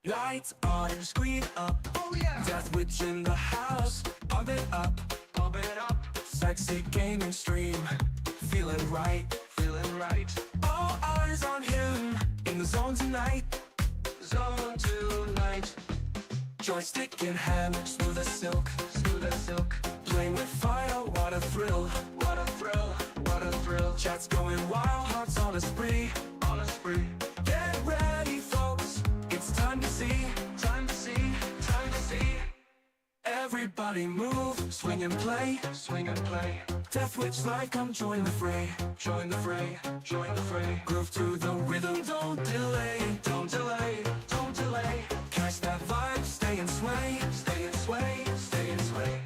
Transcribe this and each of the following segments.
Lights on, screen up. Oh yeah. Death Witch in the house. Pump it up, Pump it up, sexy gaming stream. Feeling right, feeling right. all eyes on him. In the zone tonight, Zone tonight. joystick in hand, smooth as silk. Smooth as silk. Playing with fire, what a thrill. What a thrill, what a thrill. Chat's going wild, hearts on a spree. On a spree. Get ready, folks, it's time to see. Time to see, time to see. Everybody move, swing and play. Swing and play. Death Witch like I'm join the fray. Join the fray, join the fray. Groove to the rhythm, don't delay. Don't delay, don't delay. Catch that vibe, stay and sway. Stay and sway, stay and sway.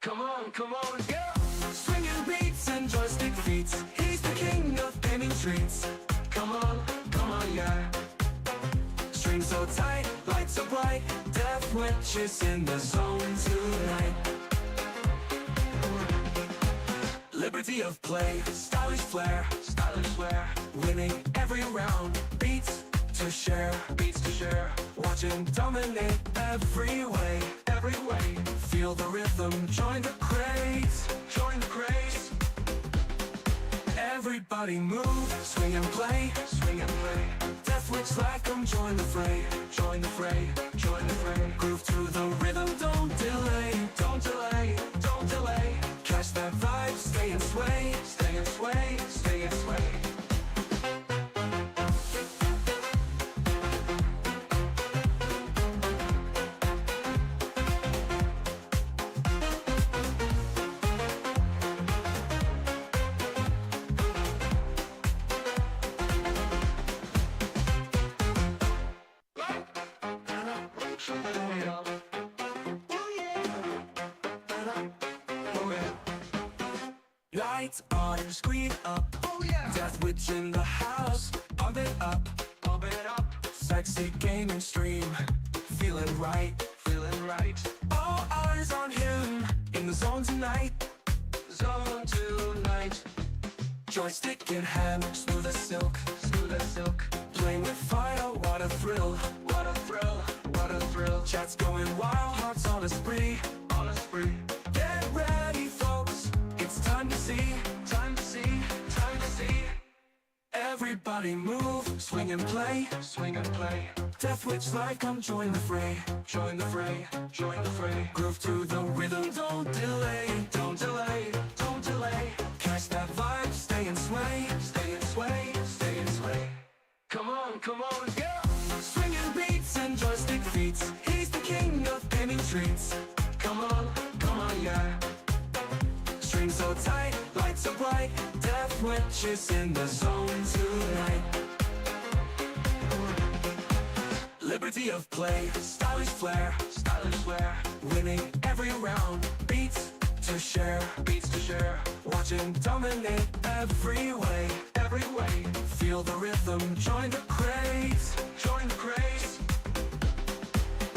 Come on, yeah. Swinging beats and joystick feats. He's the king of gaming treats. Come on, yeah. Strings so tight, lights so bright. Death Witch is in the zone tonight. Liberty of play, stylish flair. Stylish flair. Winning every round, beats to share. Beats to share. Watch him dominate every way. Every way. Feel the rhythm, join the craze. Join the craze. Everybody move, swing and play. Swing and play. Death Witch like I'm join the fray. Join the fray, join the fray. Groove to the rhythm, don't delay. Don't delay, don't delay. Catch that vibe, stay and sway. Stay and sway, stay and sway. Oh yeah. Lights on, screen up. Oh yeah. Death Witch in the house, pump it up. Pump it up, Sexy gaming stream, feeling right. feeling right. All eyes on him, in the zone tonight. Zone tonight. Joystick in hand, smooth as silk. Smooth as silk. Playing with fire, what a thrill. What a thrill, what a thrill. Chat's going wild, hearts on a spree. On a spree. Get ready, folks, it's time to see. Time to see, time to see. Everybody move, swing and play. Swing and play. Death Witch like I'm join the fray. Join the fray, join the fray. Groove to the rhythm, don't delay. Don't delay, don't delay. Catch that vibe, stay and sway. Stay and sway, stay and sway. Come on, yeah. Swinging beats and joystick feats. He's the king of gaming treats. Come on, yeah. Strings so tight, lights so bright. Death Witch is in the zone tonight. Liberty of play, stylish flair. Stylish flair. Winning every round, beats to share. Beats to share. Watch him dominate every way. Every way. Feel the rhythm, join the craze. Join the craze.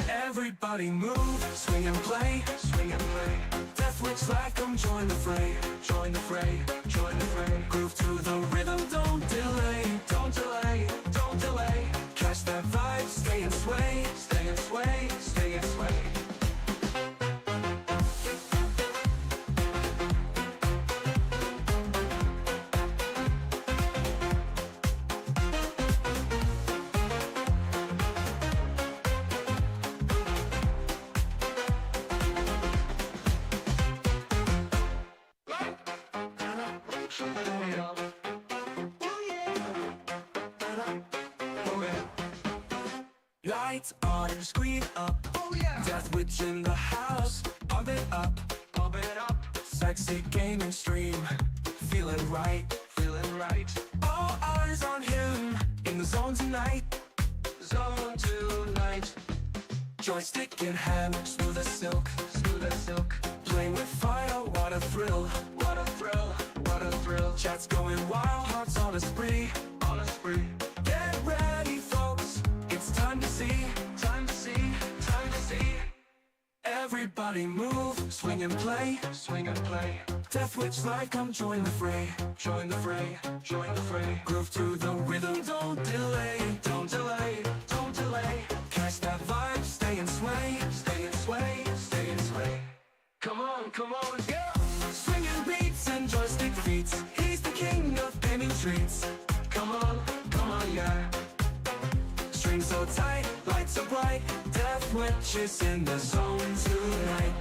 Everybody move, swing and play. Swing and play. Death Witch like I'm join the fray. Join the fray, join the fray. Groove to the rhythm, don't delay. Don't delay, don't delay. Catch that vibe, stay and sway. Stay and sway, stay and sway. Oh yeah. Lights on, screen up. Oh yeah. Death Witch in the house, pump it up. Pump it up, Sexy gaming stream, feeling right. feeling right. All eyes on him, in the zone tonight. Zone tonight. Joystick in hand, smooth as silk. Smooth as silk. Playing with fire, what a thrill. What a thrill, what a thrill. Chat's going wild, hearts on a spree. On a spree. Get ready, folks, it's time to see. Time to see, time to see. Everybody move, swing and play. Swing and play. Death Witch like come join the fray. Join the fray, join the fray. Groove to the rhythm, don't delay. Don't delay, don't delay. Catch that vibe, stay and sway. Stay and sway, stay and sway. Come on, go! Swinging beats and joystick feats. He's the king of gaming treats. Come on, yeah. Strings so tight, lights so bright. Death Witch is in the zone tonight.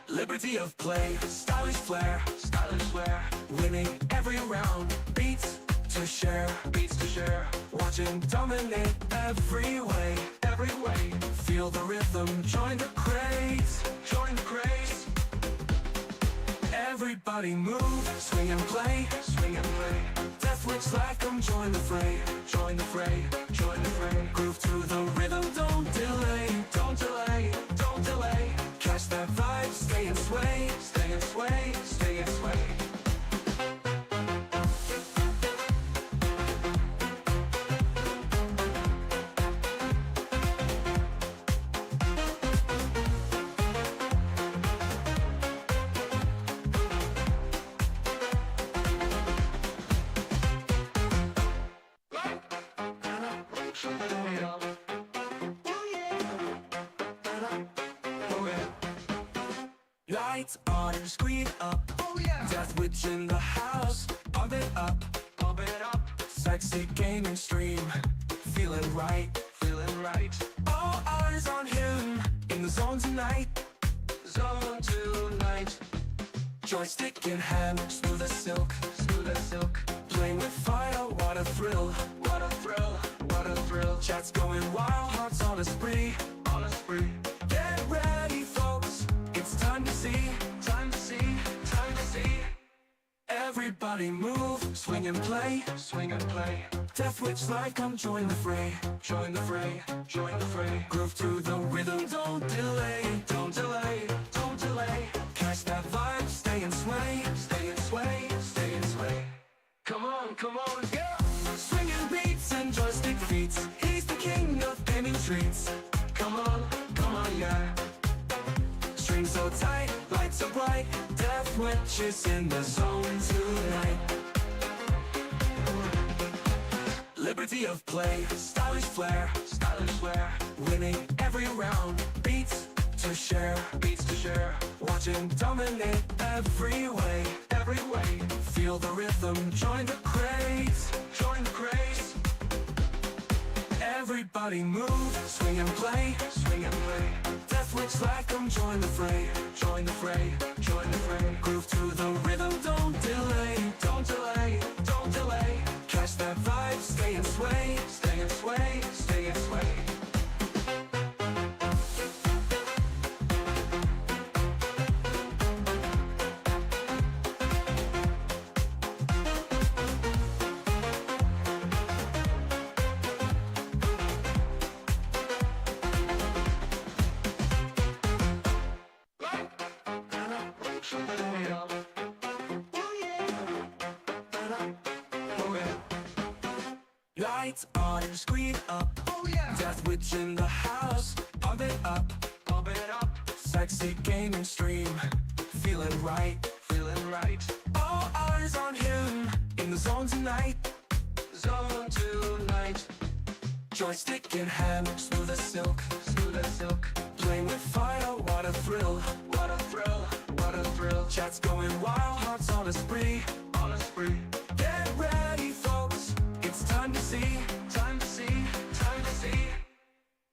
Liberty of play, stylish flair, Stylish flair, winning every round. Beats to share, beats to share. watch him dominate every way. Every way, Feel the rhythm, join the craze. join the craze. Everybody move, swing and play. Swing and play. Death Witch like 'em, join the fray. Join the fray, join the fray. Groove to the rhythm, don't delay. Don't delay, don't delay. Catch that vibe, stay and sway. Stay and sway, stay and sway. Lights on, screen up. Oh yeah, Death Witch in the house, pump it up. pump it up, Sexy gaming stream, feeling right. feeling right. All eyes on him, in the zone tonight. Zone tonight, Joystick in hand, smooth as silk. smooth as silk. Playing with fire, what a thrill. What a thrill, what a thrill. Chat's going wild, hearts on a spree. On a spree, Get ready, folks, it's time to see. time to see, time to see. Everybody move, swing and play. Swing and play, Death Witch like 'em, join the fray. join the fray, join the fray. Groove to the rhythm, don't delay. Don't delay, don't delay. Catch that vibe, stay and sway. Stay and sway, stay and sway. Come on, go! Swinging beats and joystick feats. He's the king of gaming treats. Come on, yeah. Strings so tight, lights so bright. Death Witch is in the zone tonight. Liberty of play, stylish flair. Stylish flair, Winning every round. Beats to share. beats to share. Watch him dominate every way. Every way, Feel the rhythm, join the craze. join the craze. Everybody move, swing and play. Swing and play, Death Witch like 'em, join the fray. join the fray, join the fray. Groove to the rhythm, don't delay. Don't delay, don't delay. Catch that vibe, stay and sway. Stay and sway, stay and sway. Lights on, screen up. Oh yeah, Death Witch in the house, pump it up. pump it up, Sexy gaming stream, feeling right. feeling right. All eyes on him, in the zone tonight. Zone tonight, Joystick in hand, smooth as silk. smooth as silk. Playing with fire, what a thrill. What a thrill, what a thrill. Chat's going wild, hearts on a spree. On a spree, Get ready, folks, it's time to see. time to see, time to see.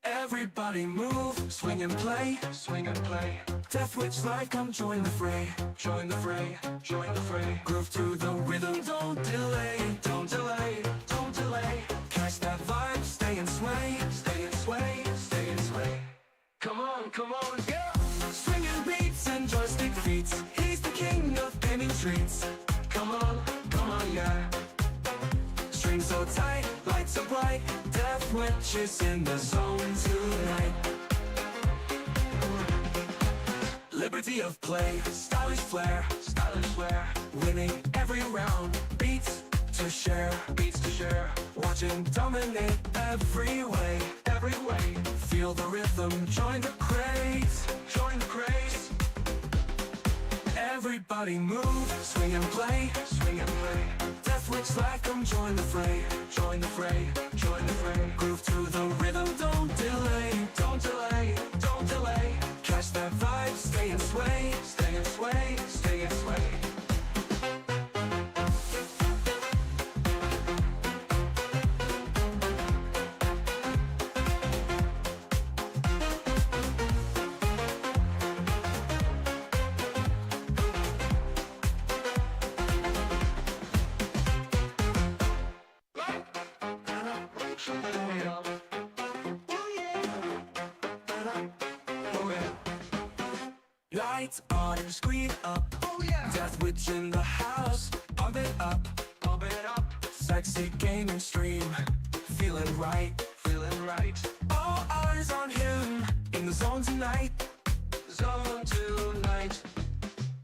Everybody move, swing and play. Swing and play, Death Witch like 'em, join the fray. join the fray, join the fray. Groove to the rhythm, don't delay. Don't delay, don't delay. Catch that vibe, stay and sway. Stay and sway, stay and sway. Come on, go! Swinging beats and joystick feats. He's the king of gaming treats. Come on, yeah. Strings so tight, lights so bright. Death Witch is in the zone tonight. Liberty of play, stylish flair. Stylish flair, Winning every round. Beats to share. beats to share. Watch him dominate every way. Every way, Feel the rhythm, join the craze. join the craze. Everybody move, swing and play, swing and play. Death Witch like 'em, join the fray, join the fray, join the fray. Groove to the rhythm, don't delay, don't delay, don't delay. Catch that vibe, stay and sway, stay and sway, stay and sway. Lights on and screen up. Oh yeah. Death Witch in the house. Pump it up, Pump it up, sexy gaming stream. Feeling right, feeling right. all eyes on him. In the zone tonight. Zone tonight.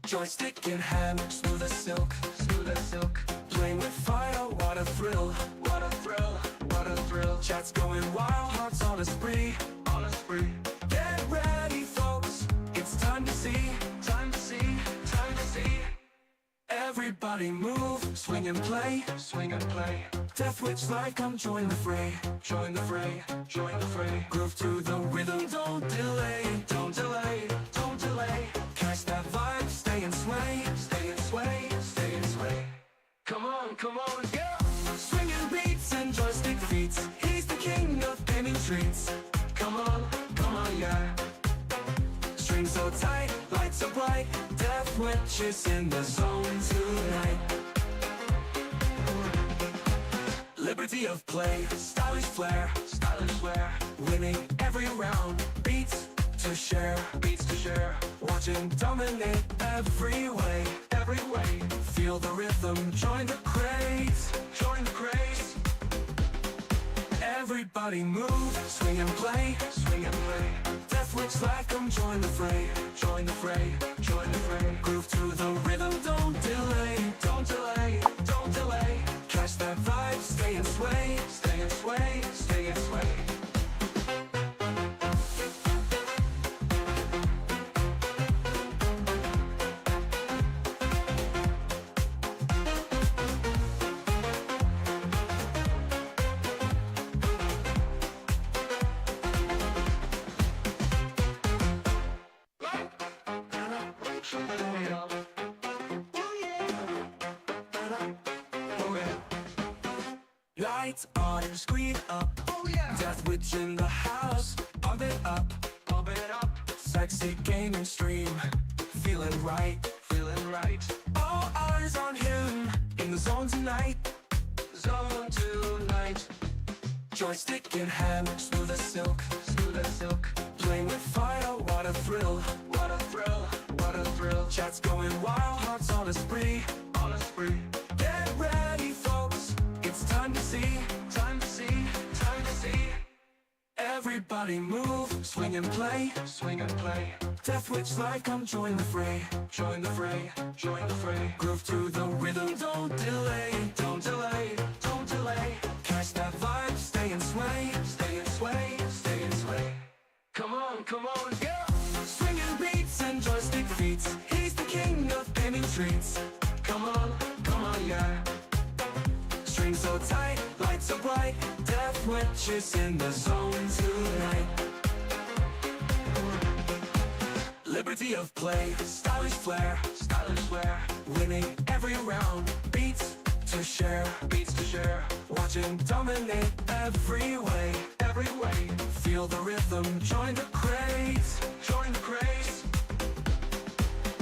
Joystick in hand, smooth as silk. Smooth as silk. Playing with fire, what a thrill. What a thrill, what a thrill. Chat's going wild, hearts on a spree. On a spree. Get ready, folks. It's time to see. Time to see, time to see. Everybody move, swing and play. Swing and play. Death Witch like 'em, join the fray. Join the fray, join the fray. Groove to the rhythm, don't delay. Don't delay, don't delay. Catch that vibe, stay and sway. Stay and sway, stay and sway. Come on, girl. Swinging beats and joystick feats. He's the king of gaming treats. Come on, yeah. Strings so tight, lights so bright. Death Witch is in the zone tonight. Liberty of play, stylish flair, Stylish flair, winning every round. Beats to share, beats to share. watch him dominate every way. Every way, Feel the rhythm, join the craze. join the craze. Everybody move, swing and play. Swing and play. Death Witch like 'em, join the fray. Join the fray, join the fray. Groove to the rhythm, don't delay. Don't delay, don't delay. Catch that vibe, stay and sway. Stay and sway, stay and sway. Oh yeah, Lights on and screen up. oh yeah. Death Witch in the house. Pump it up, Pump it up, sexy gaming stream. Feeling right, feeling right. all eyes on him. In the zone tonight. Zone tonight. Joystick in hand, smooth as silk. Smooth as silk. Playing with fire, what a thrill. What a thrill, what a thrill. Chat's going wild, hearts on a spree. On a spree. Get ready, folks. It's time to see. Time to see, time to see. Everybody move, swing and play. Swing and play. Death Witch like 'em, join the fray. Join the fray, join the fray. Groove to the rhythm, don't delay. Don't delay, don't delay. Catch that vibe, stay and sway. Stay and sway, stay and sway. Come on, girl. Swinging beats and joystick feats. He's the king of gaming treats. Come on, yeah. Strings so tight, lights so bright. Death Witch is in the zone tonight. Liberty of play, stylish flair. Stylish flair, Winning every round. Beats to share, beats to share. watch him dominate every way. Every way, Feel the rhythm, join the craze. join the craze.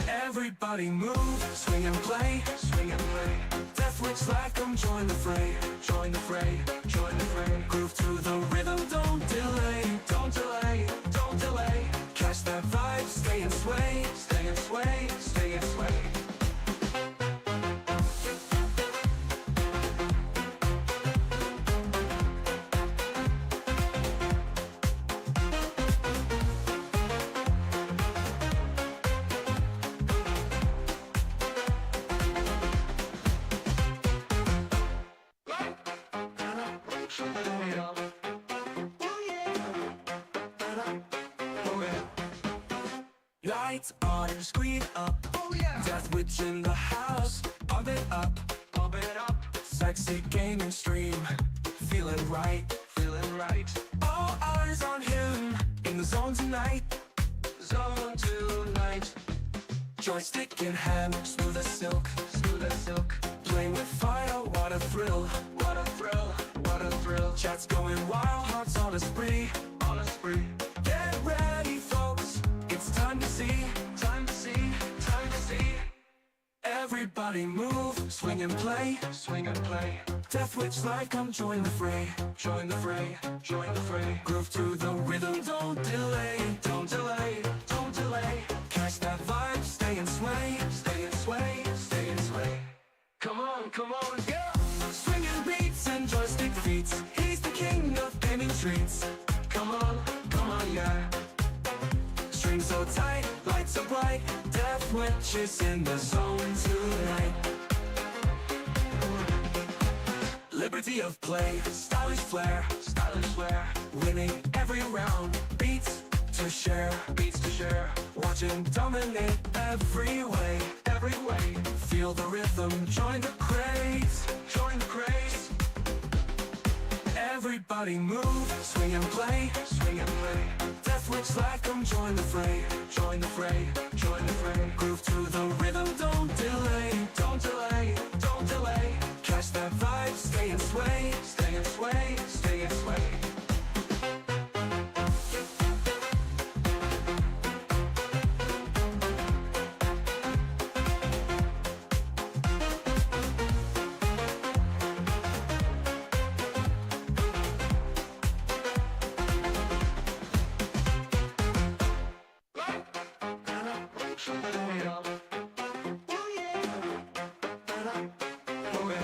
Everybody move, swing and play. Swing and play. Death Witch like 'em, join the fray. Join the fray, join the fray. Groove to the rhythm, don't delay. Don't delay, don't delay. Catch that vibe, stay and sway. Stay and sway, stay and sway. Lights on, screen up. Oh yeah. Death Witch in the house, pump it up. Pump it up, Sexy gaming stream, feeling right. feeling right. All eyes on him, in the zone tonight. Zone tonight. Joystick in hand, smooth as silk. Smooth as silk. Playing with fire, what a thrill. What a thrill, what a thrill. Chat's going wild, hearts on a spree. On a spree. Get ready, folks, it's time to see. Time to see, time to see. Everybody move, swing and play. Swing and play. Death Witch like I'm join the fray. Join the fray, join the fray. Groove to the rhythm, don't delay. Don't delay, don't delay. Catch that vibe, stay and sway. Stay and sway, stay and sway. Come on, go. Swinging beats and joystick feats. He's the king of gaming treats. Come on, yeah. Strings so tight, lights so bright. Death Witch is in the zone tonight. Liberty of play, stylish flair. Stylish flair, Winning every round, beats to share. beats to share. Watch him dominate every way. Every way, Feel the rhythm, join the craze. join the craze. Everybody move, swing and play. Swing and play. Death Witch like 'em, join the fray. Join the fray, join the fray. Groove to the rhythm, don't delay. Don't delay, don't delay. Catch that vibe, stay and sway. Stay and sway, stay and sway. Oh yeah,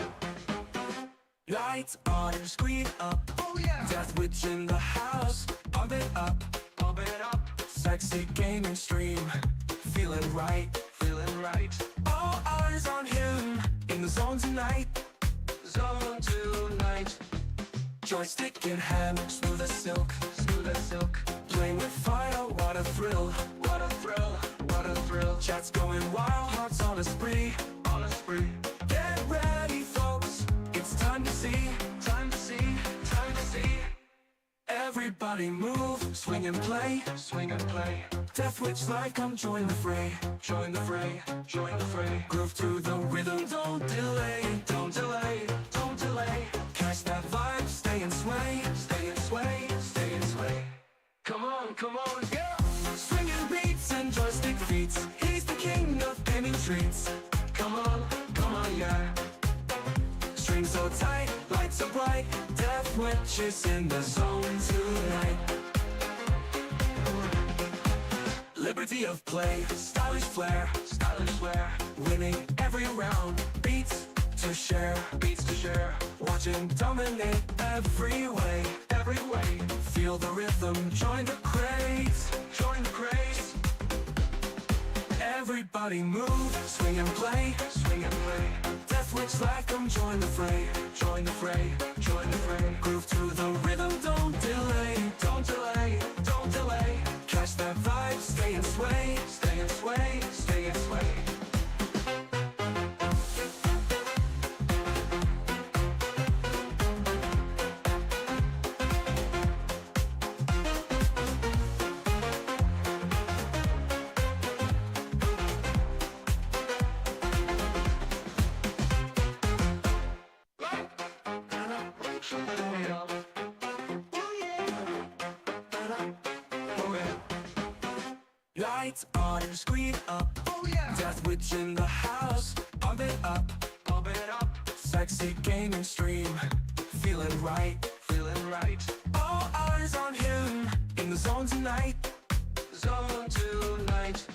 Lights on, screen up. oh yeah. Death Witch in the house, pump it up. Pump it up, Sexy gaming stream, feeling right. feeling right. All eyes on him, in the zone tonight. Zone tonight. Joystick in hand, smooth as silk. Smooth as silk. Playing with fire, what a thrill. What a thrill, what a thrill. Chat's going wild, hearts on a spree. On a spree. Get ready, folks, it's time to see. Time to see, time to see. Everybody move, swing and play. Swing and play. Death Witch like I'm join the fray. Join the fray, join the fray. Groove to the rhythm, don't delay. Don't delay, don't delay. Catch that vibe, stay and sway. Stay and sway, stay and sway. Come on, go. Swinging beats and joystick feats. He's the king of gaming treats. Come on, yeah. Strings so tight, lights so bright. Death Witch is in the zone tonight. Liberty of play, stylish flair. Stylish flair, Winning every round, beats to share. beats to share. Watch him dominate every way. Every way, Feel the rhythm, join the craze. join the craze. Everybody move, swing and play. Swing and play. Death Witch like 'em, join the fray. Join the fray, join the fray. Groove to the rhythm, don't delay. Don't delay, don't delay. Catch that vibe, stay and sway. Stay and sway, stay and sway. Oh yeah, Lights on, screen up. oh yeah. Death Witch in the house, pump it up. Pump it up, Sexy gaming stream, feeling right. feeling right. All eyes on him, in the zone tonight. Zone tonight.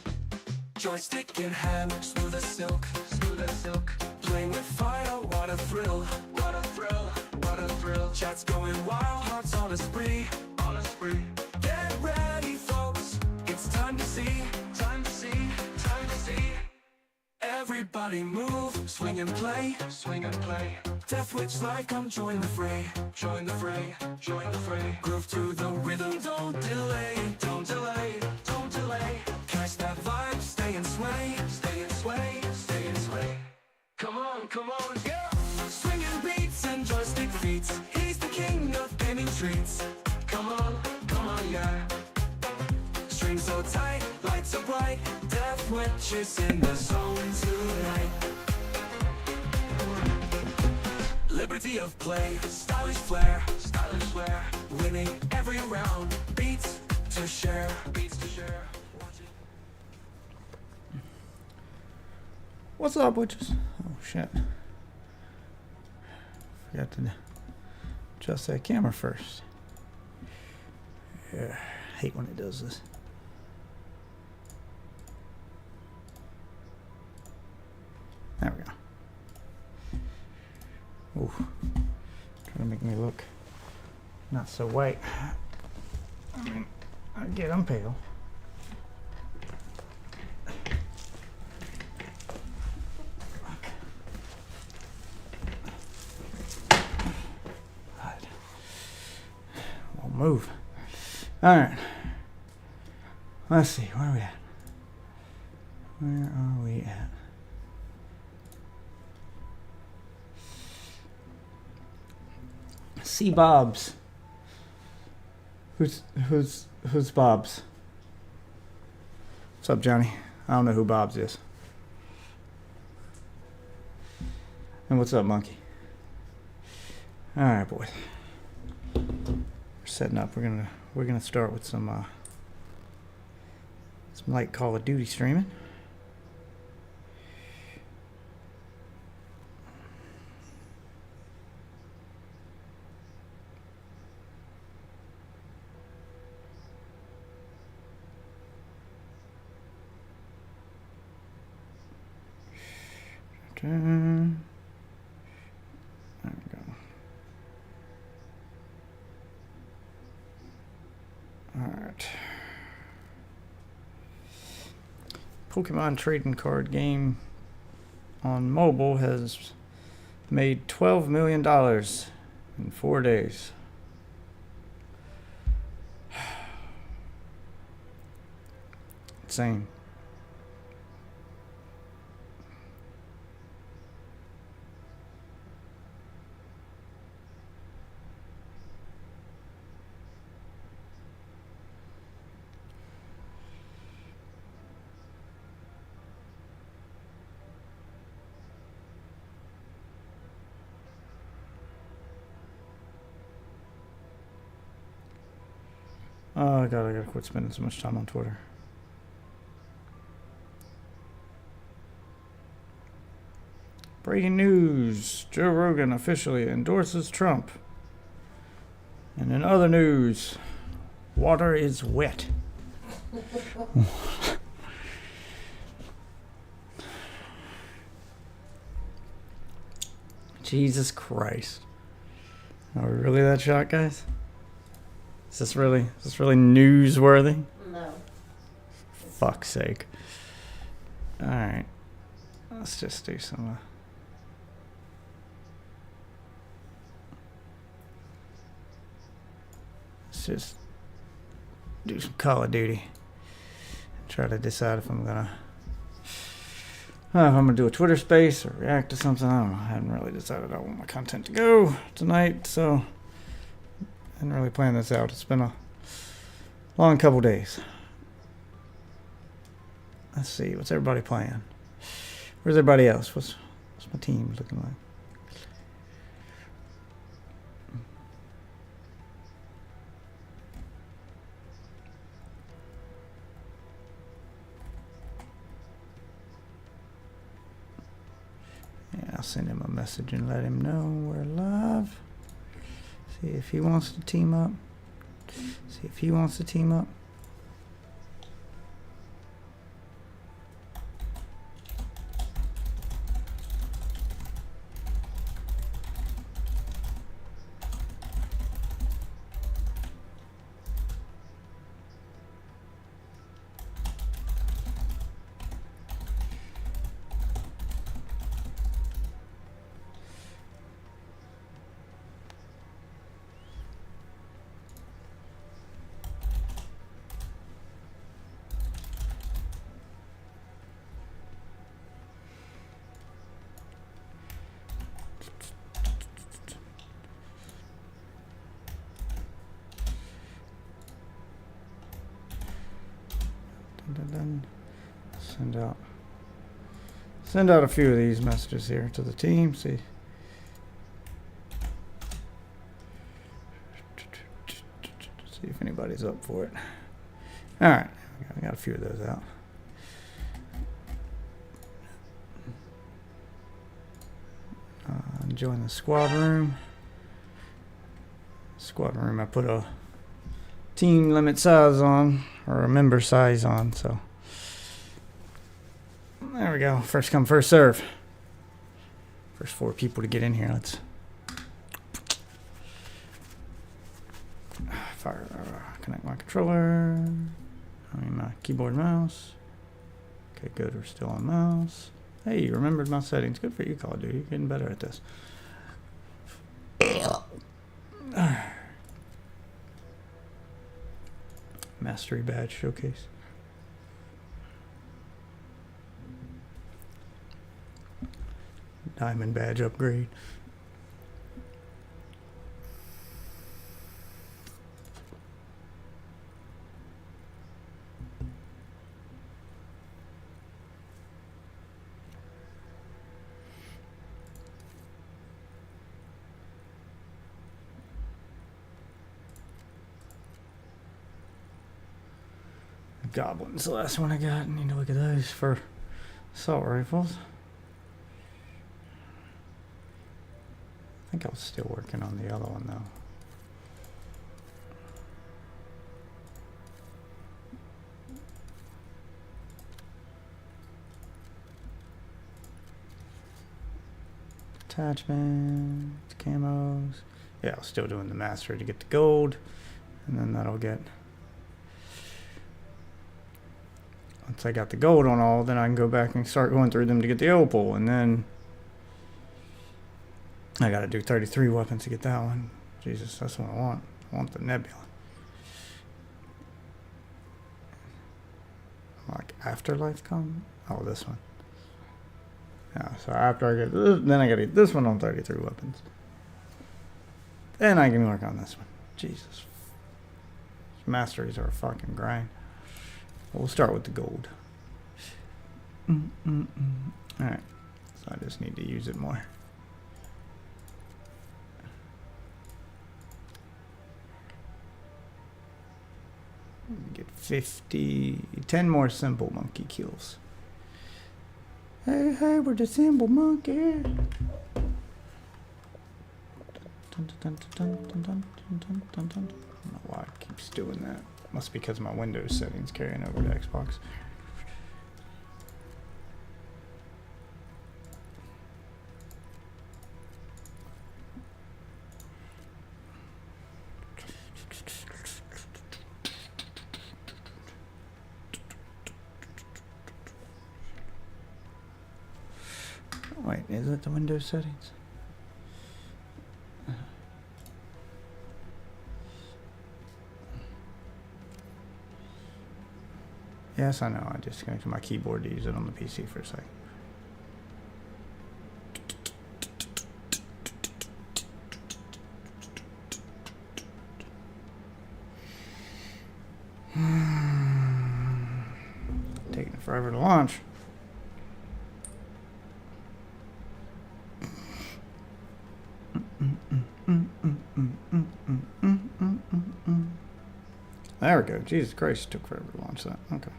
Joystick in hand, smooth as silk. Smooth as silk. Playing with fire, what a thrill. What a thrill, what a thrill. Chat's going wild, hearts on a spree. On a spree. Get ready, folks, it's time to see. Time to see, time to see. Everybody move, swing and play. Swing and play. Death Witch like I'm join the fray. Join the fray, join the fray. Groove to the rhythm, don't delay. Don't delay, don't delay. Catch that vibe, stay and sway. Stay and sway. come on, go! Swinging beats and joystick feats. He's the king of gaming treats. Come on, yeah. Strings so tight, lights so bright. Death witches in the zone tonight. Liberty of play, stylish flair, winning every round. Beats to share. Watch it. What's up, witches? Oh shit. Forgot to adjust that camera first. Yeah, I hate when it does this. There we go. Ooh. Trying to make me look not so white. I mean, I get I'm pale. Right. Won't move. All right. Let's see. Where are we at? Where are we at? See Bob's. Who's Bob's? What's up, Johnny? I don't know who Bob's is. And what's up, Monkey? All right, boys. We're setting up. We're gonna start with some light Call of Duty streaming. There we go. Alright. Pokemon trading card game on mobile has made $12 million in 4 days. Insane. Oh god, I gotta quit spending so much time on Twitter. Breaking news. Joe Rogan officially endorses Trump. And in other news, water is wet. Jesus Christ. Are we really that shocked, guys? Is this really newsworthy? No. Fuck's sake. Alright. Let's just do some let's just do some Call of Duty. Try to decide if I'm gonna do a Twitter space or react to something. I don't know. I haven't really decided how I want my content to go tonight, so I didn't really plan this out. It's been a long couple days. Let's see, what's everybody playing? Where's everybody else? What's my team looking like? Yeah, I'll send him a message and let him know we're live. See if he wants to team up. then send out a few of these messages here to the team. See if anybody's up for it. All right, I got a few of those out. Join the squad room. Squad room, I put a team limit size on, or a member size on, so there we go. First come, first serve. First 4 people to get in here. Let's fire. Connect my controller. I mean my keyboard, mouse. Okay, good. We're still on mouse. Hey, you remembered my settings. Good for you, Call of Duty. You're getting better at this. Mastery badge showcase. Diamond badge upgrade. Goblins, the last one I got. Need to look at those for assault rifles. I think I was still working on the other one though. Attachments, camos. Yeah, I was still doing the mastery to get the gold, and then that'll get. Once I got the gold on all, then I can go back and start going through them to get the opal, and then I gotta do 33 weapons to get that one. Jesus, that's what I want. I want the nebula. Like Afterlife come? Oh, this one. Yeah, so after I get this, then I gotta get this one on 33 weapons. Then I can work on this one. Jesus. Masteries are a fucking grind. We'll start with the gold. Alright. So I just need to use it more. Get 10 more simple monkey kills. Hey, we're the simple monkey. I don't know why it keeps doing that. Must be because my Windows settings carrying over to Xbox. Wait, is it the Windows settings? Yes, I know. I just connected my keyboard to use it on the PC for a second. Taking forever to launch. There we go. Jesus Christ, it took forever to launch that. Okay.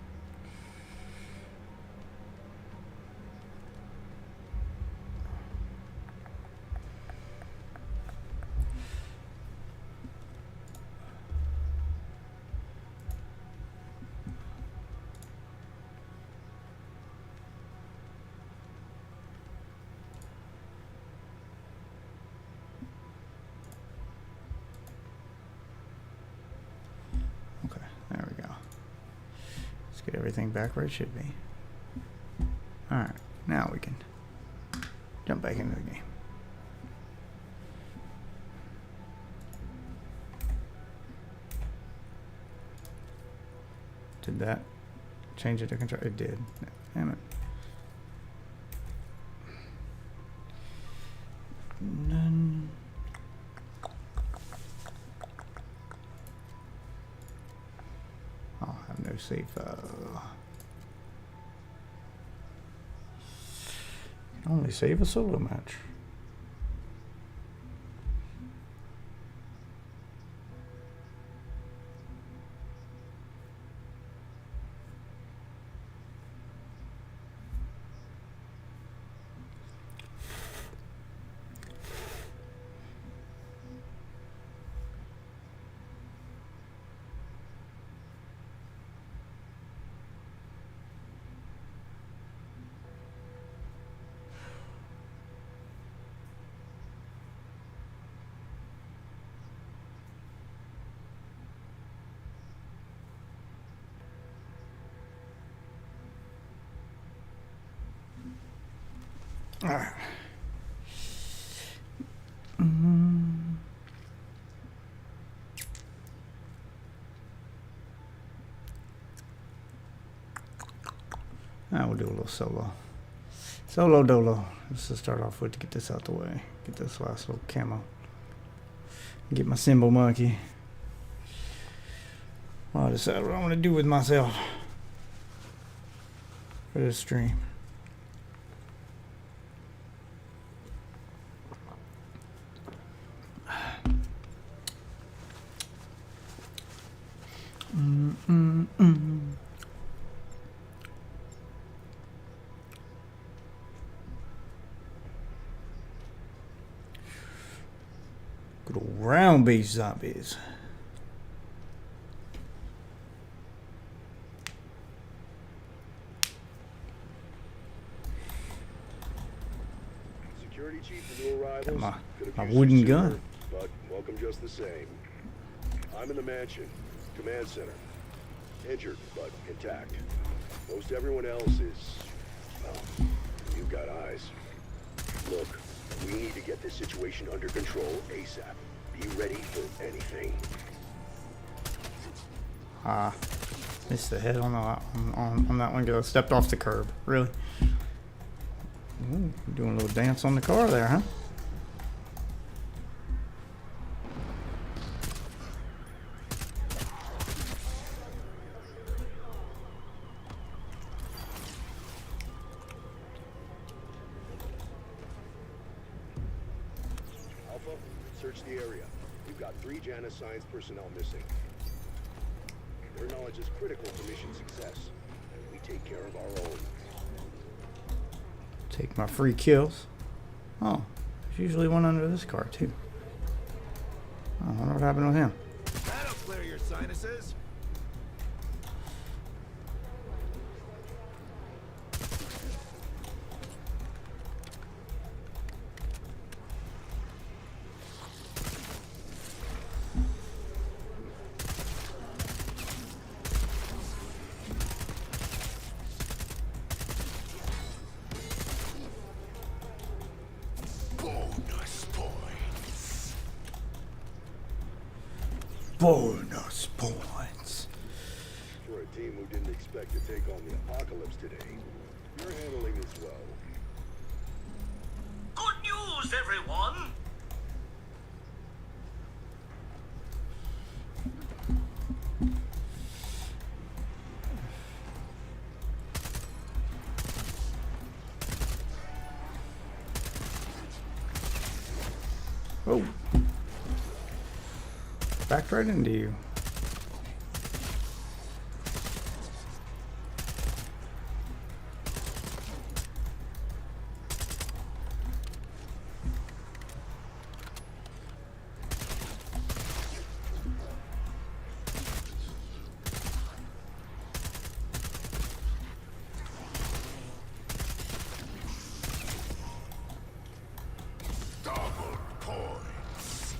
There we go. Let's get everything back where it should be. Alright, now we can jump back into the game. Did that change it to control? It did. Damn it. None. I'll have no save. Only save a solo match. Alright. Now we'll do a little solo. Solo dolo. Just to start off with to get this out the way. Get this last little camo. Get my symbol monkey. I'll decide what I'm gonna do with myself for this stream. Good old round base zombies. Security chief and new arrivals. Got my Could have used wooden you gun. sooner, but welcome just the same. I'm in the mansion, command center. Injured, but intact. Most everyone else is, well, you've got eyes. Look, we need to get this situation under control ASAP. Be ready for anything. Missed the head on that one. Go stepped off the curb. Really? Ooh, doing a little dance on the car there, huh? Alpha, search the area. We've got 3 Janus Science personnel missing. Their knowledge is critical to mission success, and we take care of our own. Take my free kills. Oh, there's usually one under this car too. I wonder what happened with him. That'll clear your sinuses. Bonus points. Bonus points. For a team who didn't expect to take on the apocalypse today, you're handling this well. Good news, everyone. Oh. Backed right into you. Double points.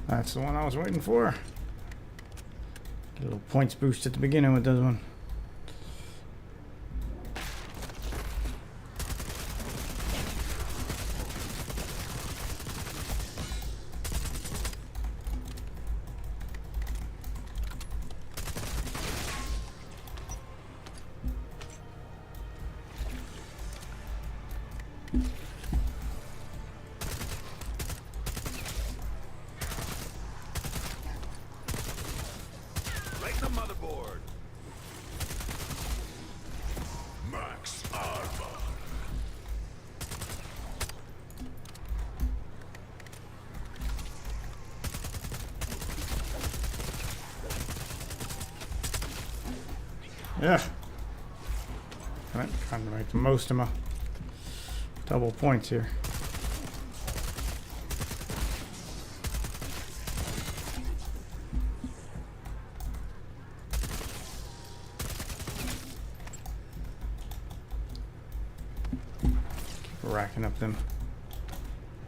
That's the one I was waiting for. Get a little points boost at the beginning with this one. Right the motherboard. Yeah. Alright, trying to make the most of my double points here. Keep racking up them.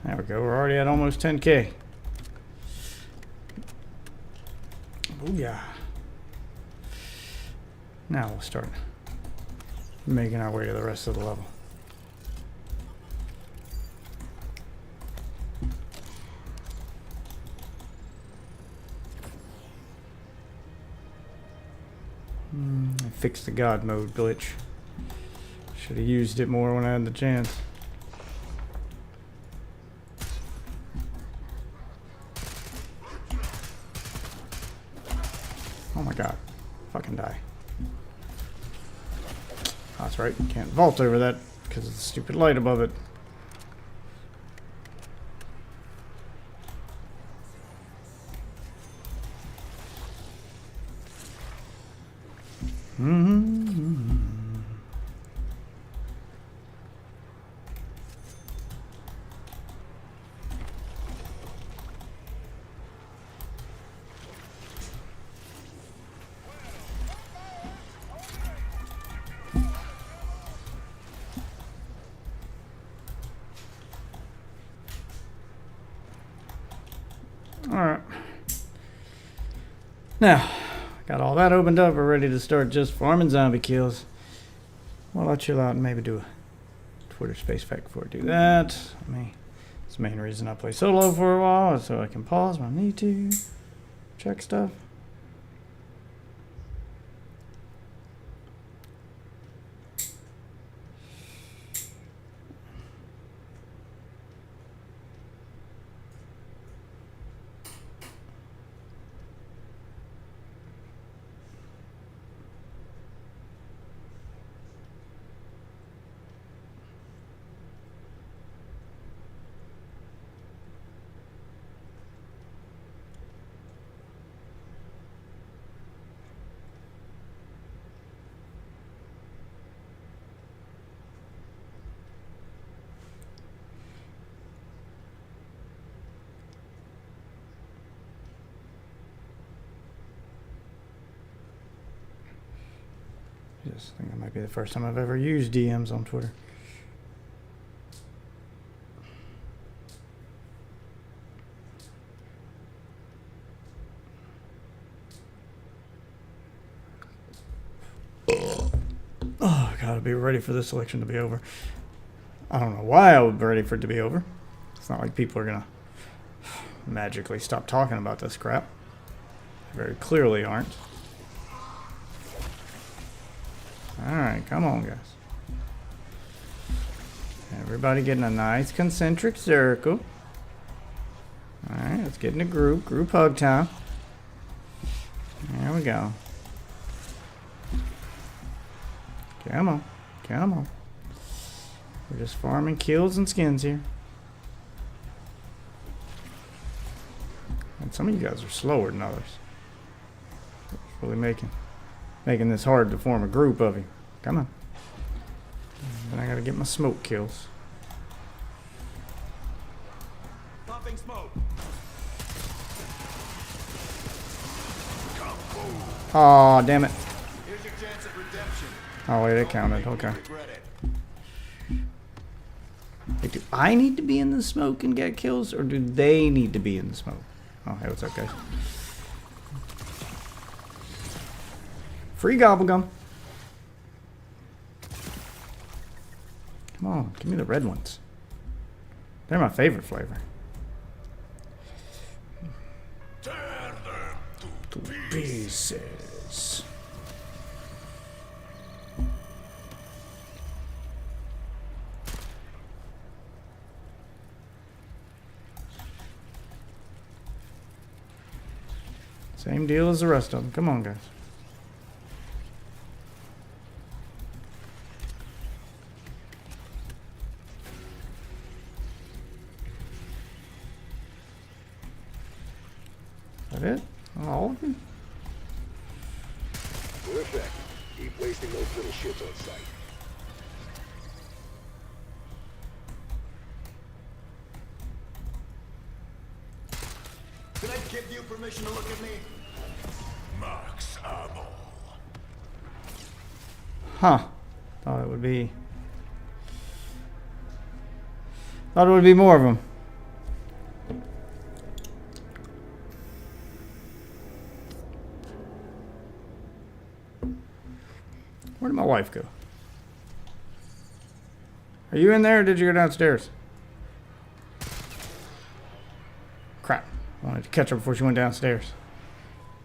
There we go. We're already at almost 10K. Booyah. Now we'll start making our way to the rest of the level. I fixed the God mode glitch. Should have used it more when I had the chance. Oh my god. Fucking die. Oh, that's right. You can't vault over that because of the stupid light above it. Alright. Now, got all that opened up. We're ready to start just farming zombie kills. Well, I'll chill out and maybe do a Twitter space fact before I do that. It's the main reason I play solo for a while, is so I can pause when I need to. Check stuff. Just think that might be the first time I've ever used DMs on Twitter. Oh, I gotta be ready for this election to be over. I don't know why I would be ready for it to be over. It's not like people are gonna magically stop talking about this crap. They very clearly aren't. Alright, come on, guys. Everybody getting a nice concentric circle. Alright, let's get in a group hug time. There we go. Come on, come on. We're just farming kills and skins here. And some of you guys are slower than others. It's really making this hard to form a group of you. Come on. Then I gotta get my smoke kills. Popping smoke. Oh, damn it. Here's your chance at redemption. Oh, wait, it counted. Okay. Regret it. Wait, do I need to be in the smoke and get kills, or do they need to be in the smoke? Oh, hey, what's up, guys? Free gobblegum. Come on, give me the red ones. They're my favorite flavor. Tear them To pieces. Same deal as the rest of them. Come on, guys. Is that it? All of you? Perfect. Keep wasting those little shits on sight. Can I give you permission to look at me? Max ammo. Huh. Thought it would be... Thought it would be more of them. Where did my wife go? Are you in there or did you go downstairs? Crap. I wanted to catch her before she went downstairs.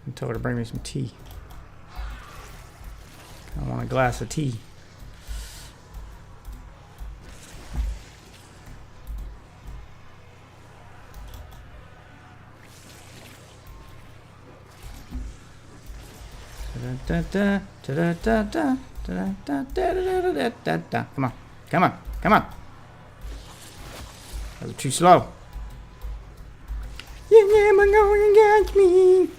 And tell her to bring me some tea. I want a glass of tea. Come on, come on, come on. That was too slow. You're never going to catch me.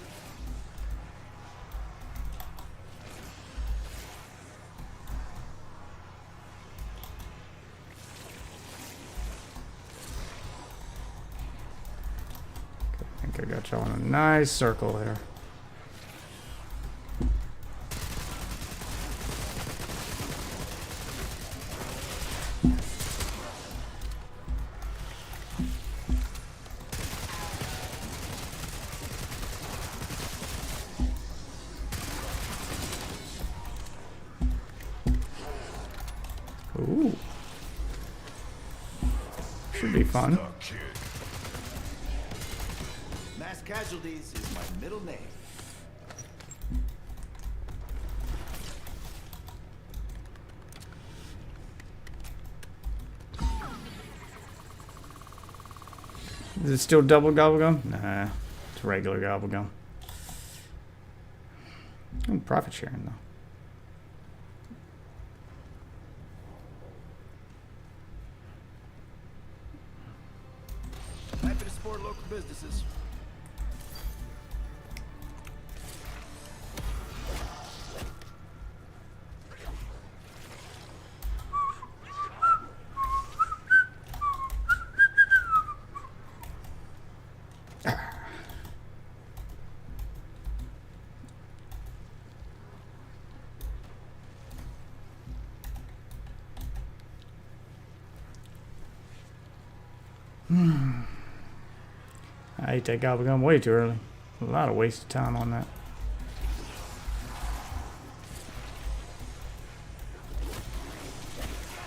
I think I got y'all in a nice circle there. Ooh. Should be fun. Mass casualties is my middle name. Is it still double gobblegum? Nah, it's regular gobblegum. Oh, profit sharing though. Happy to support local businesses. I ate that gobblegum way too early. A lot of wasted time on that.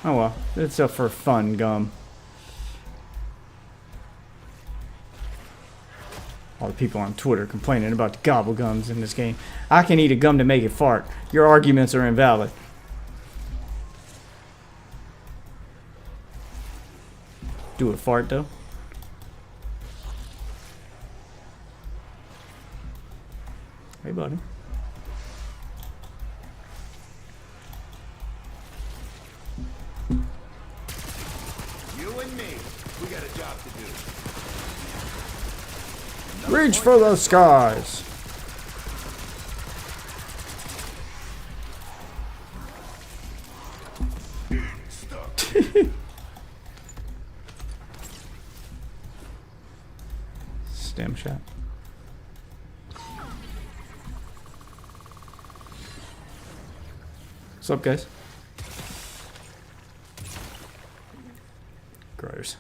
Oh well, it's up for fun gum. All the people on Twitter complaining about the gobblegums in this game. I can eat a gum to make it fart. Your arguments are invalid. Do it fart though. Hey, buddy. You and me, we got a job to do. Reach for the skies. Stem shot. What's up, guys? Gross.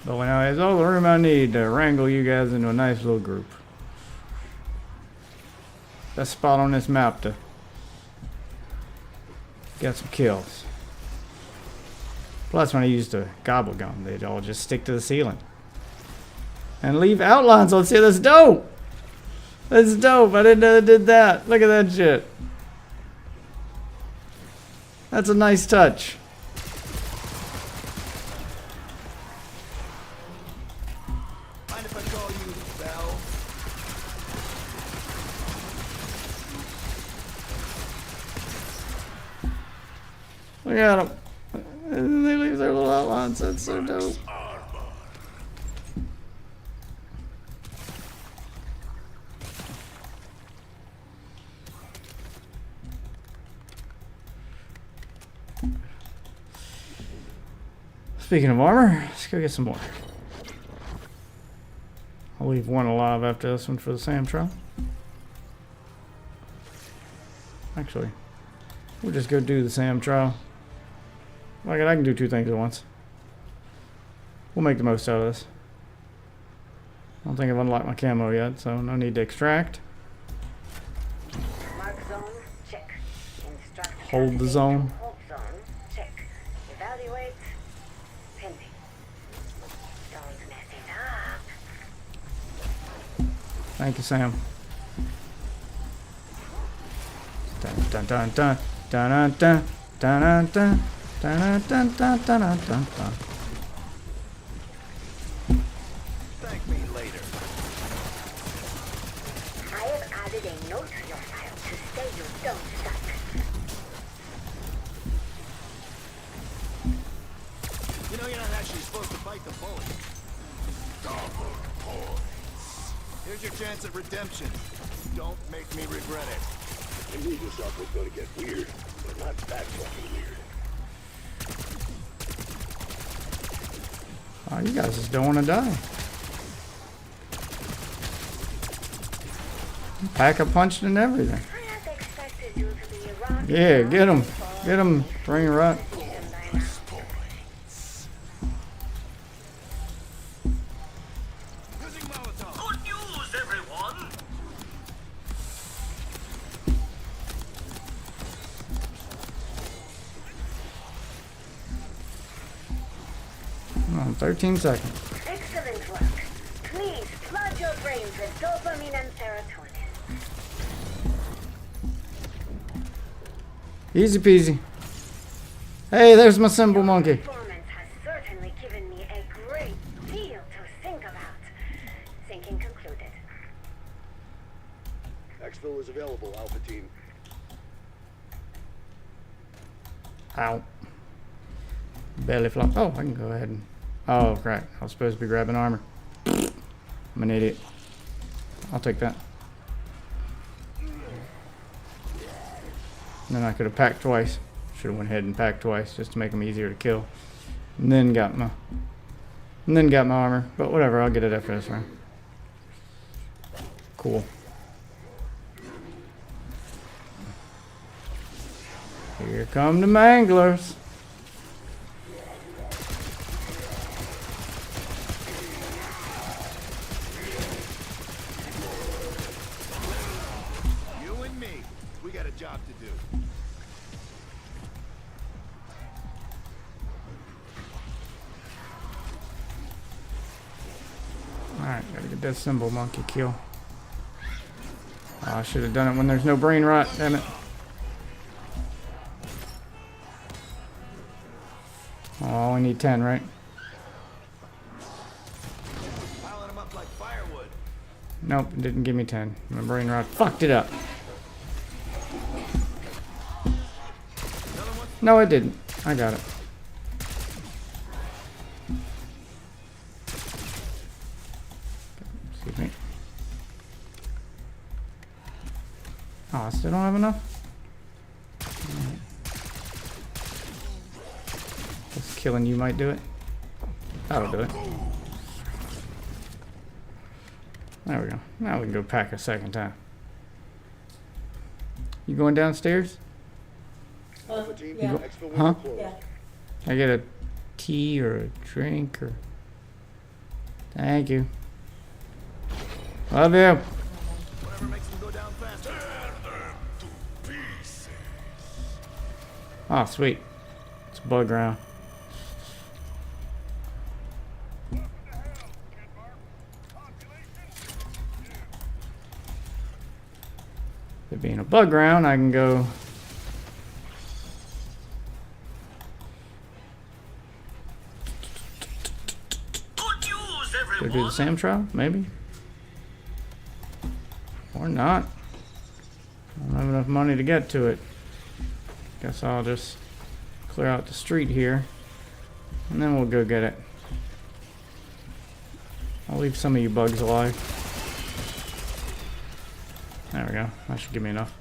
But now there's all the room I need to wrangle you guys into a nice little group. Best spot on this map to get some kills. Plus when I used a gobble gum, they'd all just stick to the ceiling. And leave outlines on. See, that's dope! That's dope. I didn't know they did that. Look at that shit. That's a nice touch. Mind if I call you Belle? Look at them. And they leave their little outlines. That's so dope. Speaking of armor, let's go get some more. I'll leave one alive after this one for the Sam trial. Actually, we'll just go do the Sam trial. I can do two things at once. We'll make the most out of this. I don't think I've unlocked my camo yet, so no need to extract. Mark zone, check. Instruct Hold the zone. Hold zone, check. Evaluate, pending. Don't mess it up. Thank you, Sam. Dun dun dun dun dun dun dun dun dun dun dun dun dun dun dun. Thank me later. I have added a note to your file to say you don't suck. You know you're not actually supposed to bite the bullet. Double points. Here's your chance at redemption. Don't make me regret it. I knew this stuff was gonna get weird, but not that fucking weird. Oh, you guys just don't want to die. Pack a punch and everything. I had expected you to be around. Yeah, get him. Get him. Bring her up. Using Molotov. Good news, everyone! Come on, 13 seconds. Excellent work. Please flood your brains with dopamine and serotonin. Easy peasy. Hey, there's my symbol monkey. Performance has certainly given me a great deal to think about. Thinking concluded. Exfil is available, Alpha Team. Ow. Belly flop. Oh, I can go ahead and... Oh, crap. I was supposed to be grabbing armor. I'm an idiot. I'll take that. And then I could have packed twice. Should have went ahead and packed twice just to make them easier to kill. And then got my... And then got my armor. But whatever, I'll get it after this round. Cool. Here come the manglers. You and me. We got a job to do. Alright, gotta get that symbol monkey kill. Oh, I should have done it when there's no brain rot, damn it. Oh, we need 10, right? Piling them up like firewood. Nope, it didn't give me 10. My brain rot fucked it up. No, it didn't. I got it. Excuse me. Oh, I still don't have enough? Just killing you might do it. That'll do it. There we go. Now we can go pack a second time. You going downstairs? Alpha Team, yeah. Exfil will Huh? be closed. Yeah. I get a tea or a drink or... Thank you. Love you. Whatever makes them go down faster. Oh, sweet. It's a bug round. It being a bug round, I can go Go do the SAM trial? Maybe. Or not. I don't have enough money to get to it. Guess I'll just clear out the street here. And then we'll go get it. I'll leave some of you bugs alive. There we go. That should give me enough.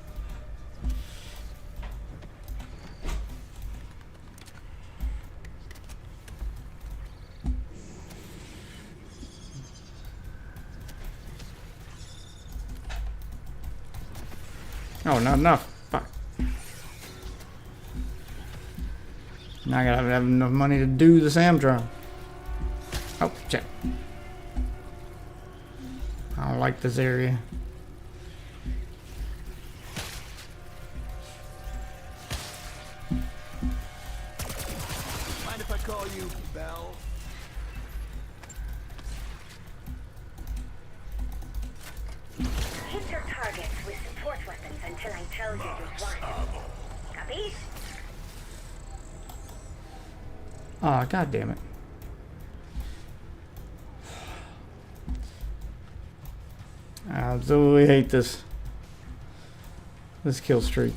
Oh, not enough. Fuck. Now I gotta have enough money to do the SAM trial. Oh, shit. I don't like this area. Mind if I call you Belle? Hit your targets with support weapons until I tell you you've won. Copy? Ah, god damn it. I absolutely hate this kill streak.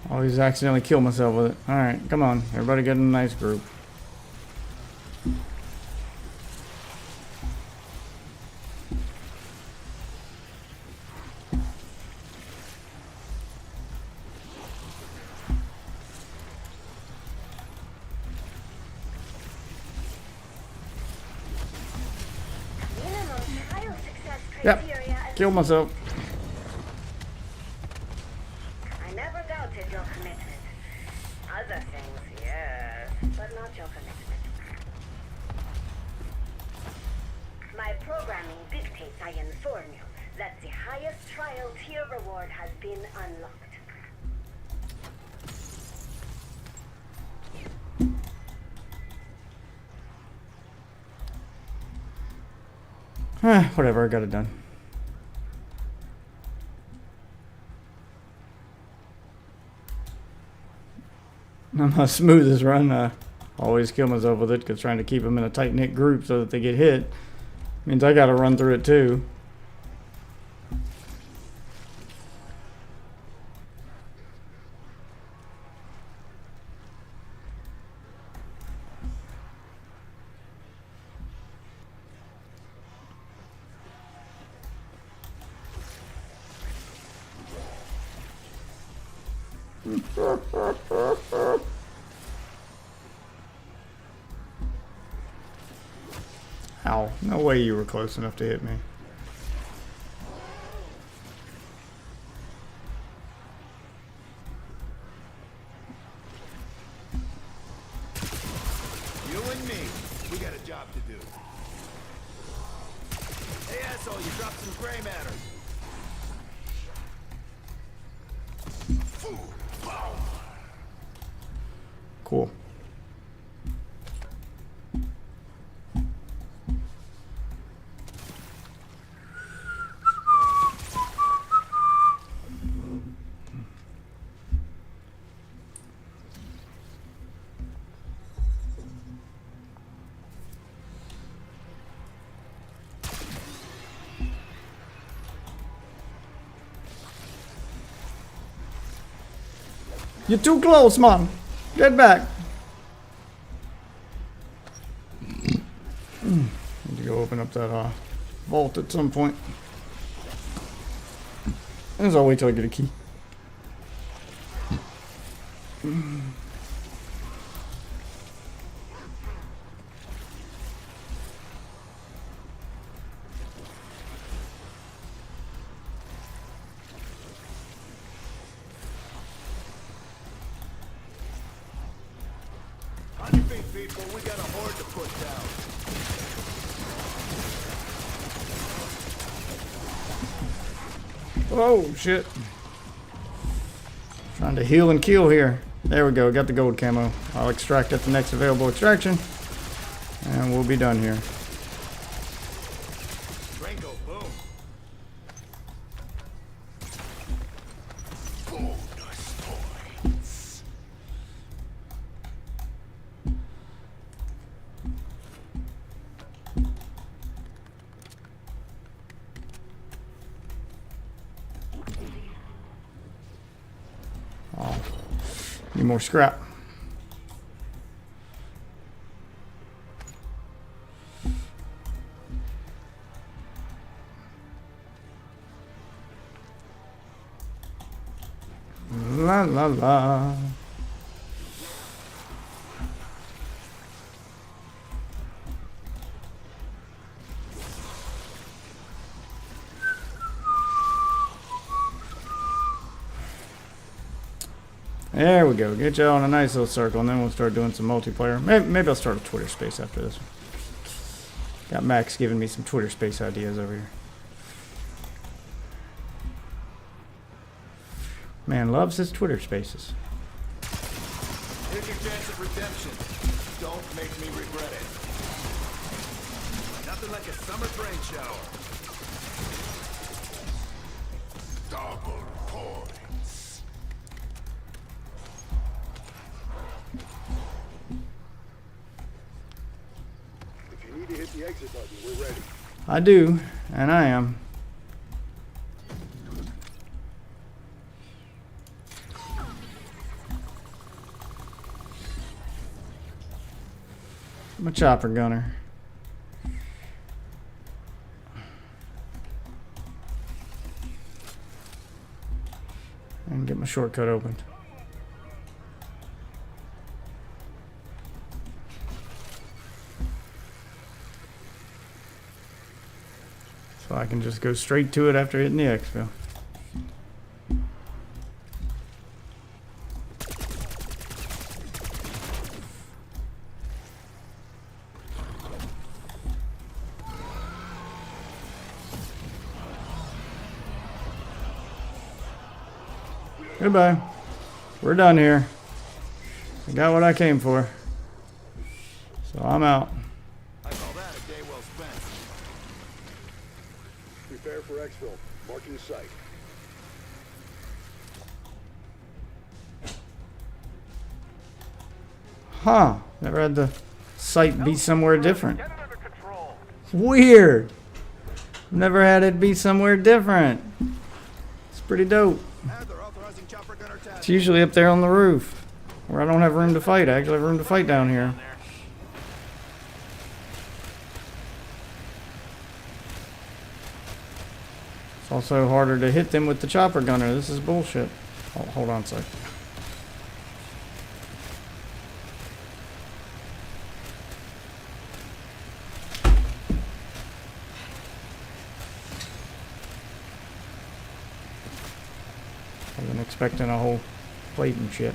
Always accidentally kill myself with it. Alright, come on. Everybody get in a nice group. Minimum trial success Yep. criteria. Kill myself. I never doubted your commitment. Other things, yes, but not your commitment. My programming dictates I inform you that the highest trial tier reward has been unlocked. Whatever, I got it done. Not my smoothest run. I always kill myself with it because trying to keep them in a tight-knit group so that they get hit means I gotta run through it too. Ow. No way you were close enough to hit me. You and me, we got a job to do. Hey, asshole, you dropped some gray matter. Cool. You're too close, man. Get back. Need to go open up that vault at some point. I'll wait till I get a key. On your feet, people, we got a horde to put down. Oh, shit. Trying to heal and kill here. There we go. Got the gold camo. I'll extract at the next available extraction. And we'll be done here. Rango, boom. Need more scrap. La la la. There we go. Get y'all in a nice little circle, and then we'll start doing some multiplayer. Maybe I'll start a Twitter space after this one. Got Max giving me some Twitter space ideas over here. Man loves his Twitter spaces. Here's your chance at redemption. Don't make me regret it. Nothing like a summer brain shower. Double points. If you need to hit the exit button, we're ready. I do, and I am. I'm a chopper gunner. And get my shortcut opened. So I can just go straight to it after hitting the exfil. Goodbye. We're done here. I got what I came for. So I'm out. I call that a day well spent. Prepare for exfil. Marking site. Huh. Never had the site be somewhere different. Weird. Never had it be somewhere different. It's pretty dope. They're authorizing chopper gunner task. It's usually up there on the roof, where I don't have room to fight. I actually have room to fight down here. It's also harder to hit them with the chopper gunner. This is bullshit. Oh, hold on a sec. I wasn't expecting a whole plate and shit.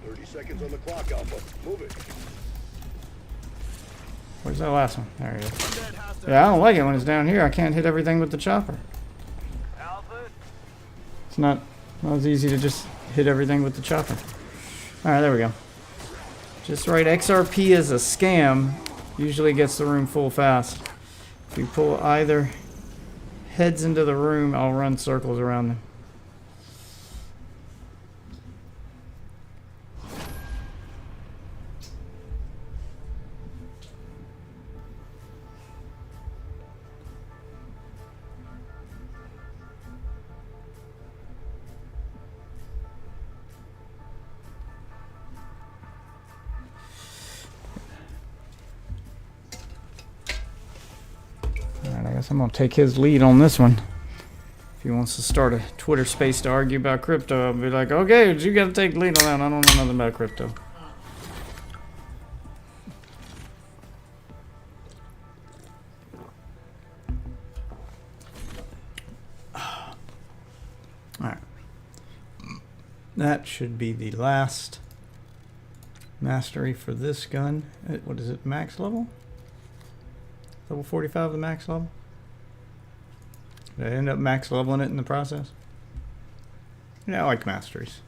30 seconds on the clock, Alpha. Move it. Where's that last one? There he is. Yeah, I don't like it when it's down here. I can't hit everything with the chopper. It's not as easy to just hit everything with the chopper. Alright, there we go. Just right, XRP is a scam. Usually gets the room full fast. If you pull either heads into the room, I'll run circles around them. Alright, I guess I'm gonna take his lead on this one. If he wants to start a Twitter space to argue about crypto, I'll be like, okay, you gotta take the lead on that. I don't know nothing about crypto. Alright. That should be the last mastery for this gun. What is it, max level? Level 45 the max level? Did I end up max leveling it in the process? Yeah, I like masteries.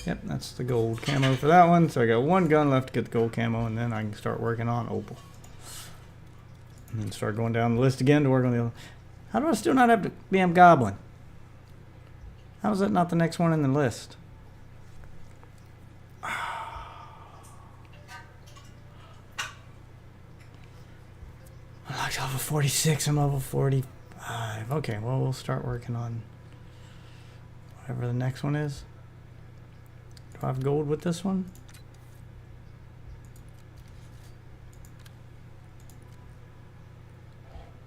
Yep, that's the gold camo for that one. So I got one gun left to get the gold camo, and then I can start working on opal. And then start going down the list again to work on the other. How do I still not have the damn goblin? How is that not the next one in the list? I'm like level 46, I'm level 45. Okay, well, we'll start working on Whatever the next one is. Do I have gold with this one?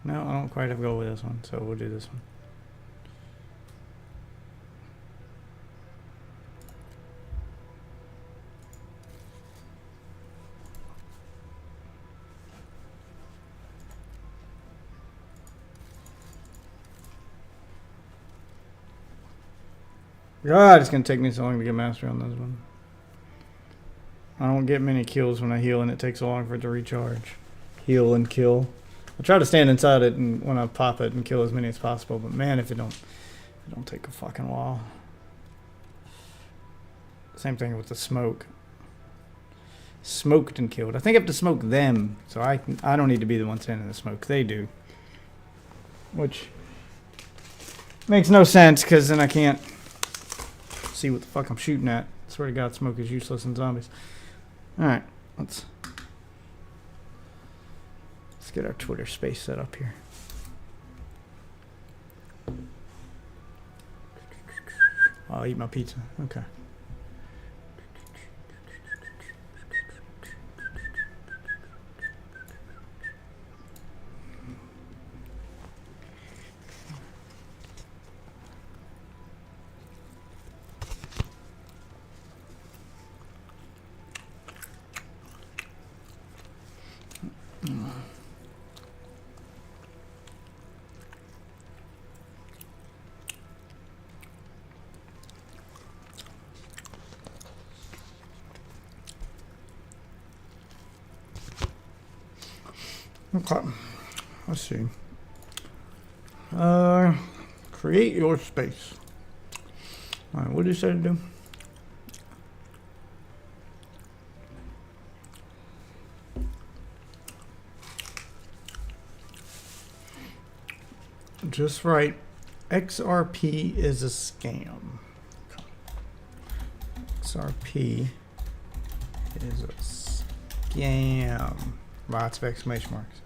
No, I don't quite have gold with this one, so we'll do this one. God, it's gonna take me so long to get mastery on this one. I don't get many kills when I heal, and it takes so long for it to recharge. Heal and kill. I try to stand inside it and when I pop it and kill as many as possible, but man, if it don't take a fucking while. Same thing with the smoke. Smoked and killed. I think I have to smoke them, so I don't need to be the one standing in the smoke. They do, which makes no sense because then I can't see what the fuck I'm shooting at. I swear to God, smoke is useless in zombies. All right, let's get our Twitter space set up here. I'll eat my pizza. Okay. Okay, let's see. Create your space. All right, what did you say to do? Just right. XRP is a scam. XRP is a scam. Lots of exclamation marks.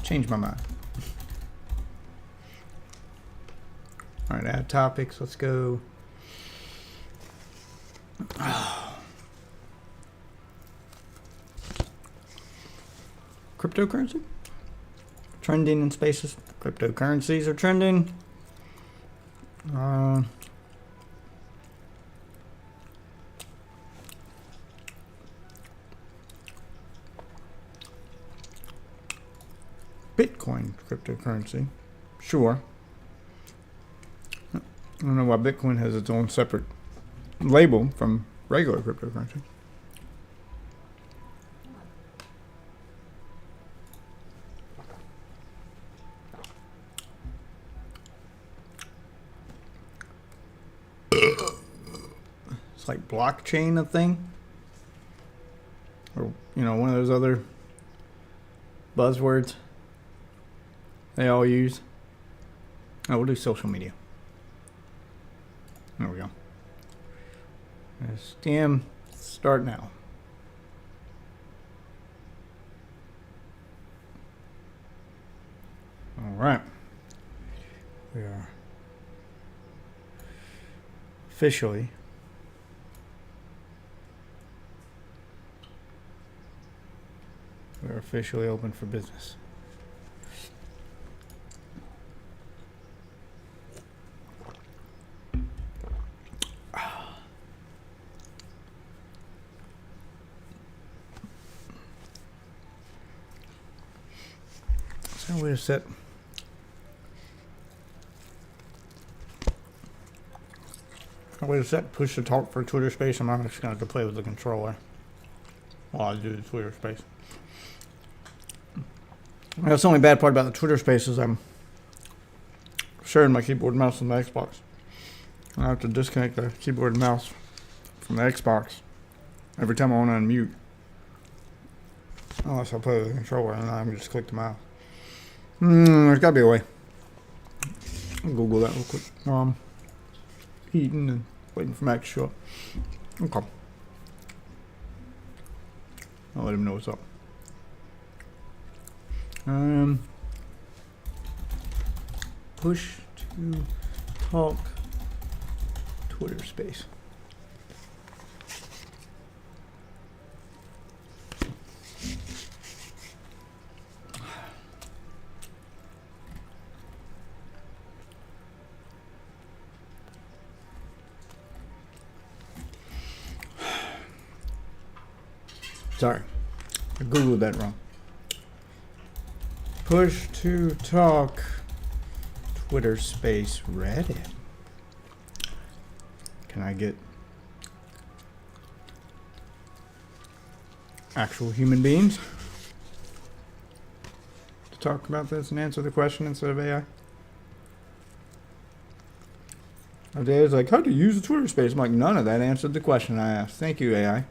Change my mind. All right, add topics. Let's go. Cryptocurrency? Trending in spaces. Cryptocurrencies are trending. Bitcoin cryptocurrency. Sure. I don't know why Bitcoin has its own separate label from regular cryptocurrency. It's like blockchain a thing, or one of those other buzzwords they all use. Oh, we'll do social media. There we go. Stem start now. All right. We are officially open for business. So we're set. Wait a sec, push the talk for Twitter space. I'm just going to have to play with the controller while I do the Twitter space. That's the only bad part about the Twitter space is I'm sharing my keyboard and mouse with my Xbox. I have to disconnect the keyboard and mouse from the Xbox every time I want to unmute. Unless I play with the controller and I can just click the mouse. There's got to be a way. I'll Google that real quick. Eating and waiting for Max to show up. Okay. I'll let him know what's up. Push to talk Twitter space. Sorry, I googled that wrong. Push to talk Twitter space Reddit. Can I get actual human beings to talk about this and answer the question instead of AI? My dad's like, how do you use the Twitter space? I'm like, none of that answered the question I asked. Thank you, AI.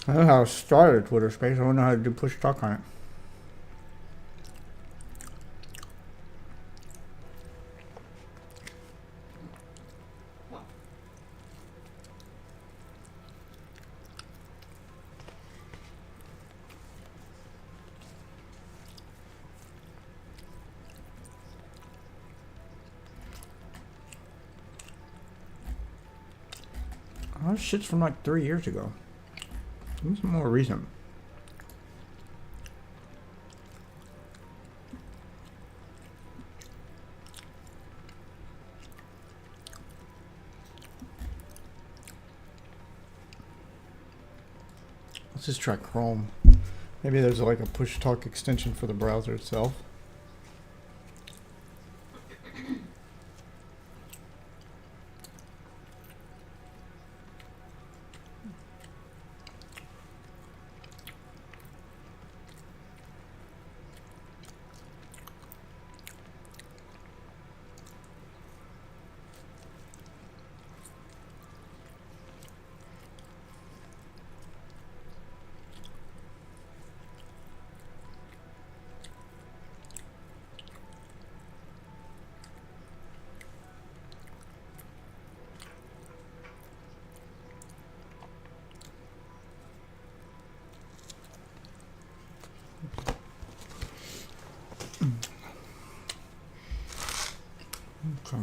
I know how to start a Twitter space. I don't know how to do push talk on it. Oh, this shit's from like 3 years ago. What's more recent? Let's just try Chrome. Maybe there's like a push talk extension for the browser itself. Okay.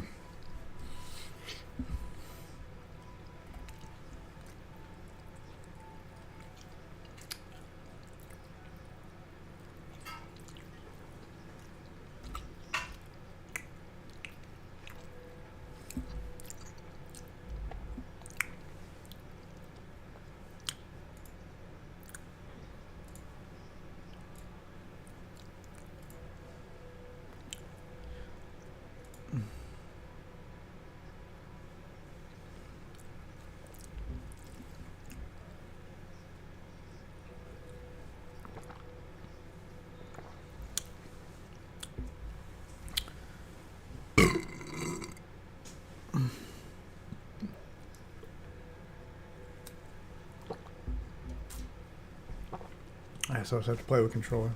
I also have to play with controller.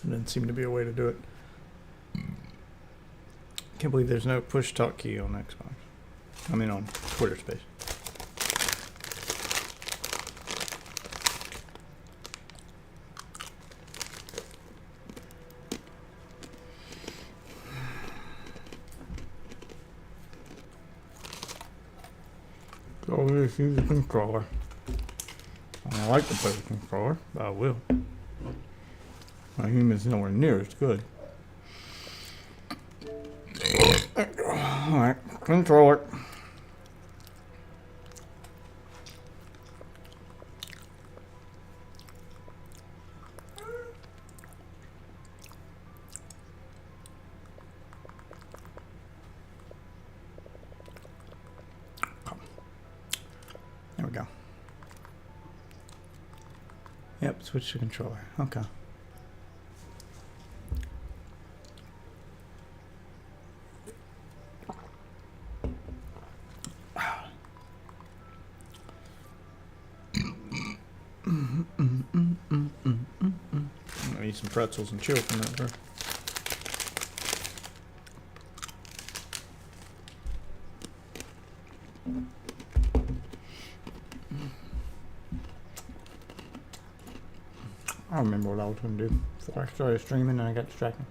There didn't seem to be a way to do it. Can't believe there's no push talk key on Xbox. I mean on Twitter space. So just use the controller. I don't like to play with controller, but I will. My human's nowhere near as good. Alright, controller. There we go. Yep, switch to controller. Okay. I'm gonna eat some pretzels and chill from that, bro. I don't remember what I was gonna do before I started streaming and I got distracted.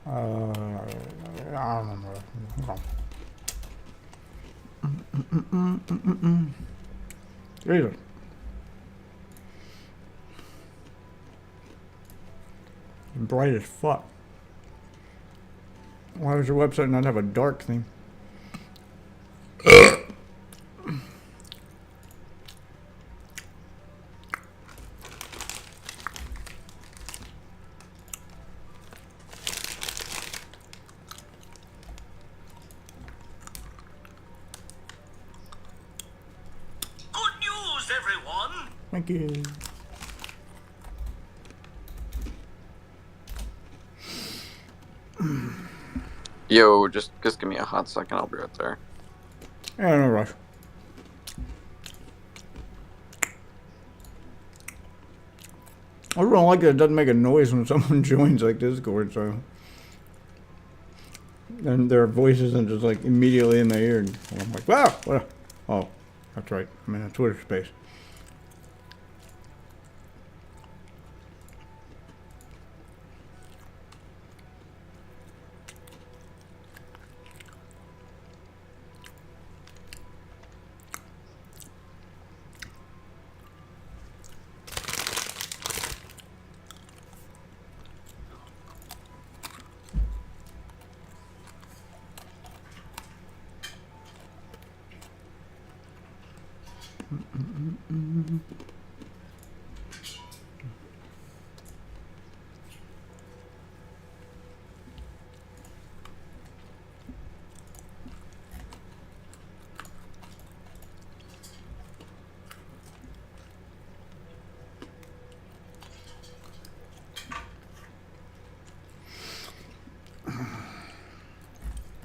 I don't remember. Jesus. Bright as fuck. Why does your website not have a dark theme? Good news, everyone! Thank you. Yo, just give me a hot second. I'll be right there. Yeah, no rush. I really don't like that it doesn't make a noise when someone joins like Discord, so. And their voice isn't just like immediately in my ear. And I'm like, wow, what? Oh, that's right. I'm in a Twitter space.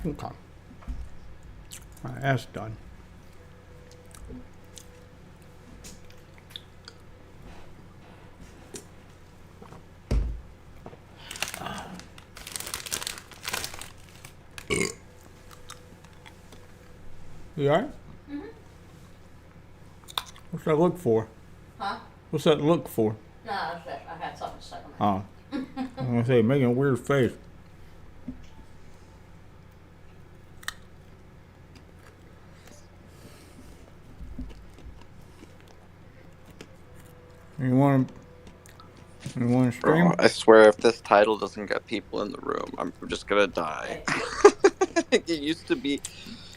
Okay. Alright, that's done. You alright? What's that look for? Huh? What's that look for? No, that's it. I had something stuck in my Oh. I'm gonna say, making a weird face. You want to stream? Bro, I swear, if this title doesn't get people in the room, I'm just gonna die. It used to be.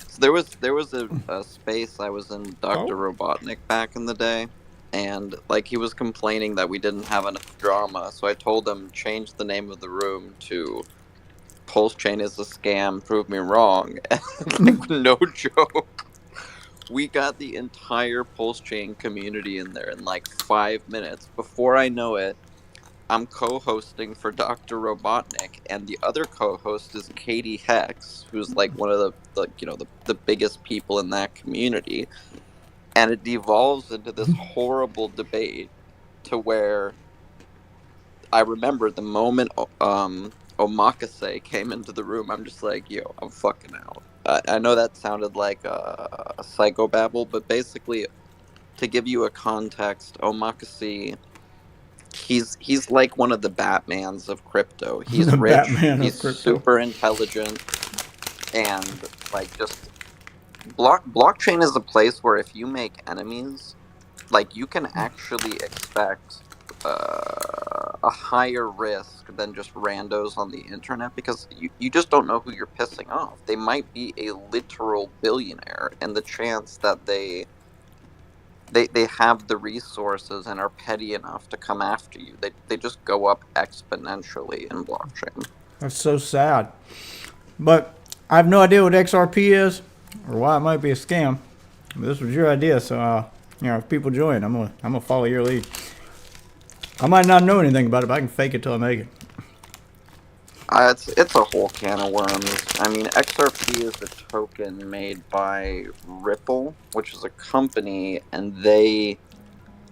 So there was a space I was in, Dr. Robotnik, back in the day, and like he was complaining that we didn't have enough drama. So I told him change the name of the room to "Pulse Chain is a scam. Prove me wrong." Like, no joke. We got the entire Pulse Chain community in there in like 5 minutes. Before I know it, I'm co-hosting for Dr. Robotnik, and the other co-host is Katie Hex, who's like one of the biggest people in that community. And it devolves into this horrible debate to where I remember the moment Omakase came into the room, I'm just like, yo, I'm fucking out. I know that sounded like a psychobabble, but basically, to give you a context, Omakase, he's like one of the Batmans of crypto. He's The rich, Batman of he's crypto. super intelligent, and like just blockchain is a place where if you make enemies, like you can actually expect a higher risk than just randos on the internet, because you just don't know who you're pissing off. They might be a literal billionaire, and the chance that they have the resources and are petty enough to come after you, they just go up exponentially in blockchain. That's so sad. But I have no idea what XRP is or why it might be a scam. But this was your idea, so if people join, I'm gonna follow your lead. I might not know anything about it, but I can fake it till I make it. It's a whole can of worms. I mean, XRP is a token made by Ripple, which is a company, and they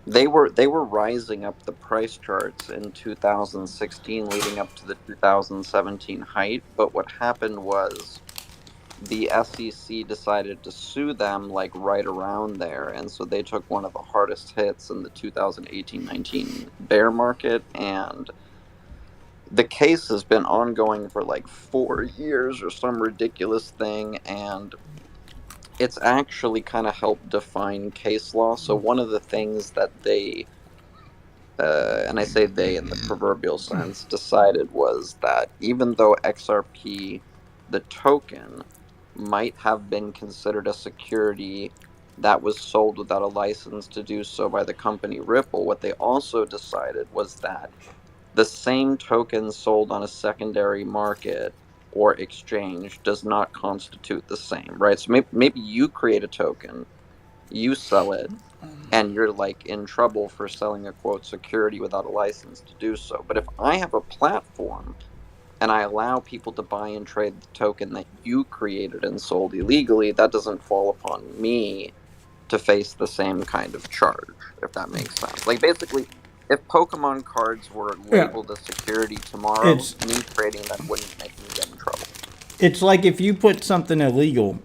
were rising up the price charts in 2016, leading up to the 2017 height. But what happened was the SEC decided to sue them like right around there, and so they took one of the hardest hits in the 2018-19 bear market, and the case has been ongoing for like 4 years or some ridiculous thing, and it's actually kind of helped define case law. So one of the things that they, and I say they in the proverbial sense, decided was that even though XRP, the token, might have been considered a security that was sold without a license to do so by the company Ripple, what they also decided was that the same token sold on a secondary market or exchange does not constitute the same, right? So maybe you create a token, you sell it, and you're like in trouble for selling a quote security without a license to do so. But if I have a platform and I allow people to buy and trade the token that you created and sold illegally, that doesn't fall upon me to face the same kind of charge, if that makes sense. Like basically, if Pokemon cards were Yeah. labeled as security tomorrow, It's- me trading them wouldn't make me get in trouble. It's like if you put something illegal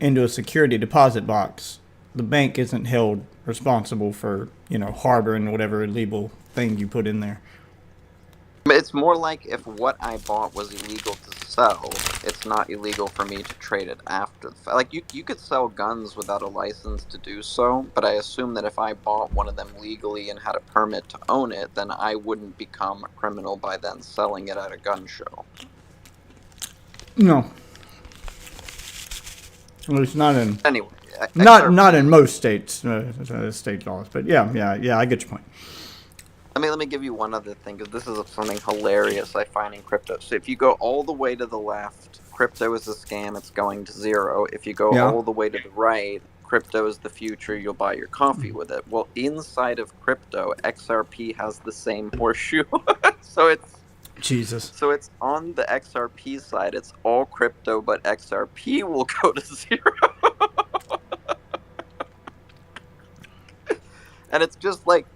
into a security deposit box, the bank isn't held responsible for, harboring whatever illegal thing you put in there. But it's more like if what I bought was illegal to sell, it's not illegal for me to trade it after the fact. Like you could sell guns without a license to do so, but I assume that if I bought one of them legally and had a permit to own it, then I wouldn't become a criminal by then selling it at a gun show. No. At least not in Anyway, not in most states, state laws. But yeah, I get your point. let me give you one other thing, because this is something hilarious I find in crypto. So if you go all the way to the left, crypto is a scam, it's going to zero. If you go Yeah. all the way to the right, crypto is the future, you'll buy your coffee with it. Well, inside of crypto, XRP has the same horseshoe. so it's on the XRP side, it's all crypto, but XRP will go to zero. And it's just like,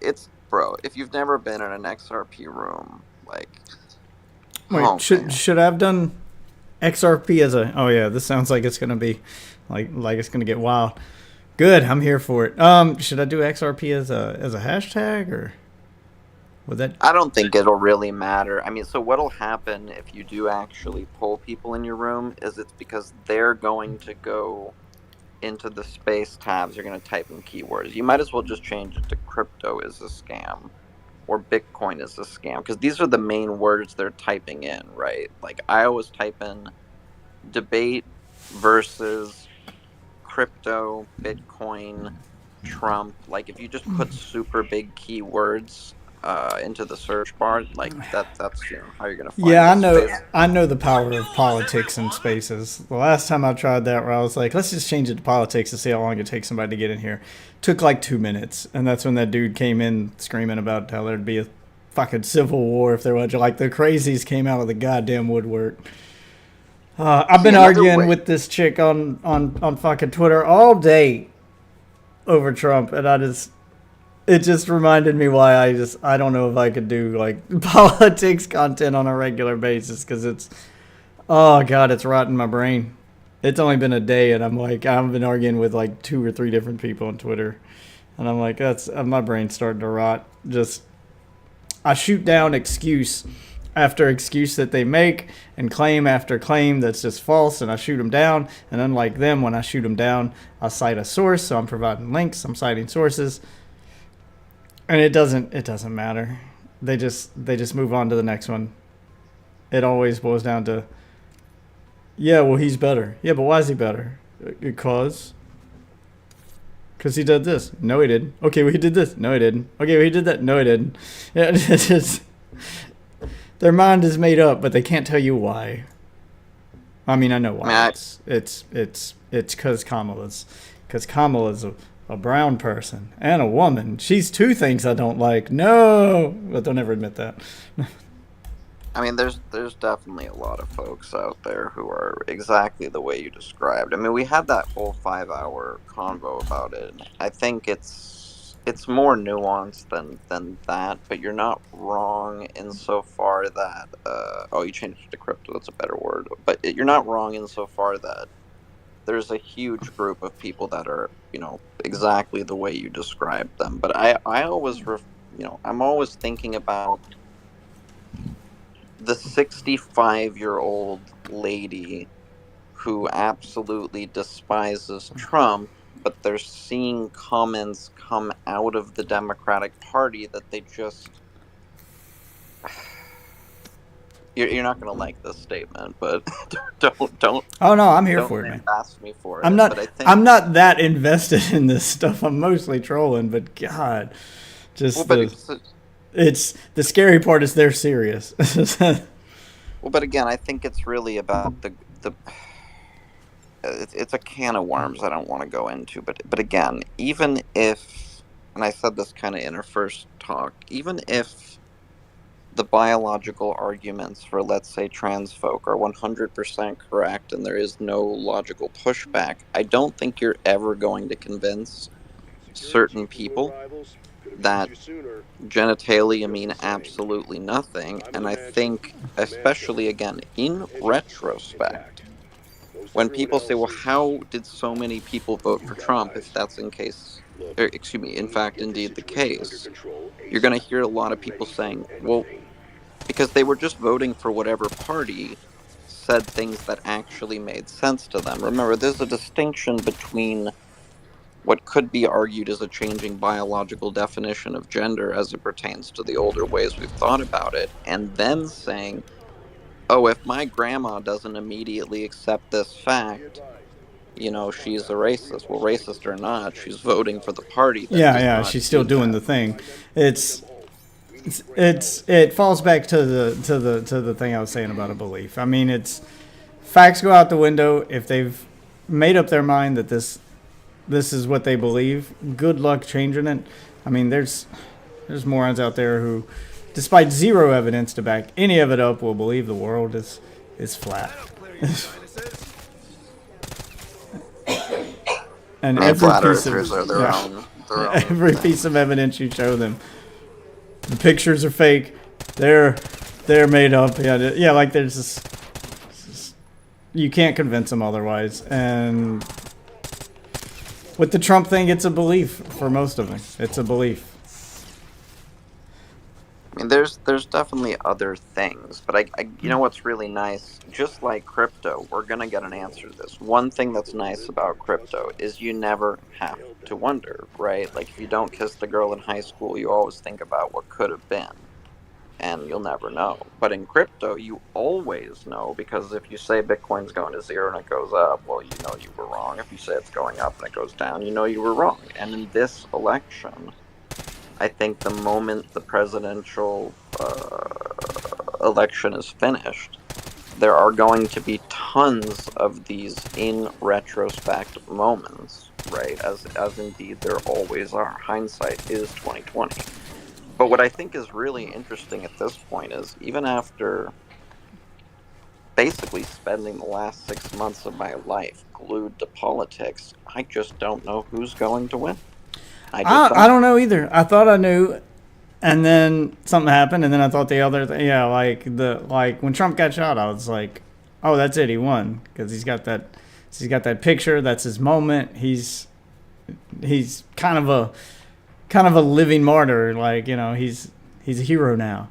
bro, if you've never been in an XRP room, like... Wait, man. should I have done XRP as a? Oh yeah, this sounds like it's gonna be like it's gonna get wild. Good, I'm here for it. Should I do XRP as a hashtag, or would that? I don't think it'll really matter. I mean, so what'll happen if you do actually pull people in your room is it's because they're going to go into the space tabs, you're going to type in keywords. You might as well just change it to crypto is a scam or Bitcoin is a scam, because these are the main words they're typing in, right? Like I always type in debate versus crypto, Bitcoin, Trump. Like if you just put super big keywords into the search bar, like that's how you're gonna find. Yeah, this space. I know the power of politics in spaces. The last time I tried that, where I was like, let's just change it to politics to see how long it takes somebody to get in here, took like 2 minutes, and that's when that dude came in screaming about how there'd be a fucking civil war if there was. Like the crazies came out of the goddamn woodwork. I've been arguing with this chick on fucking Twitter all day over Trump, and it just reminded me why I don't know if I could do like politics content on a regular basis, because oh god, it's rotting my brain. It's only been a day, and I've been arguing with like 2 or 3 different people on Twitter, and I'm like, that's my brain's starting to rot. I shoot down excuse after excuse that they make, and claim after claim that's just false, and I shoot them down. And unlike them, when I shoot them down, I cite a source, so I'm providing links, I'm citing sources. And it doesn't matter. They just move on to the next one. It always boils down to, yeah, well, he's better. Yeah, but why is he better? Because he did this. No, he didn't. Okay, well, he did this. No, he didn't. Okay, well, he did that. No, he didn't. Yeah, it's just, their mind is made up, but they can't tell you why. I mean, I know why. It's because Kamala's a brown person and a woman. She's 2 things I don't like. No, but they'll never admit that. I mean, there's definitely a lot of folks out there who are exactly the way you described. I mean, we had that whole 5-hour convo about it. I think it's more nuanced than that, but you're not wrong insofar that you changed it to crypto. That's a better word. But you're not wrong insofar that there's a huge group of people that are, exactly the way you described them. But I always, I'm always thinking about the 65-year-old lady who absolutely despises Trump, but they're seeing comments come out of the Democratic Party that they just. You're not gonna like this statement, but don't Oh no, I'm here don't for it, man. lambast me for I'm it. not. But I think I'm not that invested in this stuff. I'm mostly trolling, but God, just well, but it's the scary part is they're serious. well, but again, I think it's really about the it's a can of worms I don't want to go into. But again, even if, and I said this kind of in our first talk, even if the biological arguments for, let's say, trans folk are 100% correct and there is no logical pushback, I don't think you're ever going to convince certain people that genitalia mean absolutely nothing. And I think, especially again, in retrospect, when people say, well, how did so many people vote for Trump if that's in fact, indeed the case, you're going to hear a lot of people saying, well, because they were just voting for whatever party said things that actually made sense to them. Remember, there's a distinction between what could be argued as a changing biological definition of gender as it pertains to the older ways we've thought about it, and then saying, oh, if my grandma doesn't immediately accept this fact, she's a racist. Well, racist or not, she's voting for the party that does yeah, not she's still do doing that. the thing. It falls back to the thing I was saying about a belief. I mean, it's facts go out the window if they've made up their mind that this is what they believe. Good luck changing it. I mean, there's morons out there who, despite zero evidence to back any of it up, will believe the world is flat. And I mean, every flat piece earthers are of their own. every piece of evidence you show them, the pictures are fake. They're made up. Yeah, like there's this. You can't convince them otherwise. And with the Trump thing, it's a belief for most of them. It's a belief. I mean, there's definitely other things, but I you know what's really nice? Just like crypto, we're gonna get an answer to this. One thing that's nice about crypto is you never have to wonder, right? Like if you don't kiss the girl in high school, you always think about what could have been, and you'll never know. But in crypto, you always know, because if you say Bitcoin's going to zero and it goes up, well, you know you were wrong. If you say it's going up and it goes down, you know you were wrong. And in this election, I think the moment the presidential election is finished, there are going to be tons of these in retrospect moments, right? As indeed there always are. Hindsight is 2020. But what I think is really interesting at this point is, even after basically spending the last 6 months of my life glued to politics, I just don't know who's going to win. I don't know either. I thought I knew, and then something happened, and then I thought the other thing. Yeah, like when Trump got shot, I was like, oh, that's it. He won because he's got that picture. That's his moment. He's kind of a living martyr. Like, he's a hero now.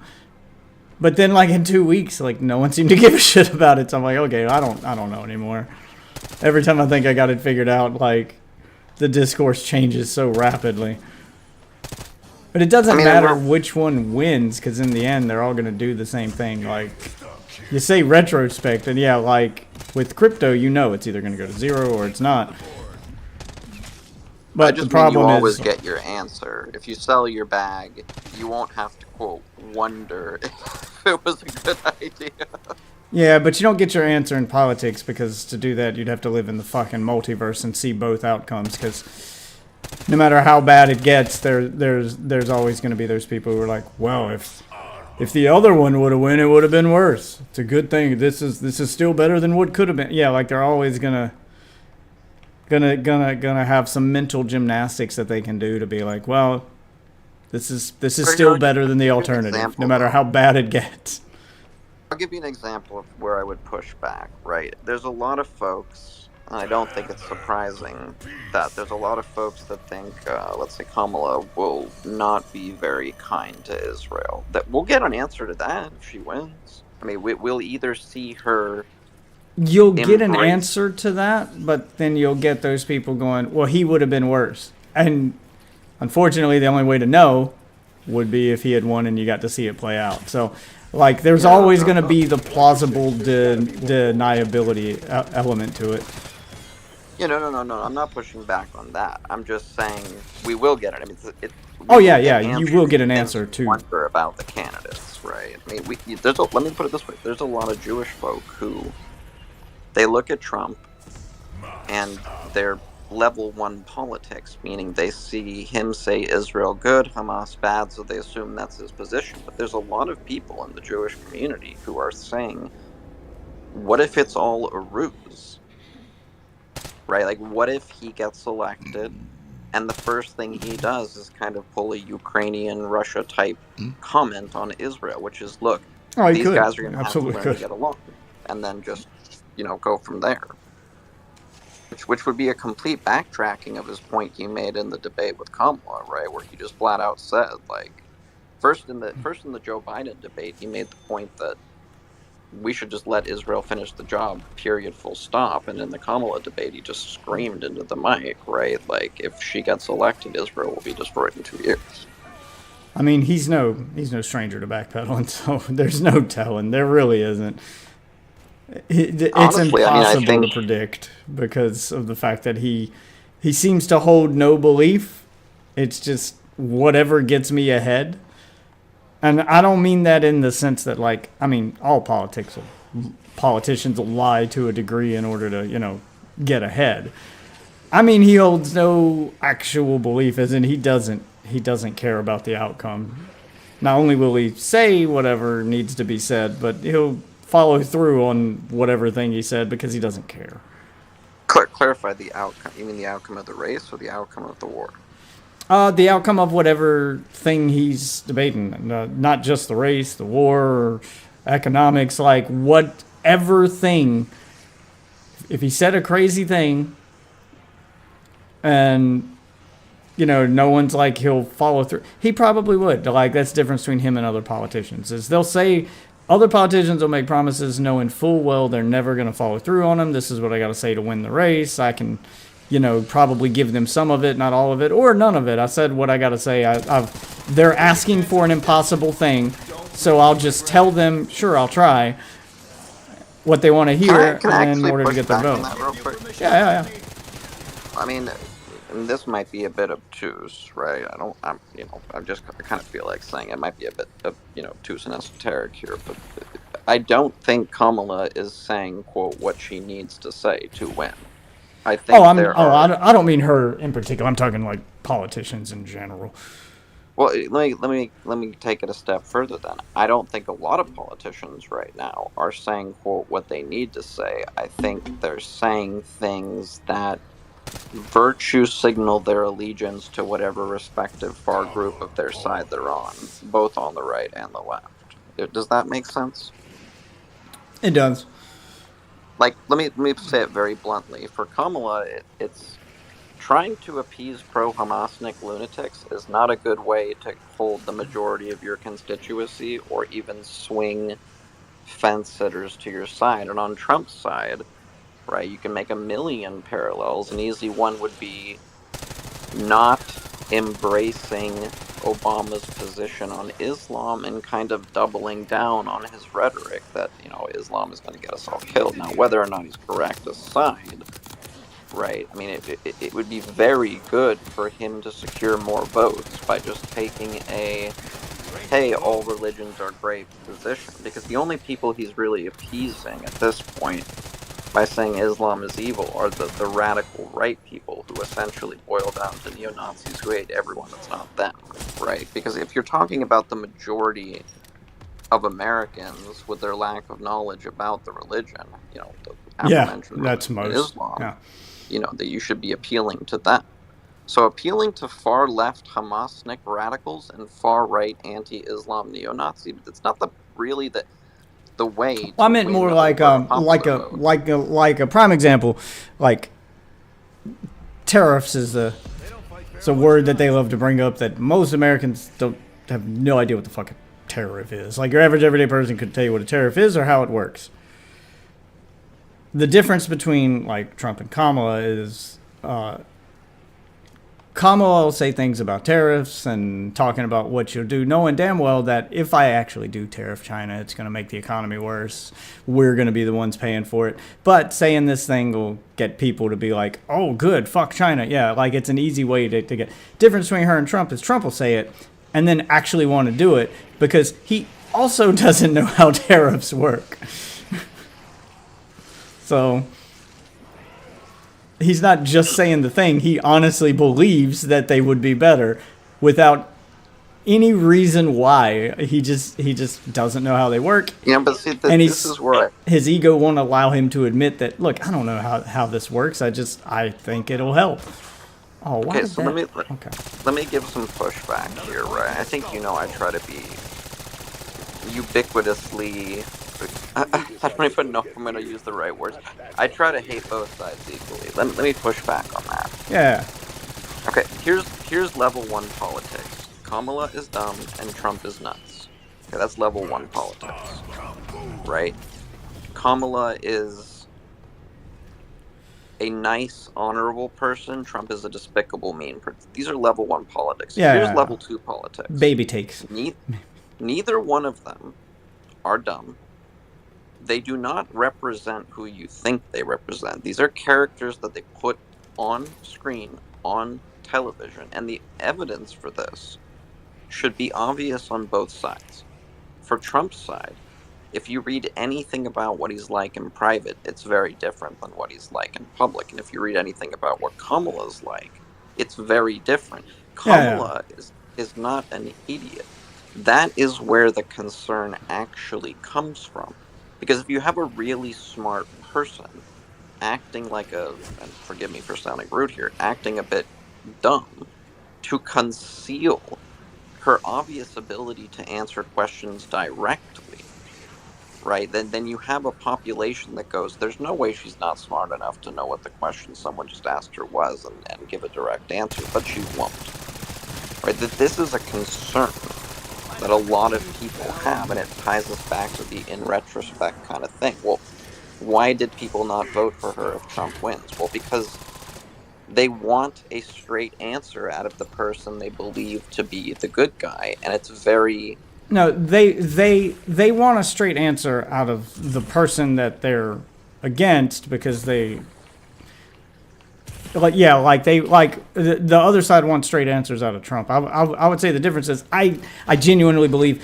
But then, like in 2 weeks, like no one seemed to give a shit about it. So I'm like, okay, I don't know anymore. Every time I think I got it figured out, like, the discourse changes so rapidly. But it doesn't matter which one wins, because in the end, they're all going to do the same thing. Like, you say retrospect, and yeah, like, with crypto, it's either going to go to zero or it's not. But the problem you is, always get your answer. If you sell your bag, you won't have to, quote, wonder if it was a good idea. Yeah, but you don't get your answer in politics, because to do that, you'd have to live in the fucking multiverse and see both outcomes, because no matter how bad it gets, there's always going to be those people who are like, well, if the other one would have won, it would have been worse. It's a good thing. This is still better than what could have been. Yeah, like they're always gonna have some mental gymnastics that they can do to be like, well, this is still better than the alternative, no matter how bad it gets. I'll give you an example of where I would push back, right? There's a lot of folks, and I don't think it's surprising that there's a lot of folks that think, let's say Kamala will not be very kind to Israel. That we'll get an answer to that if she wins. I mean, we'll either see her. You'll get an Embrace. answer to that, but then you'll get those people going, well, he would have been worse. And unfortunately, the only way to know would be if he had won and you got to see it play out. So, like, there's always going to be the plausible deniability element to it. Yeah, no. I'm not pushing back on that. I'm just saying we will get it. I mean, Oh, we yeah, will yeah, get you answers will get an and answer to- wonder about the candidates, right? I mean, let me put it this way: there's a lot of Jewish folk who they look at Trump and they're level one politics, meaning they see him say Israel good, Hamas bad, so they assume that's his position. But there's a lot of people in the Jewish community who are saying, what if it's all a ruse? Right? Like, what if he gets elected and the first thing he does is kind of pull a Ukrainian, Russia type comment on Israel, which is, look, Oh, he these could. guys are going to have to Absolutely learn could. to get along, and then just, go from there. Which would be a complete backtracking of his point he made in the debate with Kamala, right, where he just flat out said, like, first in the Joe Biden debate, he made the point that we should just let Israel finish the job, period, full stop. And in the Kamala debate, he just screamed into the mic, right, like, if she gets elected, Israel will be destroyed in 2 years. I mean, he's no stranger to backpedaling, so there's no telling. There really isn't. It's Honestly, I mean, I impossible think- to predict because of the fact that he seems to hold no belief. It's just whatever gets me ahead. And I don't mean that in the sense that, like, I mean, all politicians will lie to a degree in order to, get ahead. I mean, he holds no actual belief, as in he doesn't care about the outcome. Not only will he say whatever needs to be said, but he'll follow through on whatever thing he said because he doesn't care. Clarify the outcome. You mean the outcome of the race or the outcome of the war? The outcome of whatever thing he's debating, not just the race, the war, or economics, like whatever thing. If he said a crazy thing and, no one's like he'll follow through, he probably would. Like, that's the difference between him and other politicians, is they'll say, other politicians will make promises knowing full well they're never going to follow through on them. This is what I got to say to win the race. I can, probably give them some of it, not all of it, or none of it. I said what I got to say. They're asking for an impossible thing, so I'll just tell them, sure, I'll try what they want to hear Can I in actually order to push get their back on vote. that real quick? Yeah. I mean, and this might be a bit obtuse, right? I kind of feel like saying it might be a bit of, obtuse and esoteric here, but I don't think Kamala is saying, quote, what she needs to say to win. I think I don't mean her in particular. I'm talking like politicians in general. Well, let me take it a step further then. I don't think a lot of politicians right now are saying, quote, what they need to say. I think they're saying things that virtue signal their allegiance to whatever respective far group of their side they're on, both on the right and the left. Does that make sense? It does. Like, let me say it very bluntly. For Kamala, it's trying to appease pro-Hamasnik lunatics is not a good way to hold the majority of your constituency or even swing fence sitters to your side. And on Trump's side, right, you can make a million parallels. An easy one would be not embracing Obama's position on Islam and kind of doubling down on his rhetoric that, Islam is going to get us all killed. Now, whether or not he's correct aside, right, I mean, it would be very good for him to secure more votes by just taking a, hey, all religions are great position, because the only people he's really appeasing at this point by saying Islam is evil are the radical right people who essentially boil down to neo-Nazis who hate everyone that's not them, right? Because if you're talking about the majority of Americans with their lack of knowledge about the religion, the aforementioned that's religion, most. Islam, Yeah. that you should be appealing to them. So appealing to far-left Hamasnik radicals and far-right anti-Islam neo-Nazi, it's not really the way. Well, I meant more like a prime example, like tariffs is it's a word that they love to bring up that most Americans don't have no idea what the fuck tariff is. Like your average everyday person could tell you what a tariff is or how it works. The difference between like Trump and Kamala is Kamala will say things about tariffs and talking about what you'll do, knowing damn well that if I actually do tariff China, it's going to make the economy worse. We're going to be the ones paying for it. But saying this thing will get people to be like, oh, good, fuck China. Yeah, like it's an easy way to get. Difference between her and Trump is Trump will say it and then actually want to do it because he also doesn't know how tariffs work. So he's not just saying the thing. He honestly believes that they would be better without any reason why. He just doesn't know how they work. Yeah, but see, And this is where his ego won't allow him to admit that, look, I don't know how this works. I think it'll help. Oh, why okay. did So that? let me give some pushback here, right? I think I try to be ubiquitously. I don't even know if I'm going to use the right words. I try to hate both sides equally. Let me push back on that. Yeah. Okay, here's level 1 politics. Kamala is dumb and Trump is nuts. Okay, that's level 1 politics. Right? Kamala is a nice, honorable person. Trump is a despicable, mean person. These are level 1 politics. Yeah, Here's yeah. level 2 politics. Baby takes. Neither one of them are dumb. They do not represent who you think they represent. These are characters that they put on screen, on television, and the evidence for this should be obvious on both sides. For Trump's side, if you read anything about what he's like in private, it's very different than what he's like in public. And if you read anything about what Kamala's like, it's very different. Kamala is not an idiot. That is where the concern actually comes from. Because if you have a really smart person acting like and forgive me for sounding rude here, acting a bit dumb, to conceal her obvious ability to answer questions directly, right, then you have a population that goes, there's no way she's not smart enough to know what the question someone just asked her was and give a direct answer, but she won't. Right, that this is a concern that a lot of people have, and it ties us back to the in retrospect kind of thing. Well, why did people not vote for her if Trump wins? Well, because they want a straight answer out of the person they believe to be the good guy, and it's very... No, they want a straight answer out of the person that they're against because they... the other side wants straight answers out of Trump. I would say the difference is I genuinely believe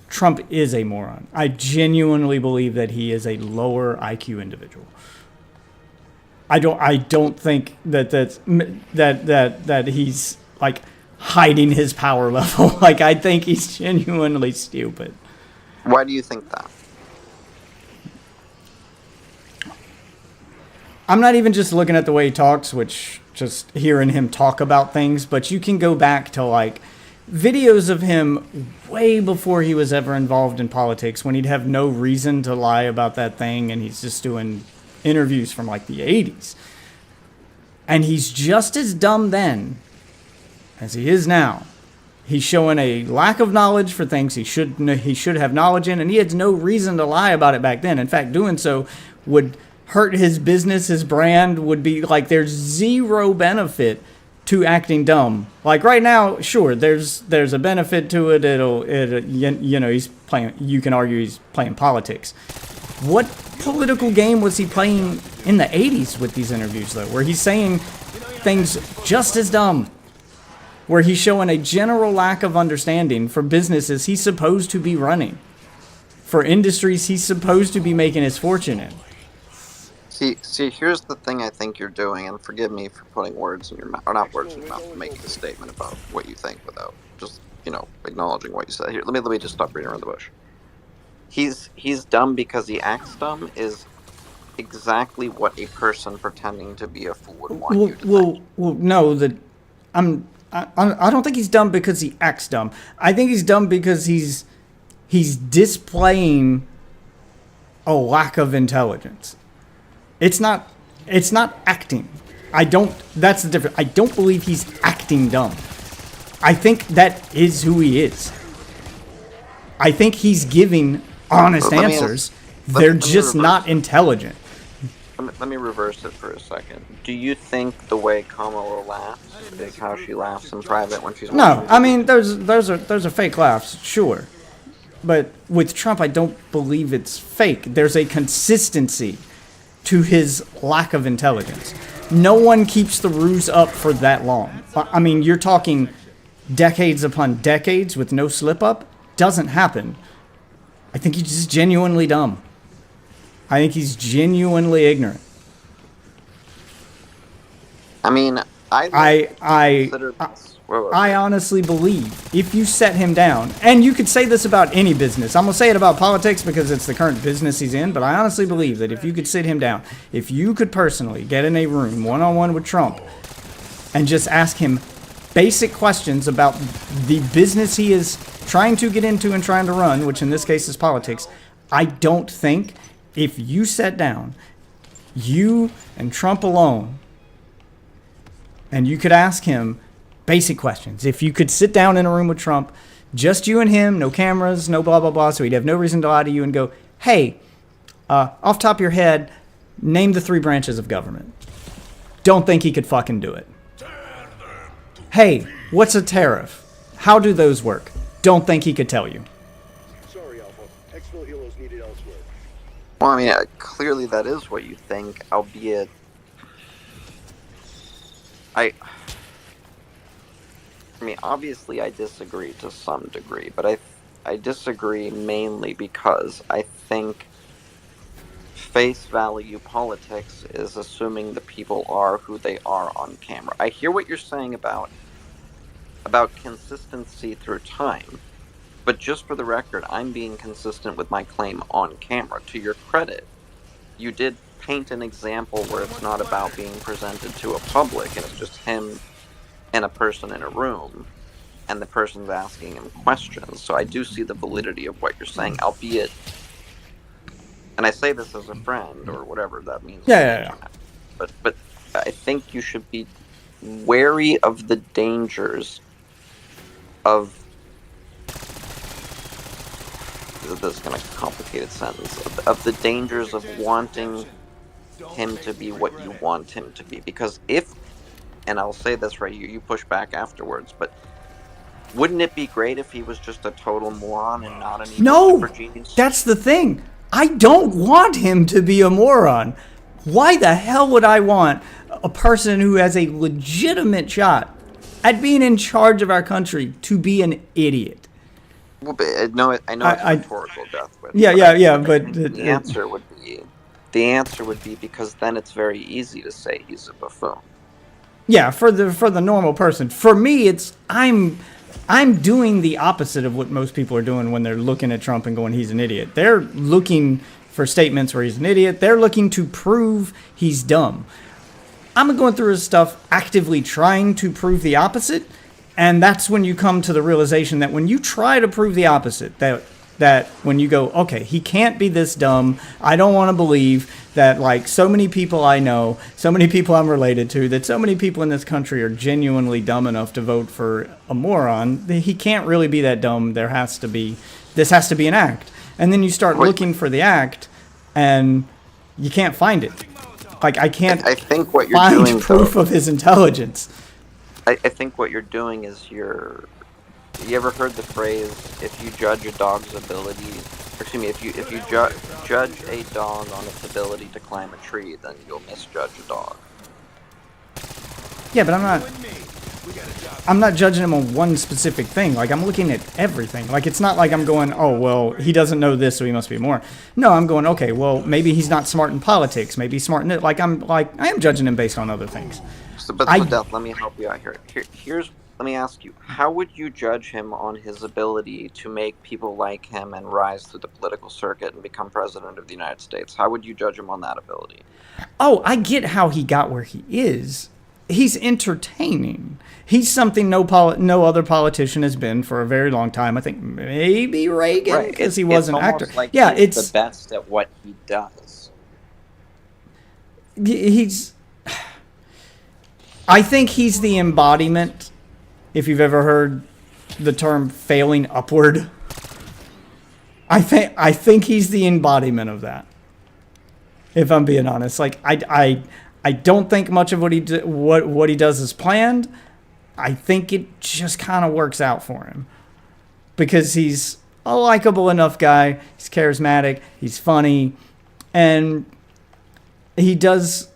Trump is a moron. I genuinely believe that he is a lower IQ individual. I don't think that he's like hiding his power level. Like I think he's genuinely stupid. Why do you think that? I'm not even just looking at the way he talks, which just hearing him talk about things, but you can go back to like videos of him way before he was ever involved in politics when he'd have no reason to lie about that thing and he's just doing interviews from like the 80s. And he's just as dumb then as he is now. He's showing a lack of knowledge for things he should have knowledge in, and he had no reason to lie about it back then. In fact, doing so would hurt his business, his brand, would be like there's zero benefit to acting dumb. Like right now, sure, there's a benefit to it. He's playing, you can argue he's playing politics. What political game was he playing in the 80s with these interviews though, where he's saying things just as dumb? Where he's showing a general lack of understanding for businesses he's supposed to be running, for industries he's supposed to be making his fortune in. See, here's the thing I think you're doing, and forgive me for putting words in your mouth, or not words in your mouth, but making a statement about what you think without just, acknowledging what you said. Here, let me just stop reading around the bush. He's dumb because he acts dumb is exactly what a person pretending to be a fool would want you to think. Well, no, I don't think he's dumb because he acts dumb. I think he's dumb because he's displaying a lack of intelligence. It's not acting. That's the difference. I don't believe he's acting dumb. I think that is who he is. I think he's giving honest Let me ask- answers. let They're me just reverse not it. intelligent. Let me reverse it for a second. Do you think the way Kamala laughs, like how she laughs in private when she's No, watching I TV, mean those are fake laughs, sure. But with Trump, I don't believe it's fake. There's a consistency to his lack of intelligence. No one keeps the ruse up for that long. I mean, you're talking decades upon decades with no slip up. Doesn't happen. I think he's just genuinely dumb. I think he's genuinely ignorant. I mean, I consider this. Wait, wait, I wait. honestly believe if you set him down, and you could say this about any business. I'm going to say it about politics because it's the current business he's in, but I honestly believe that if you could sit him down, if you could personally get in a room one-on-one with Trump and just ask him basic questions about the business he is trying to get into and trying to run, which in this case is politics, I don't think if you sat down, you and Trump alone, and you could ask him basic questions. If you could sit down in a room with Trump, just you and him, no cameras, no blah, blah, blah, so he'd have no reason to lie to you and go, hey, off top of your head, name the 3 branches of government. Don't think he could fucking do it. Hey, what's a tariff? How do those work? Don't think he could tell you. Sorry, Alpha. Exfil heroes needed elsewhere. Well, I mean, clearly that is what you think, albeit I mean, obviously I disagree to some degree, but I disagree mainly because I think face value politics is assuming the people are who they are on camera. I hear what you're saying about consistency through time, but just for the record, I'm being consistent with my claim on camera. To your credit, you did paint an example where it's not about being presented to a public and it's just him and a person in a room and the person's asking him questions. So I do see the validity of what you're saying, albeit, and I say this as a friend or whatever that means. Yeah. But I think you should be wary of the dangers of, this is kind of a complicated sentence, of the dangers of wanting him to be what you want him to be. Because if, and I'll say this right, you push back afterwards, but wouldn't it be great if he was just a total moron and not an evil No, super genius? that's the thing. I don't want him to be a moron. Why the hell would I want a person who has a legitimate shot at being in charge of our country to be an idiot? Well, but, no, I know it's rhetorical, Death. But Yeah, but the answer would be because then it's very easy to say he's a buffoon. yeah, for the normal person. For me, it's I'm doing the opposite of what most people are doing when they're looking at Trump and going, he's an idiot. They're looking for statements where he's an idiot. They're looking to prove he's dumb. I'm going through his stuff actively trying to prove the opposite, and that's when you come to the realization that when you try to prove the opposite, that when you go, okay, he can't be this dumb, I don't want to believe that, like, so many people I know, so many people I'm related to, that so many people in this country are genuinely dumb enough to vote for a moron, he can't really be that dumb, this has to be an act. And then you start looking for the act, and you can't find it. Like, I can't I think what you're find doing, proof though, of his intelligence. I think what you're doing is you ever heard the phrase, if you judge a dog's ability, if you judge a dog on its ability to climb a tree, then you'll misjudge a dog. Yeah, but I'm not judging him on one specific thing. Like, I'm looking at everything. Like, it's not like I'm going, oh, well, he doesn't know this, so he must be more. No, I'm going, okay, well, maybe he's not smart in politics. Maybe he's smart in it. I am judging him based on other things. So, Death, let me help you out here. Let me ask you, how would you judge him on his ability to make people like him and rise through the political circuit and become president of the United States? How would you judge him on that ability? Oh, I get how he got where he is. He's entertaining. He's something no other politician has been for a very long time. I think maybe Reagan, because he was an actor. Like yeah, he's it's the best at what he does. I think he's the embodiment, if you've ever heard the term failing upward. I think he's the embodiment of that. If I'm being honest, like I don't think much of what he does is planned. I think it just kind of works out for him because he's a likable enough guy. He's charismatic. He's funny, and he does.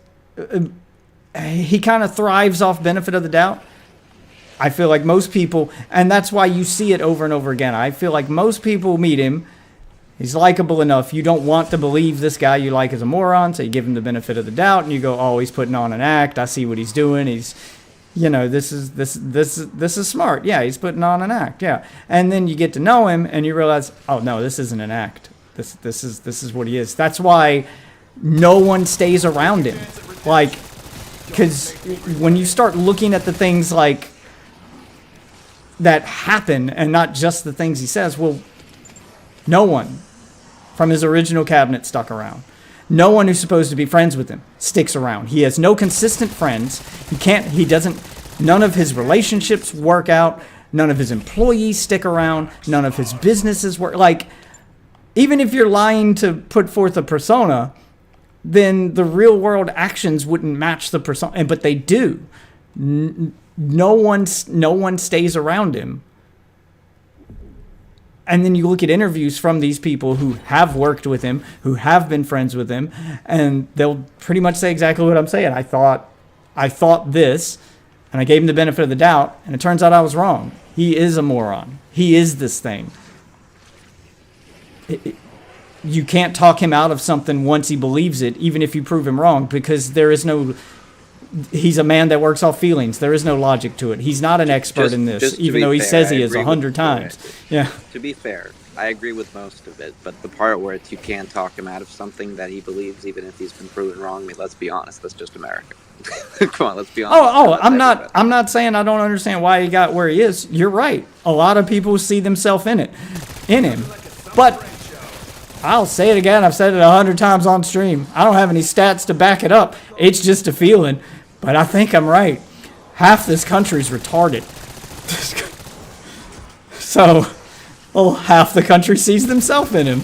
He kind of thrives off benefit of the doubt. I feel like most people, and that's why you see it over and over again. I feel like most people meet him. He's likable enough. You don't want to believe this guy you like is a moron, so you give him the benefit of the doubt, and you go, "Oh, he's putting on an act. I see what he's doing. He's, this is smart. Yeah, he's putting on an act. Yeah." And then you get to know him, and you realize, "Oh no, this isn't an act. This is what he is." That's why no one stays around him, like, because when you start looking at the things like that happen, and not just the things he says, well, no one from his original cabinet stuck around. No one who's supposed to be friends with him sticks around. He has no consistent friends. None of his relationships work out. None of his employees stick around. None of his businesses work. Like, even if you're lying to put forth a persona, then the real world actions wouldn't match the persona, but they do. No one stays around him. And then you look at interviews from these people who have worked with him, who have been friends with him, and they'll pretty much say exactly what I'm saying. I thought this, and I gave him the benefit of the doubt, and it turns out I was wrong. He is a moron. He is this thing. You can't talk him out of something once he believes it, even if you prove him wrong, because he's a man that works off feelings. There is no logic to it. He's not an expert in this, even though he says he is 100 times. Yeah. To be fair, I agree with most of it, but the part where you can't talk him out of something that he believes, even if he's been proven wrong, I mean, let's be honest, that's just America. Come on, let's be honest. I'm not saying I don't understand why he got where he is. You're right. A lot of people see themselves in him. But I'll say it again. I've said it 100 times on stream. I don't have any stats to back it up. It's just a feeling. But I think I'm right. Half this country's retarded. So, half the country sees themselves in him.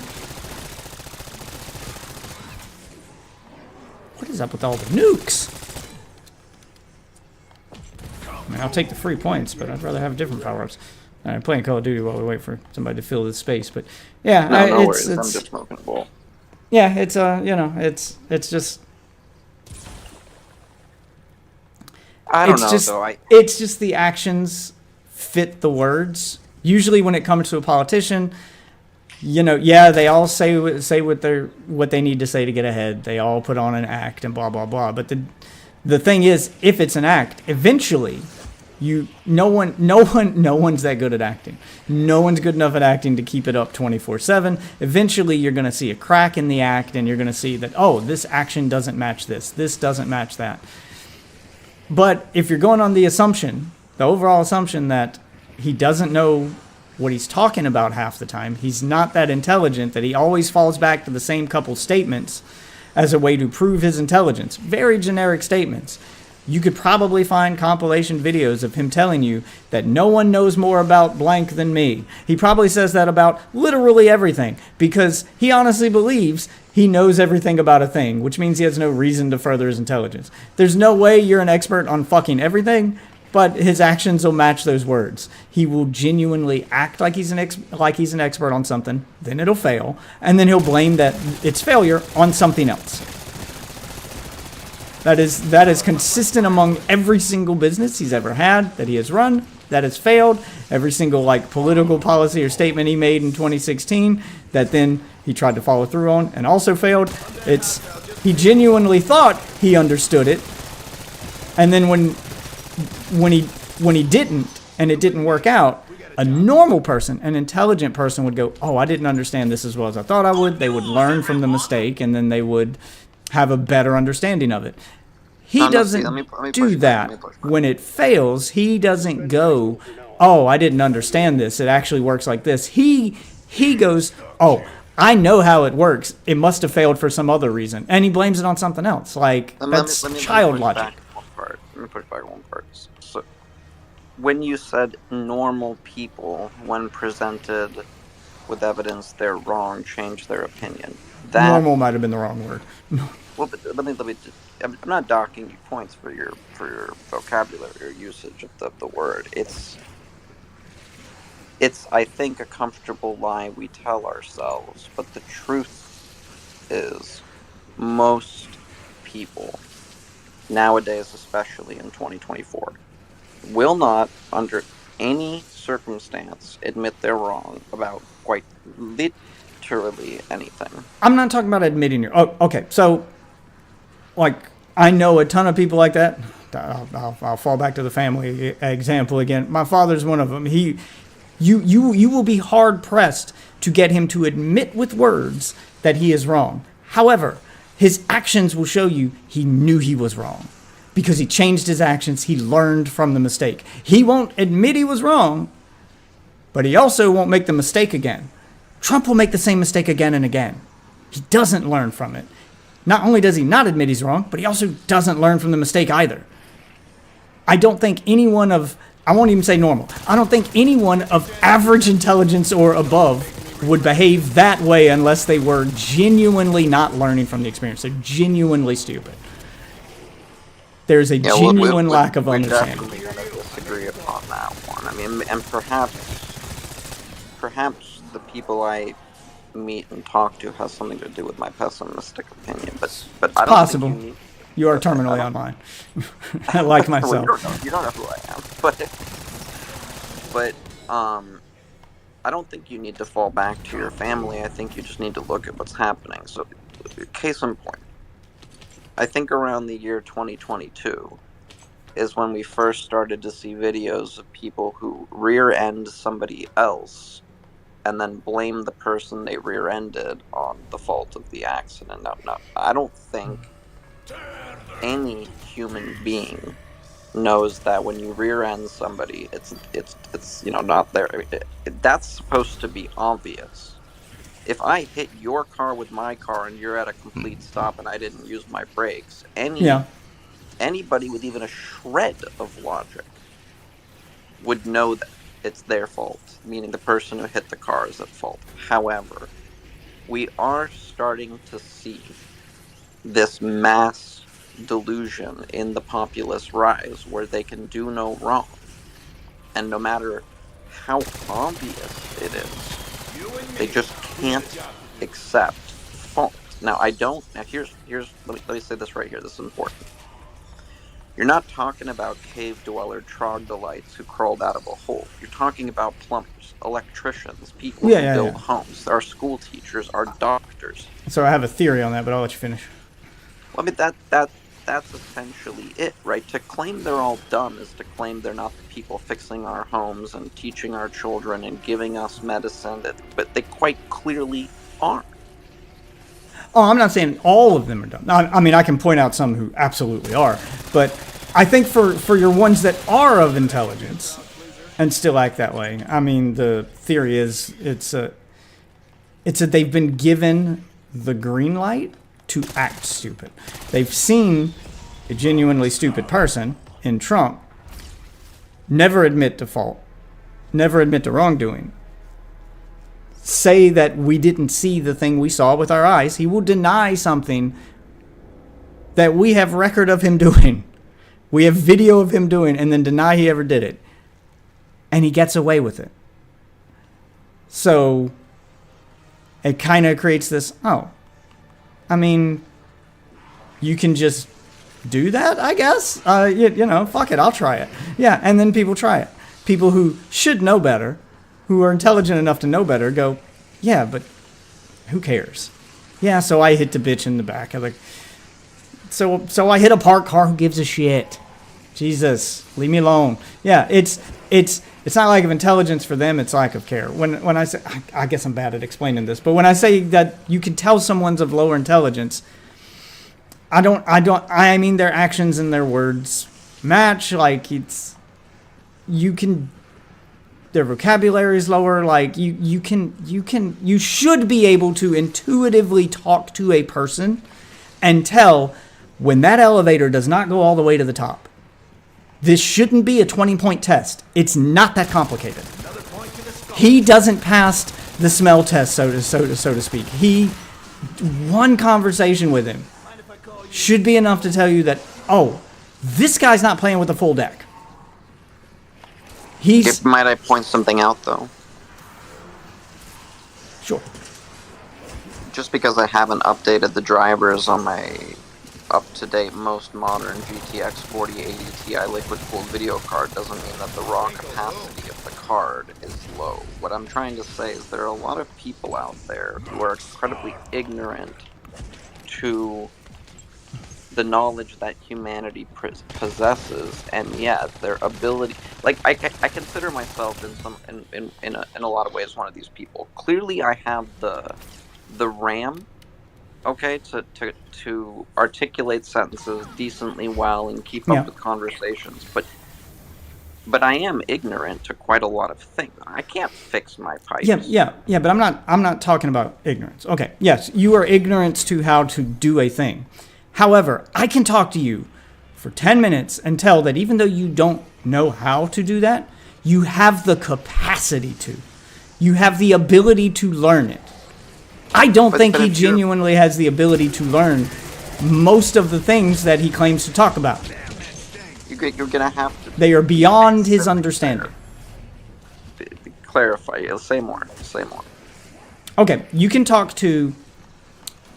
What is up with all the nukes? I mean, I'll take the free points, but I'd rather have different power-ups. I'm playing Call of Duty while we wait for somebody to fill this space. But, yeah. No worries. I'm just smoking a bowl. Yeah, it's just... I don't know, though. It's just the actions fit the words. Usually when it comes to a politician, they all say what they need to say to get ahead. They all put on an act and blah, blah, blah. But the thing is, if it's an act, eventually no one's that good at acting. No one's good enough at acting to keep it up 24/7. Eventually you're going to see a crack in the act, and you're going to see that, oh, this action doesn't match this. This doesn't match that. But if you're going on the overall assumption that he doesn't know what he's talking about half the time, he's not that intelligent, that he always falls back to the same couple statements as a way to prove his intelligence. Very generic statements. You could probably find compilation videos of him telling you that no one knows more about blank than me. He probably says that about literally everything because he honestly believes he knows everything about a thing, which means he has no reason to further his intelligence. There's no way you're an expert on fucking everything, but his actions will match those words. He will genuinely act like he's an expert on something, then it'll fail, and then he'll blame that its failure on something else. That is consistent among every single business he's ever had that he has run that has failed. Every single political policy or statement he made in 2016 that then he tried to follow through on and also failed. He genuinely thought he understood it, and then when he didn't and it didn't work out, a normal person, an intelligent person would go, "Oh, I didn't understand this as well as I thought I would." They would learn from the mistake, and then they would have a better understanding of it. He doesn't do that. When it fails, he doesn't go, "Oh, I didn't understand this. It actually works like this." He goes, "Oh, I know how it works. It must have failed for some other reason." And he blames it on something else. That's child logic. Let me push back one part. So, when you said normal people, when presented with evidence they're wrong, change their opinion. That Normal might have been the wrong word. well, but let me just, I'm not docking you points for your vocabulary or usage of the word. It's I think a comfortable lie we tell ourselves, but the truth is most people nowadays, especially in 2024, will not under any circumstance admit they're wrong about quite literally anything. I'm not talking about admitting you're. Oh, okay. So, like, I know a ton of people like that. I'll fall back to the family example again. My father's one of them. You will be hard pressed to get him to admit with words that he is wrong. However, his actions will show you he knew he was wrong because he changed his actions. He learned from the mistake. He won't admit he was wrong, but he also won't make the mistake again. Trump will make the same mistake again and again. He doesn't learn from it. Not only does he not admit he's wrong, but he also doesn't learn from the mistake either. I don't think anyone of, I won't even say normal, I don't think anyone of average intelligence or above would behave that way unless they were genuinely not learning from the experience. They're genuinely stupid. There's a genuine lack of understanding. We're definitely going to disagree upon that one. I mean, and perhaps the people I meet and talk to has something to do with my pessimistic opinion, but I don't possible. think You are terminally online. Like myself. Well, you don't know who I am, but I don't think you need to fall back to your family. I think you just need to look at what's happening. So, case in point, I think around the year 2022 is when we first started to see videos of people who rear-end somebody else and then blame the person they rear-ended on the fault of the accident. No, I don't think any human being knows that when you rear-end somebody, it's not there. That's supposed to be obvious. If I hit your car with my car and you're at a complete stop and I didn't use my brakes, anybody with even a shred of logic would know that it's their fault, meaning the person who hit the car is at fault. However, we are starting to see this mass delusion in the populace rise where they can do no wrong. And no matter how obvious it is, they just can't accept fault. Now, here's let me say this right here. This is important. You're not talking about cave dweller troglodytes who crawled out of a hole. You're talking about plumbers, electricians, people who build homes. Our school teachers, our doctors. So I have a theory on that, but I'll let you finish. Well, I mean, that's essentially it, right? To claim they're all dumb is to claim they're not the people fixing our homes and teaching our children and giving us medicine, but they quite clearly aren't. Oh, I'm not saying all of them are dumb. I mean, I can point out some who absolutely are, but I think for your ones that are of intelligence and still act that way, I mean, the theory is it's that they've been given the green light to act stupid. They've seen a genuinely stupid person in Trump never admit to fault, never admit to wrongdoing, say that we didn't see the thing we saw with our eyes. He will deny something that we have record of him doing. We have video of him doing, and then deny he ever did it. And he gets away with it. So it kind of creates this, I mean, you can just do that, I guess. Fuck it, I'll try it. Yeah, and then people try it. People who should know better, who are intelligent enough to know better, go, yeah, but who cares? Yeah, so I hit the bitch in the back. I'm like, so I hit a parked car. Who gives a shit? Jesus, leave me alone. Yeah, it's not lack of intelligence for them. It's lack of care. When I say, I guess I'm bad at explaining this, but when I say that you can tell someone's of lower intelligence, I mean their actions and their words match. Like their vocabulary is lower. Like you should be able to intuitively talk to a person and tell when that elevator does not go all the way to the top. This shouldn't be a 20-point test. It's not that complicated. He doesn't pass the smell test, so to speak. One conversation with him should be enough to tell you that, oh, this guy's not playing with a full deck. Might I point something out, though? Sure. Just because I haven't updated the drivers on my up-to-date, most modern GTX 4080 Ti liquid-cooled video card doesn't mean that the raw capacity of the card is low. What I'm trying to say is there are a lot of people out there who are incredibly ignorant to the knowledge that humanity possesses, and yet their ability, like I consider myself in a lot of ways one of these people. Clearly I have the RAM, okay, to articulate sentences decently well and keep up with conversations, but I am ignorant to quite a lot of things. I can't fix my pipes. Yeah, but I'm not talking about ignorance. Okay, yes, you are ignorant to how to do a thing. However, I can talk to you for 10 minutes and tell that even though you don't know how to do that, you have the capacity to. You have the ability to learn it. I don't think he genuinely has the ability to learn most of the things that he claims to talk about. You're gonna have to. They are beyond his understanding. Clarify. Say more. Okay, you can talk to.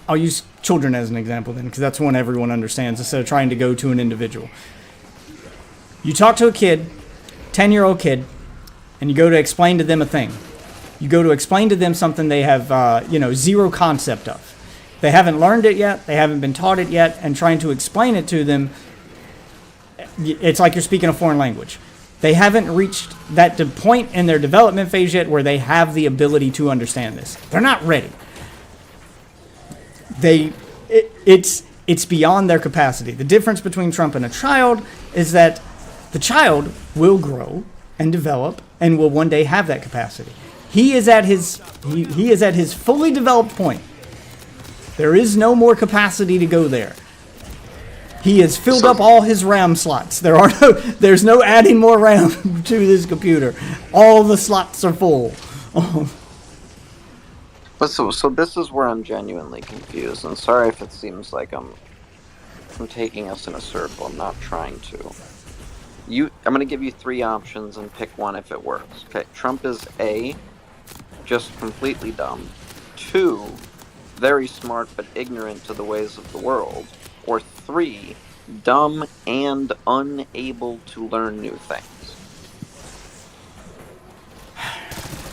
I'll use children as an example then, because that's one everyone understands instead of trying to go to an individual. You talk to a kid, 10-year-old kid, and you go to explain to them a thing. You go to explain to them something they have, zero concept of. They haven't learned it yet. They haven't been taught it yet. And trying to explain it to them, it's like you're speaking a foreign language. They haven't reached that point in their development phase yet where they have the ability to understand this. They're not ready. It's beyond their capacity. The difference between Trump and a child is that the child will grow and develop and will one day have that capacity. He is at his fully developed point. There is no more capacity to go there. He has filled up all his RAM slots. There's no adding more RAM to this computer. All the slots are full. But so this is where I'm genuinely confused, and sorry if it seems like I'm taking us in a circle. I'm not trying to. I'm gonna give you 3 options and pick one if it works. Okay, Trump is A, just completely dumb. 2, very smart but ignorant to the ways of the world. Or 3, dumb and unable to learn new things.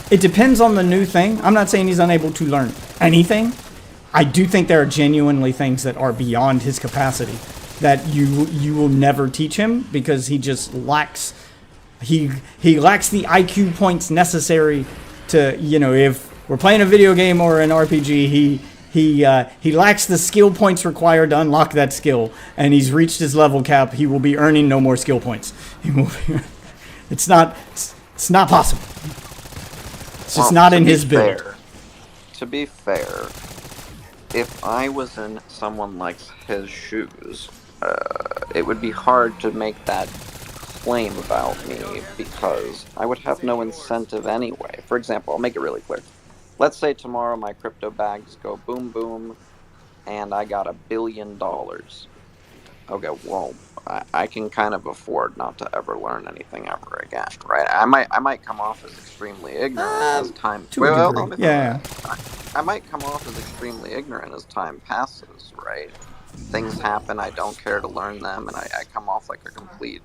It depends on the new thing. I'm not saying he's unable to learn anything. I do think there are genuinely things that are beyond his capacity that you will never teach him because he just lacks he lacks the IQ points necessary to, if we're playing a video game or an RPG, he lacks the skill points required to unlock that skill, and he's reached his level cap. He will be earning no more skill points. It's not possible. It's just not in his build. To be fair, if I was in someone like his shoes, it would be hard to make that claim about me because I would have no incentive anyway. For example, I'll make it really clear. Let's say tomorrow my crypto bags go boom boom and I got $1 billion. Okay, well, I can kind of afford not to ever learn anything ever again, right? I might come off as extremely ignorant as time. I might come off as extremely ignorant as time passes, right? Things happen, I don't care to learn them, and I come off like a complete,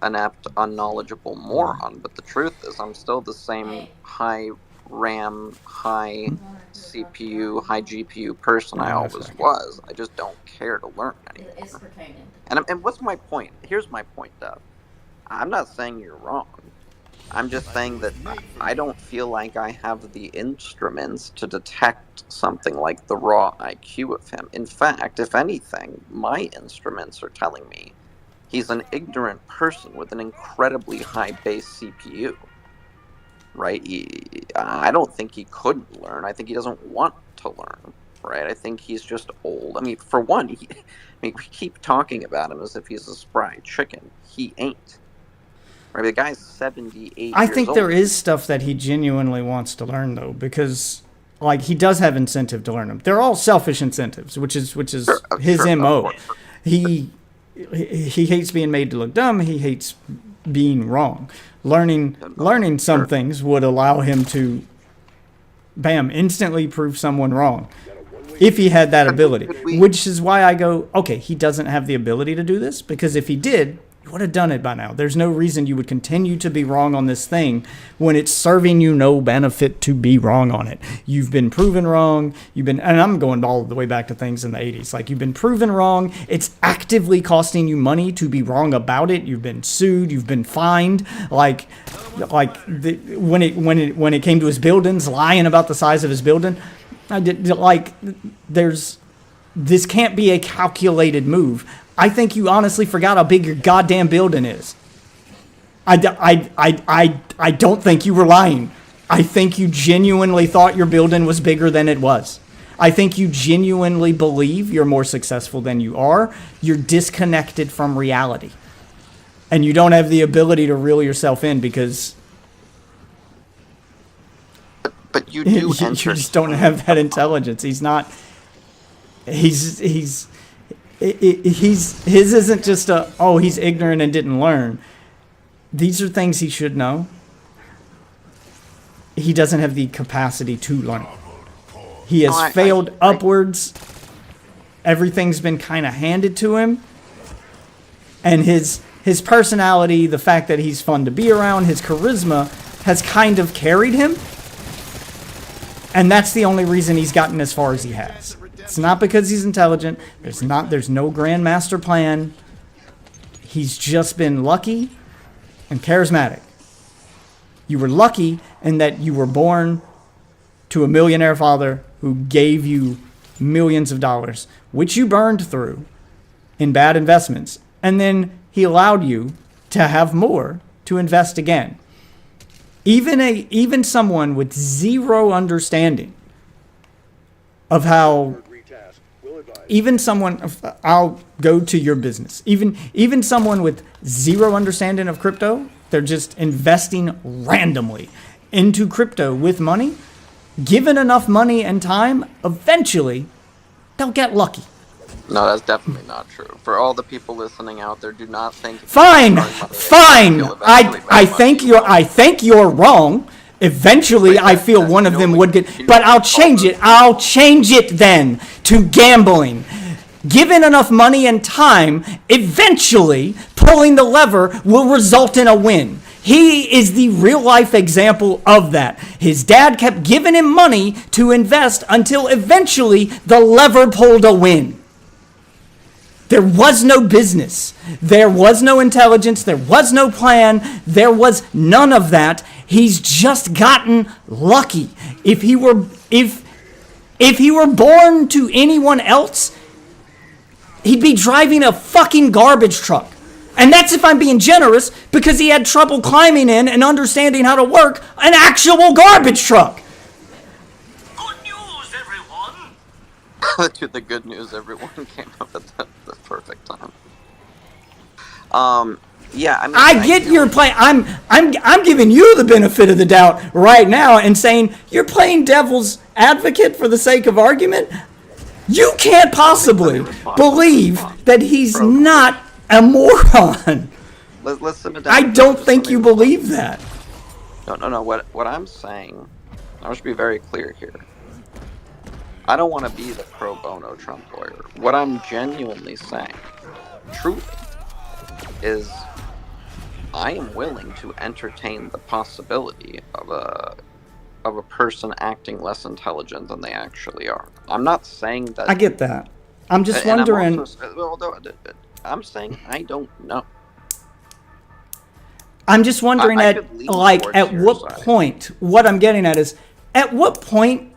inept, unknowledgeable moron. But the truth is, I'm still the same high RAM, high CPU, high GPU person I always was. I just don't care to learn anymore. And what's my point? Here's my point, Dev. I'm not saying you're wrong. I'm just saying that I don't feel like I have the instruments to detect something like the raw IQ of him. In fact, if anything, my instruments are telling me he's an ignorant person with an incredibly high base CPU. Right? I don't think he couldn't learn. I think he doesn't want to learn. Right? I think he's just old. I mean, for one, we keep talking about him as if he's a spry chicken. He ain't. Right, the guy's 78 I years think old. there is stuff that he genuinely wants to learn, though, because like he does have incentive to learn them. They're all selfish incentives, which is his Sure, of MO. course. He hates being made to look dumb. He hates being wrong. Learning some things would allow him to, bam, instantly prove someone wrong. If he had that ability, which is why I go, okay, he doesn't have the ability to do this, because if he did, you would have done it by now. There's no reason you would continue to be wrong on this thing when it's serving you no benefit to be wrong on it. You've been proven wrong. And I'm going all the way back to things in the 80s. Like, you've been proven wrong. It's actively costing you money to be wrong about it. You've been sued. You've been fined. When it came to his buildings, lying about the size of his building, this can't be a calculated move. I think you honestly forgot how big your goddamn building is. I don't think you were lying. I think you genuinely thought your building was bigger than it was. I think you genuinely believe you're more successful than you are. You're disconnected from reality. And you don't have the ability to reel yourself in because But you do you just don't have that intelligence. He's not. His isn't just he's ignorant and didn't learn. These are things he should know. He doesn't have the capacity to learn. He has failed upwards. Everything's been kind of handed to him. And his personality, the fact that he's fun to be around, his charisma has kind of carried him. And that's the only reason he's gotten as far as he has. It's not because he's intelligent. There's no grand master plan. He's just been lucky and charismatic. You were lucky in that you were born to a millionaire father who gave you millions of dollars, which you burned through in bad investments. And then he allowed you to have more to invest again. Even someone with zero understanding of how, I'll go to your business. Even someone with zero understanding of crypto, they're just investing randomly into crypto with money. Given enough money and time, eventually they'll get lucky. No, that's definitely not true. For all the people listening out there, do not think. Fine. I think you're wrong. Eventually, I feel one of them would get, but I'll change it. I'll change it then to gambling. Given enough money and time, eventually pulling the lever will result in a win. He is the real life example of that. His dad kept giving him money to invest until eventually the lever pulled a win. There was no business. There was no intelligence. There was no plan. There was none of that. He's just gotten lucky. If he were born to anyone else, he'd be driving a fucking garbage truck. And that's if I'm being generous, because he had trouble climbing in and understanding how to work an actual garbage truck. Good news, everyone! To the good news, everyone came up at the perfect time. Yeah, I mean, I get your play. I'm giving you the benefit of the doubt right now and saying you're playing devil's advocate for the sake of argument. You can't possibly believe that he's not a moron. Let's sit down. I don't think you believe that. No. What I'm saying, I should be very clear here. I don't want to be the pro bono Trump lawyer. What I'm genuinely saying, truly, is I am willing to entertain the possibility of a person acting less intelligent than they actually are. I'm not saying that. I get that. I'm just wondering. I'm saying I don't know. I'm just wondering at what point. What I'm getting at is at what point.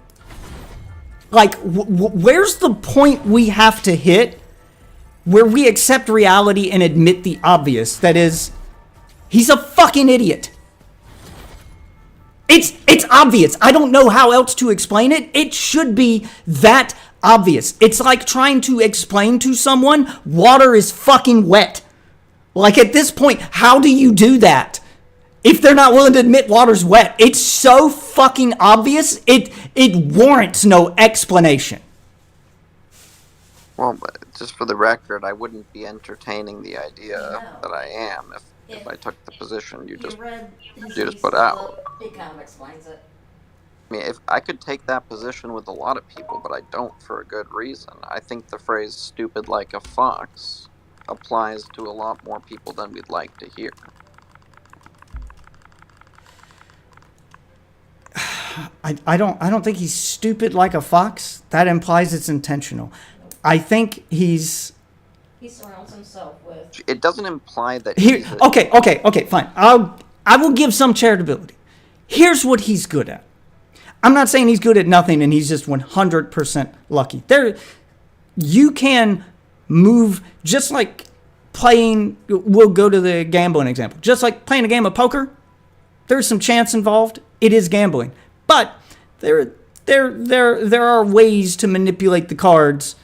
Like, where's the point we have to hit where we accept reality and admit the obvious? That is, he's a fucking idiot. It's obvious. I don't know how else to explain it. It should be that obvious. It's like trying to explain to someone water is fucking wet. Like, at this point, how do you do that? if they're not willing to admit water's wet? It's so fucking obvious. It warrants no explanation. Well, but just for the record, I wouldn't be entertaining the idea No. that I am if I took the position you You just. read his you just thesis put out. book, it kind of explains it. I mean, if I could take that position with a lot of people, but I don't for a good reason. I think the phrase "stupid like a fox" applies to a lot more people than we'd like to hear. I don't think he's stupid like a fox. That implies it's intentional. I think He surrounds himself with. It doesn't imply that here. he's a- Okay, fine. I will give some charitability. Here's what he's good at. I'm not saying he's good at nothing and he's just 100% lucky. You can move just like playing. We'll go to the gambling example. Just like playing a game of poker, there's some chance involved. It is gambling, but there are ways to manipulate the cards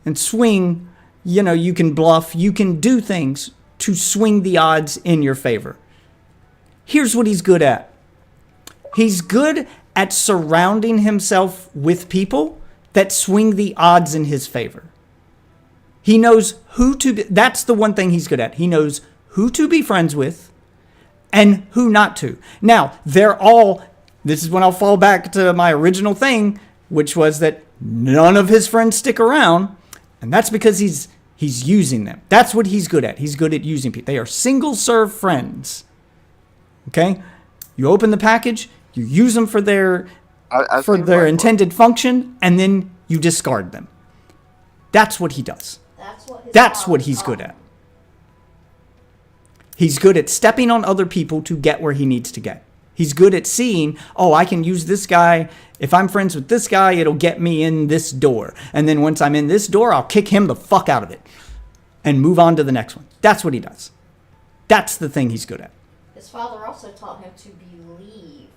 and swing. You know, you can bluff. You can do things to swing the odds in your favor. Here's what he's good at. He's good at surrounding himself with people that swing the odds in his favor. He knows who to be. That's the one thing he's good at. He knows who to be friends with and who not to. Now, this is when I'll fall back to my original thing, which was that none of his friends stick around, and that's because he's using them. That's what he's good at. He's good at using people. They are single-serve friends. Okay? You open the package, you use them for their intended function, and then you discard them. That's what he does. That's what he's good at. He's good at stepping on other people to get where he needs to get. He's good at seeing, oh, I can use this guy. If I'm friends with this guy, it'll get me in this door. And then once I'm in this door, I'll kick him the fuck out of it and move on to the next one. That's what he does. That's the thing he's good at. His father also taught him to believe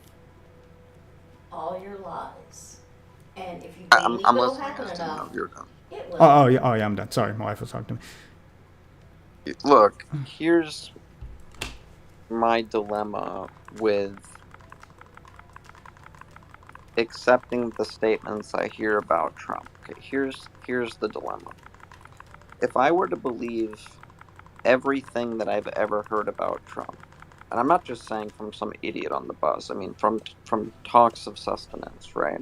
all your lies. And if you believe I'm it'll listening. happen I didn't know enough, you're done. it will. Oh, yeah, I'm done. Sorry, my wife was talking to me. Look, here's my dilemma with accepting the statements I hear about Trump. Okay, here's the dilemma. If I were to believe everything that I've ever heard about Trump, and I'm not just saying from some idiot on the bus, I mean from talks of sustenance, right?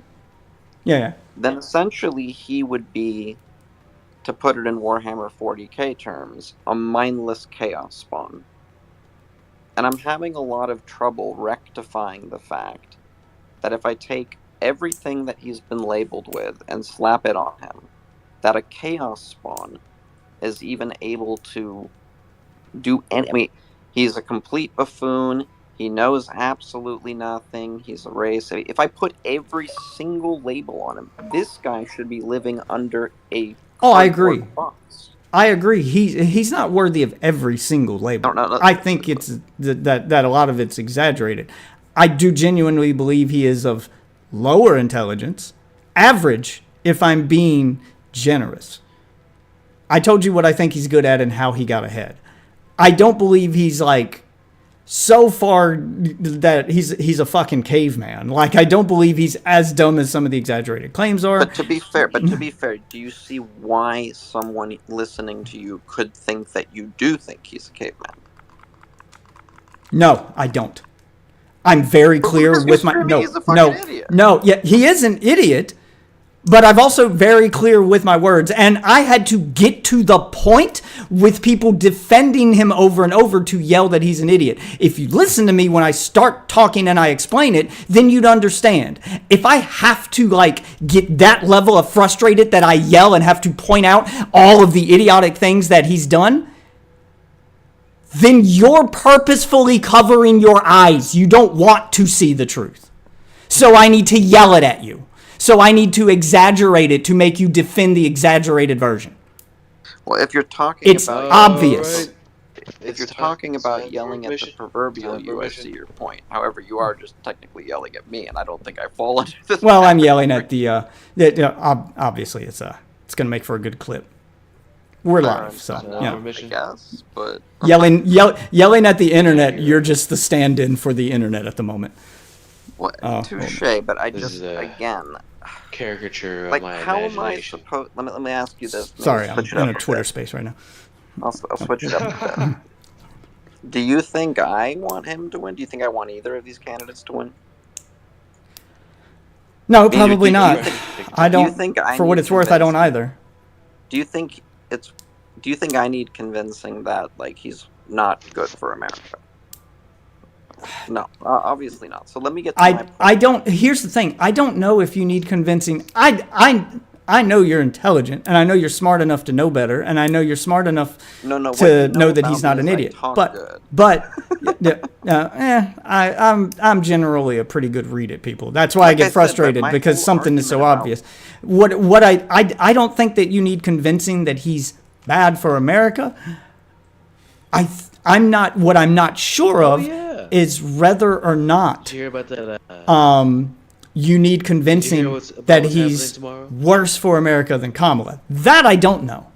Yeah. Then essentially he would be, to put it in Warhammer 40k terms, a mindless chaos spawn. And I'm having a lot of trouble rectifying the fact that if I take everything that he's been labeled with and slap it on him, that a chaos spawn is even able to do any. I mean, he's a complete buffoon. He knows absolutely nothing. He's a racist. If I put every single label on him, this guy should be living under a. Oh, I agree. Box. I agree. He's not worthy of every single label. No. I think it's that a lot of it's exaggerated. I do genuinely believe he is of lower intelligence, average, if I'm being generous. I told you what I think he's good at and how he got ahead. I don't believe he's like so far that he's a fucking caveman. Like, I don't believe he's as dumb as some of the exaggerated claims are. But to be fair, do you see why someone listening to you could think that you do think he's a caveman? No, I don't. I'm very clear with my yeah, he is an idiot, but I've also very clear with my words, and I had to get to the point with people defending him over and over to yell that he's an idiot. If you listen to me when I start talking and I explain it, then you'd understand. If I have to get that level of frustrated that I yell and have to point out all of the idiotic things that he's done, then you're purposefully covering your eyes. You don't want to see the truth. So I need to yell it at you. So I need to exaggerate it to make you defend the exaggerated version. Well, if you're talking it's about... obvious. If you're talking about yelling at the proverbial you, I see your point. However, you are just technically yelling at me, and I don't think I fall under this. Well, I'm yelling at the... obviously, it's going to make for a good clip. we're Fair live, so enough, yeah. I guess, but Yelling at the internet. You're just the stand-in for the internet at the moment. what? Oh, Touche. But I This just is a again, caricature of like, my how am I imagination. supposed? Let me ask you this. Maybe Sorry, I'm switch it in up a Twitter bit. space right now. I'll switch it up a bit. Do you think I want him to win? Do you think I want either of these candidates to win? No, Do you- probably do you not. think- I do you don't. think I For what need it's worth, I don't convincing? either. Do you think it's? Do you think I need convincing that like he's not good for America? No, obviously not. So let me get to my point. I don't. Here's the thing. I don't know if you need convincing. I know you're intelligent, and I know you're smart enough to know better, and I know you're smart enough No, what to you know that he's about not me an is I idiot. talk good. I'm generally a pretty good read at people. That's why I Like I get said, but frustrated my because whole something is so argument obvious. What I don't think that you need convincing that he's bad for America. I'm not. What I'm not sure of yeah. is whether or not Did you hear about that? you need Did you hear convincing about that what's he's happening tomorrow? worse for America than Kamala. That I don't know.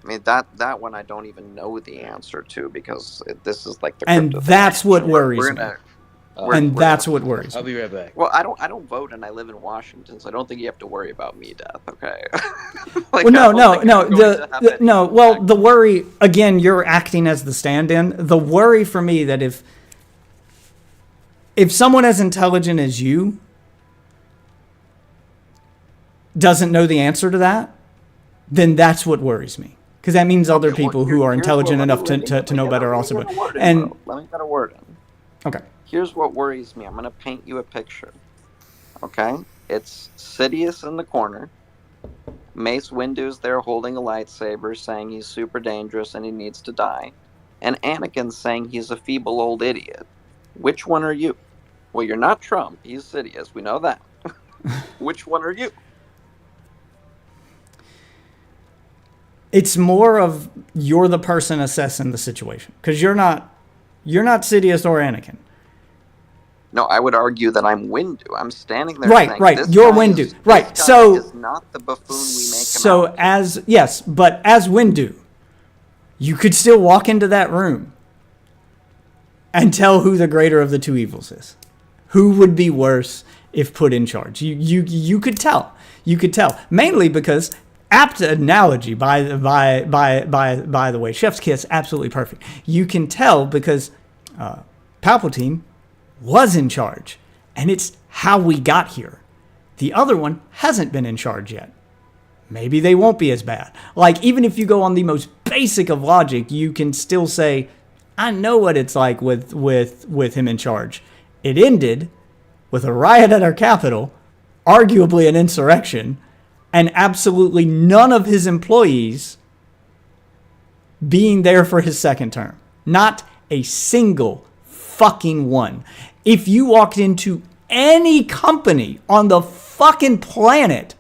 I mean that one I don't even know the answer to because this is like the And crypto thing. that's what So worries we're me. gonna- And we're that's gonna- what worries I'll me. be right back. Well, I don't vote and I live in Washington, so I don't think you have to worry about me, Death. Okay. Like, Well, I don't think no. I'm going to have any No. Well, impact. the worry again. You're acting as the stand-in. The worry for me that if someone as intelligent as you doesn't know the answer to that, then that's what worries me. Because that means other Okay, well, people who are here's intelligent what- enough let me to know get better a- also. let me get a word in, And bro. Let me get a word in. okay, Here's what worries me. I'm going to paint you a picture. Okay? It's Sidious in the corner. Mace Windu's there holding a lightsaber saying he's super dangerous and he needs to die. And Anakin saying he's a feeble old idiot. Which one are you? Well, you're not Trump. He's Sidious. We know that. Which one are you? it's more of you're the person assessing the situation because you're not Sidious or Anakin. No, I would argue that I'm Windu. I'm standing there Right, saying, right. this You're guy Windu. is- Right, this guy so- is not the buffoon we make him So out. as Windu, you could still walk into that room and tell who the greater of the two evils is. Who would be worse if put in charge? You could tell. You could tell. Mainly because apt analogy by the way, Chef's Kiss, absolutely perfect. You can tell because Palpatine was in charge, and it's how we got here. The other one hasn't been in charge yet. Maybe they won't be as bad. Like, even if you go on the most basic of logic, you can still say, I know what it's like with him in charge. It ended with a riot at our Capitol, arguably an insurrection, and absolutely none of his employees being there for his second term. Not a single fucking one. If you walked into any company on the fucking planet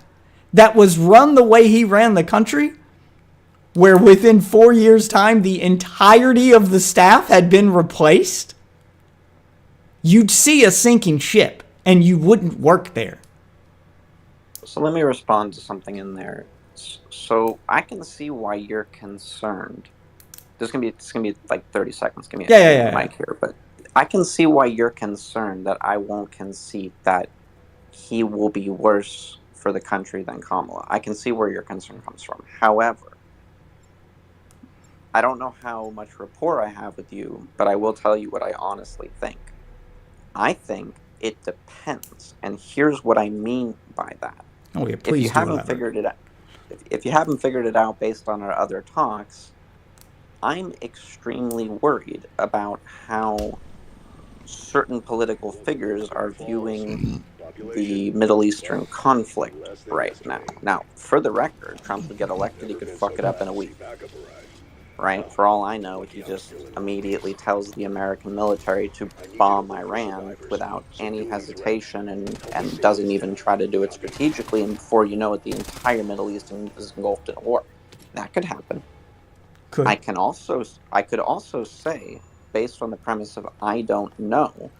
that was run the way he ran the country, where within 4 years' time the entirety of the staff had been replaced, you'd see a sinking ship and you wouldn't work there. So let me respond to something in there. So I can see why you're concerned. It's gonna be like 30 seconds. Give me a mic here, but I can see why you're concerned that I won't concede that he will be worse for the country than Kamala. I can see where your concern comes from. However, I don't know how much rapport I have with you, but I will tell you what I honestly think. I think it depends, and here's what I mean by that. Oh yeah, If please you do haven't elaborate. figured it out, if you haven't figured it out based on our other talks, I'm extremely worried about how certain political figures are viewing the Middle Eastern conflict right now. Now, for the record, Trump would get elected, he could fuck it up in a week. Right? For all I know, he just immediately tells the American military to bomb Iran without any hesitation and doesn't even try to do it strategically, and before you know it, the entire Middle East is engulfed in a war. That could happen. Could. I could also say, based on the premise of I don't know,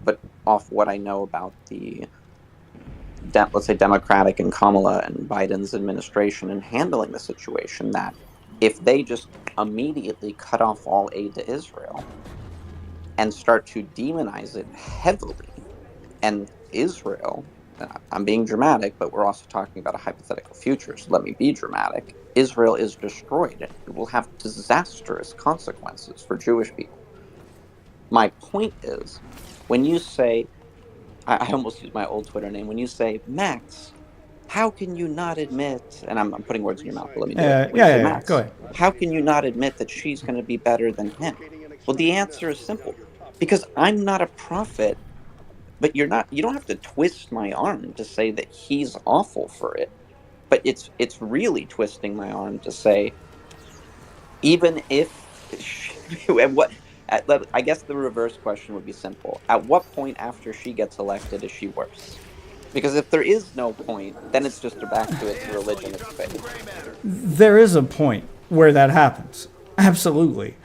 but off what I know about the let's say Democratic and Kamala and Biden's administration in handling the situation, that if they just immediately cut off all aid to Israel and start to demonize it heavily, and Israel, I'm being dramatic, but we're also talking about a hypothetical future, so let me be dramatic. Israel is destroyed. It will have disastrous consequences for Jewish people. My point is, when you say, I almost use my old Twitter name, when you say, Max, how can you not admit, and I'm putting words in your mouth, but let me do it. Yeah, go ahead. How can you not admit that she's going to be better than him? Well, the answer is simple. Because I'm not a prophet, but you don't have to twist my arm to say that he's awful for it. But it's really twisting my arm to say, even if, I guess the reverse question would be simple. At what point after she gets elected is she worse? Because if there is no point, then it's just back to its religion, its faith. There is a point where that happens. Absolutely.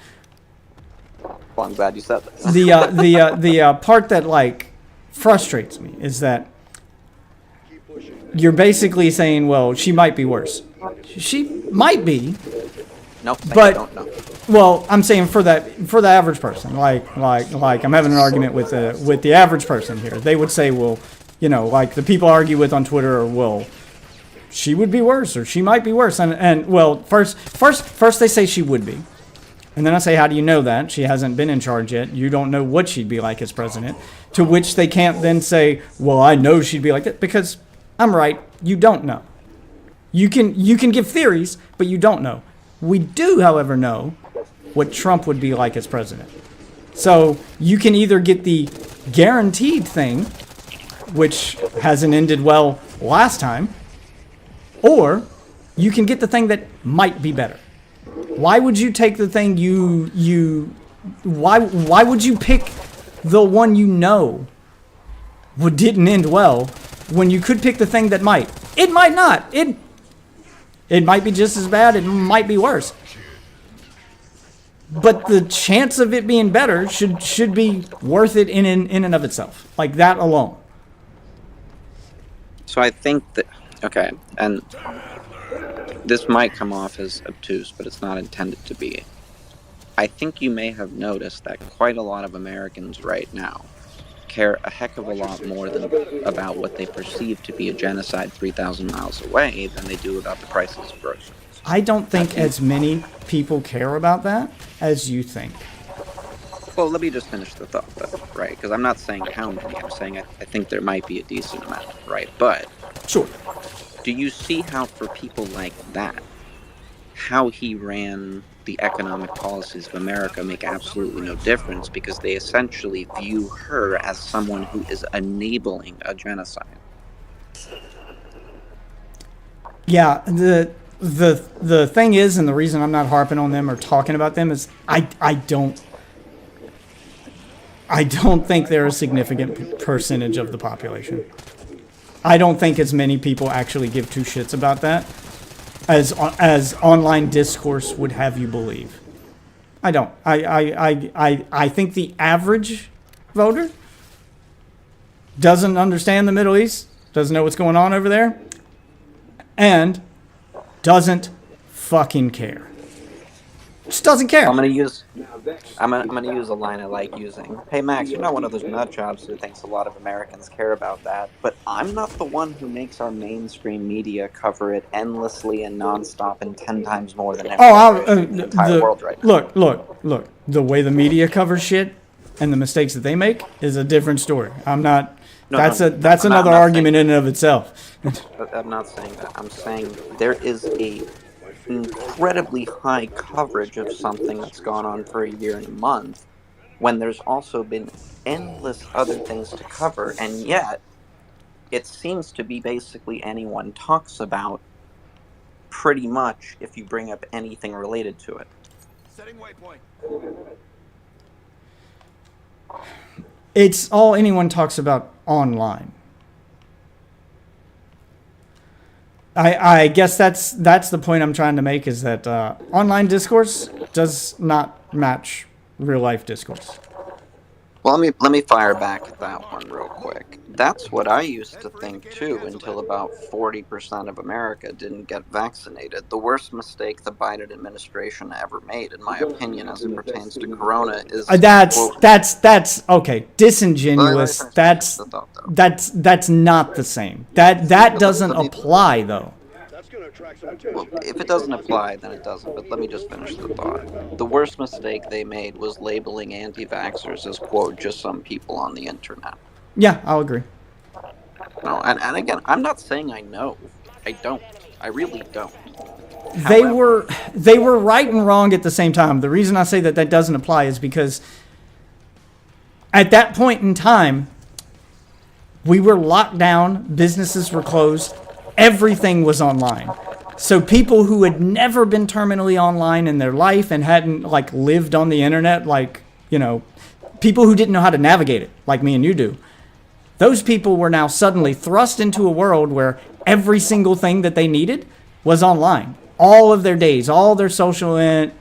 Well, I'm glad you said that. The part that like frustrates me is that you're basically saying, well, she might be worse. She might be. No, but I don't know. Well, I'm saying for the average person, like I'm having an argument with the average person here. They would say, well, you know, like the people I argue with on Twitter are, well, she would be worse or she might be worse, and well, first they say she would be. And then I say, how do you know that? She hasn't been in charge yet. You don't know what she'd be like as president. To which they can't then say, well, I know she'd be like that, because I'm right. You don't know. You can give theories, but you don't know. We do, however, know what Trump would be like as president. So you can either get the guaranteed thing, which hasn't ended well last time, or you can get the thing that might be better. Why would you take the thing why would you pick the one you know didn't end well when you could pick the thing that might? It might not. It might be just as bad, it might be worse. But the chance of it being better should be worth it in and of itself. Like that alone. So I think that, okay, and this might come off as obtuse, but it's not intended to be. I think you may have noticed that quite a lot of Americans right now care a heck of a lot more about what they perceive to be a genocide 3,000 miles away than they do about the prices of groceries. I don't think as many people care about that as you think. Well, let me just finish the thought, though, right? Because I'm not saying how many. I'm saying I think there might be a decent amount, right? But sure. Do you see how, for people like that, how he ran the economic policies of America make absolutely no difference, because they essentially view her as someone who is enabling a genocide? Yeah, the thing is, and the reason I'm not harping on them or talking about them is I don't think they're a significant percentage of the population. I don't think as many people actually give two shits about that as online discourse would have you believe. I don't. I think the average voter doesn't understand the Middle East, doesn't know what's going on over there, and doesn't fucking care. Just doesn't care. I'm gonna use a line I like using. Hey Max, you're not one of those nut jobs who thinks a lot of Americans care about that, but I'm not the one who makes our mainstream media cover it endlessly and nonstop and 10 times more than everyone in the entire world right now. Look. The way the media covers shit and the mistakes that they make is a different story. I'm not. That's another argument in and of itself. I'm not saying that. I'm saying there is a incredibly high coverage of something that's gone on for a year and a month, when there's also been endless other things to cover, and yet it seems to be basically anyone talks about pretty much if you bring up anything related to it. Setting waypoint. It's all anyone talks about online. I guess that's the point I'm trying to make, is that online discourse does not match real life discourse. Well, let me fire back at that one real quick. That's what I used to think too, until about 40% of America didn't get vaccinated. The worst mistake the Biden administration ever made, in my opinion, as it pertains to Corona, is That's okay. Disingenuous. Let me finish the thought, though. That's not the same. That doesn't apply though. That's gonna attract some Well, attention. if it doesn't apply, then it doesn't. But let me just finish the thought. The worst mistake they made was labeling anti-vaxxers as, quote, just some people on the internet. Yeah, I'll agree. No, and again, I'm not saying I know. I don't. I really don't. They were right and wrong at the same time. The reason I say that doesn't apply is because at that point in time, we were locked down, businesses were closed, everything was online. So people who had never been terminally online in their life and hadn't like lived on the internet, like, you know, people who didn't know how to navigate it, like me and you do, those people were now suddenly thrust into a world where every single thing that they needed was online. All of their days, all their social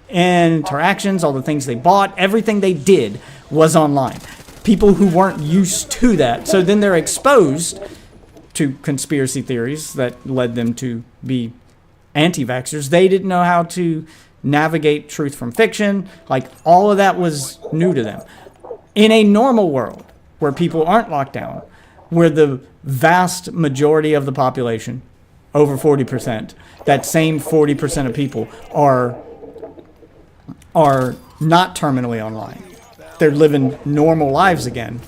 interactions, all the things they bought, everything they did was online. People who weren't used to that. So then they're exposed to conspiracy theories that led them to be anti-vaxxers. They didn't know how to navigate truth from fiction. Like, all of that was new to them. In a normal world where people aren't locked down, where the vast majority of the population, over 40%, that same 40% of people are not terminally online. They're living normal lives again.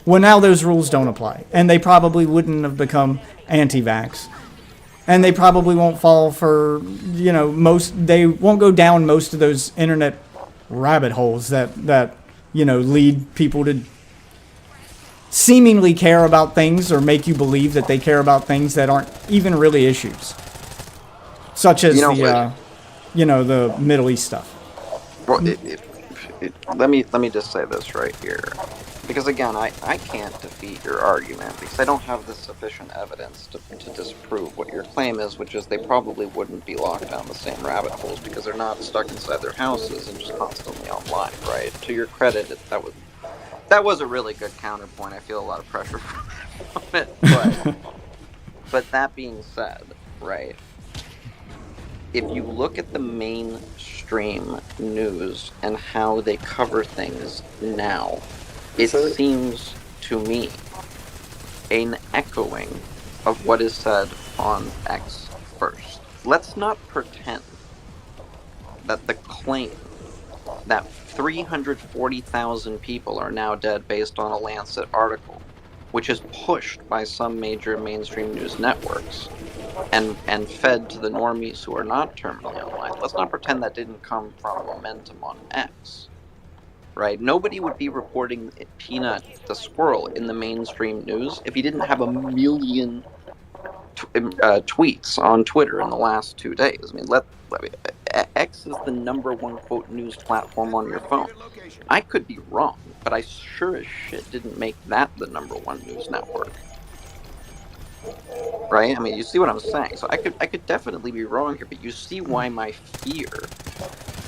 Well, now those rules don't apply. And they probably wouldn't have become anti-vax. And they probably won't fall for, you know, they won't go down most of those internet rabbit holes that you know, lead people to seemingly care about things or make you believe that they care about things that aren't even really issues. Such as the Middle East stuff. Well, let me just say this right here, because again, I can't defeat your argument because I don't have the sufficient evidence to disprove what your claim is, which is they probably wouldn't be locked down the same rabbit holes because they're not stuck inside their houses and just constantly online, right? To your credit, that was a really good counterpoint. I feel a lot of pressure from it, but that being said, right? If you look at the mainstream news and how they cover things now, it seems to me an echoing of what is said on X first. Let's not pretend that the claim that 340,000 people are now dead based on a Lancet article, which is pushed by some major mainstream news networks and fed to the normies who are not terminally online. Let's not pretend that didn't come from momentum on X, right? Nobody would be reporting Peanut the squirrel in the mainstream news if he didn't have a million tweets on Twitter in the last 2 days. I mean, X is the number one, quote, news platform on your phone. I could be wrong, but I sure as shit didn't make that the number one news network. Right? I mean, you see what I'm saying. So I could definitely be wrong here, but you see why my fear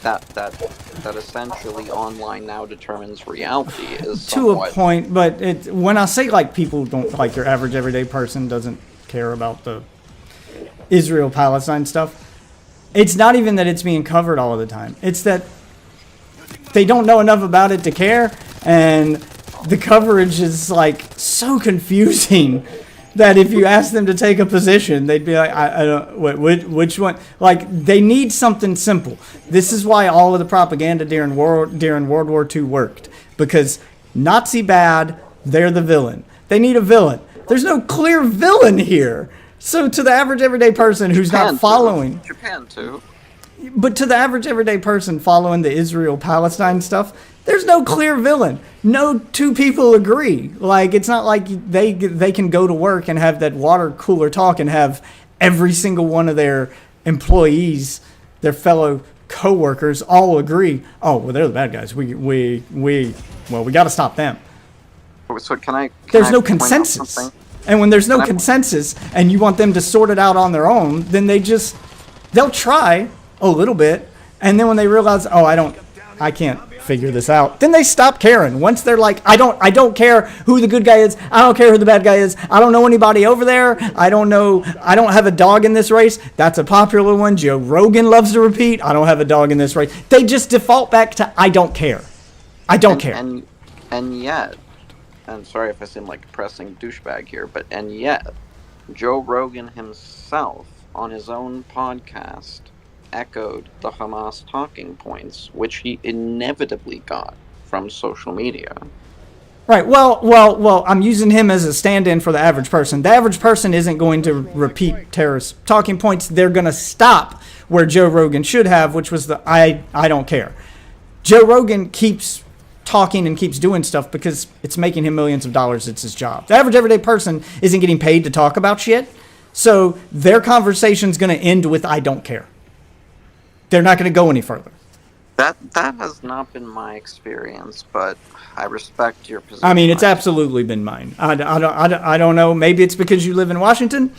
that essentially online now determines reality is to a point. But when I say like people don't, like your average everyday person doesn't care about the Israel-Palestine stuff, it's not even that it's being covered all of the time. It's that they don't know enough about it to care, and the coverage is like so confusing that if you ask them to take a position, they'd be like, I don't, which one? Like, they need something simple. This is why all of the propaganda during World War II worked, because Nazi bad, they're the villain. They need a villain. There's no clear villain here. So to the average everyday person who's not following... Japan too. But to the average everyday person following the Israel-Palestine stuff, there's no clear villain. No two people agree. Like, it's not like they can go to work and have that water cooler talk and have every single one of their employees, their fellow co-workers, all agree, oh, well, they're the bad guys. We got to stop them. So there's no consensus. And when there's no consensus and you want them to sort it out on their own, then they'll try a little bit. And then when they realize, oh, I can't figure this out. Then they stop caring. Once they're like, I don't care who the good guy is. I don't care who the bad guy is. I don't know anybody over there. I don't have a dog in this race. That's a popular one. Joe Rogan loves to repeat, I don't have a dog in this race. They just default back to, I don't care. I don't care. And yet, and sorry if I seem like a pressing douchebag here, but and yet, Joe Rogan himself on his own podcast echoed the Hamas talking points, which he inevitably got from social media. Right. Well, I'm using him as a stand-in for the average person. The average person isn't going to repeat terrorist talking points. They're going to stop where Joe Rogan should have, which was the I don't care. Joe Rogan keeps talking and keeps doing stuff because it's making him millions of dollars. It's his job. The average everyday person isn't getting paid to talk about shit. So their conversation's going to end with I don't care. They're not going to go any further. That has not been my experience, but I respect your position. I mean, it's absolutely been mine. I don't know. Maybe it's because you live in Washington.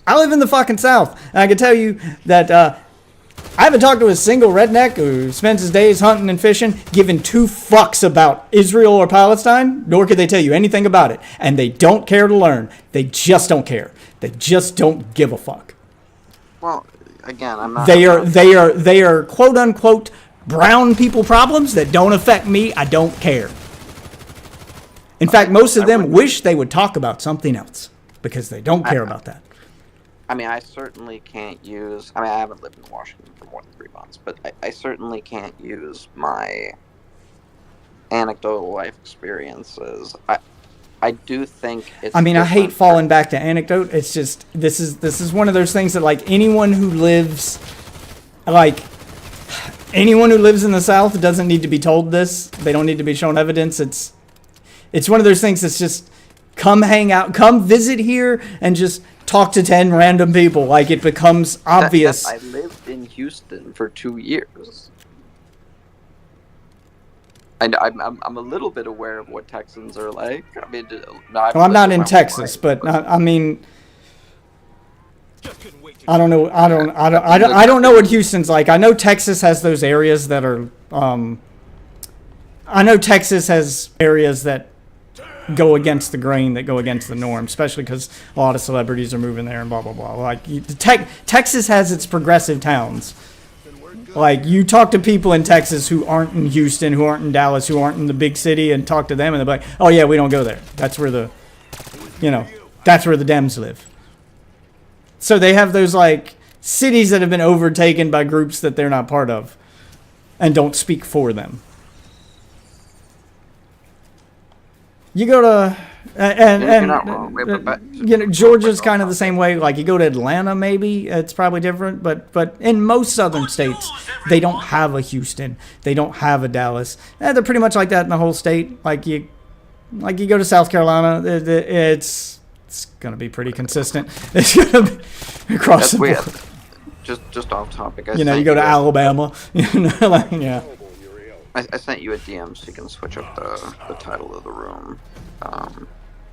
I live in the fucking South. And I can tell you that I haven't talked to a single redneck who spends his days hunting and fishing, giving two fucks about Israel or Palestine, nor could they tell you anything about it. And they don't care to learn. They just don't care. They just don't give a fuck. Well, again, I'm not. They are quote unquote brown people problems that don't affect me. I don't care. In fact, most of them wish they would talk about something else because they don't care about that. I mean, I certainly can't use. I mean, I haven't lived in Washington for more than 3 months, but I certainly can't use my anecdotal life experiences. I do think it's. I mean, I hate falling back to anecdote. It's just this is one of those things that like anyone who lives in the South doesn't need to be told this. They don't need to be shown evidence. It's one of those things that's just come hang out, come visit here, and just talk to 10 random people. Like it becomes obvious. I lived in Houston for 2 years. And I'm a little bit aware of what Texans are like. I mean, I'm not in Texas, but I mean, I don't know. I don't know what Houston's like. I know Texas has those areas that are. I know Texas has areas that go against the grain, that go against the norm, especially because a lot of celebrities are moving there and blah blah blah. Like Texas has its progressive towns. Like, you talk to people in Texas who aren't in Houston, who aren't in Dallas, who aren't in the big city, and talk to them, and they're like, oh, yeah, we don't go there. That's where that's where the Dems live. So they have those, like, cities that have been overtaken by groups that they're not part of and don't speak for them. You go to... Georgia's kind of the same way. Like, you go to Atlanta, maybe it's probably different, but in most southern states, they don't have a Houston, they don't have a Dallas. They're pretty much like that in the whole state. Like you go to South Carolina, it's gonna be pretty consistent. It's gonna be across the board. Just off topic. You go to Alabama. Yeah. I sent you a DM so you can switch up the title of the room.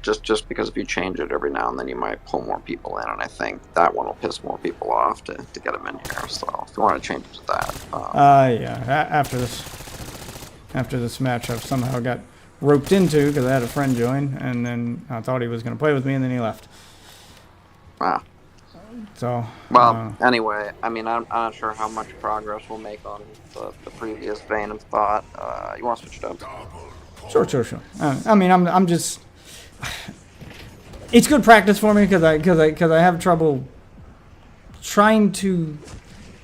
Just because if you change it every now and then, you might pull more people in, and I think that one will piss more people off to get them in here. So if you want to change it to that. Yeah. After this match, I've somehow got roped into because I had a friend join, and then I thought he was going to play with me, and then he left. Ah. So. Well, anyway, I mean, I'm not sure how much progress we'll make on the previous vein of thought. You want to switch it up? Sure. I mean, I'm just. It's good practice for me because I have trouble trying to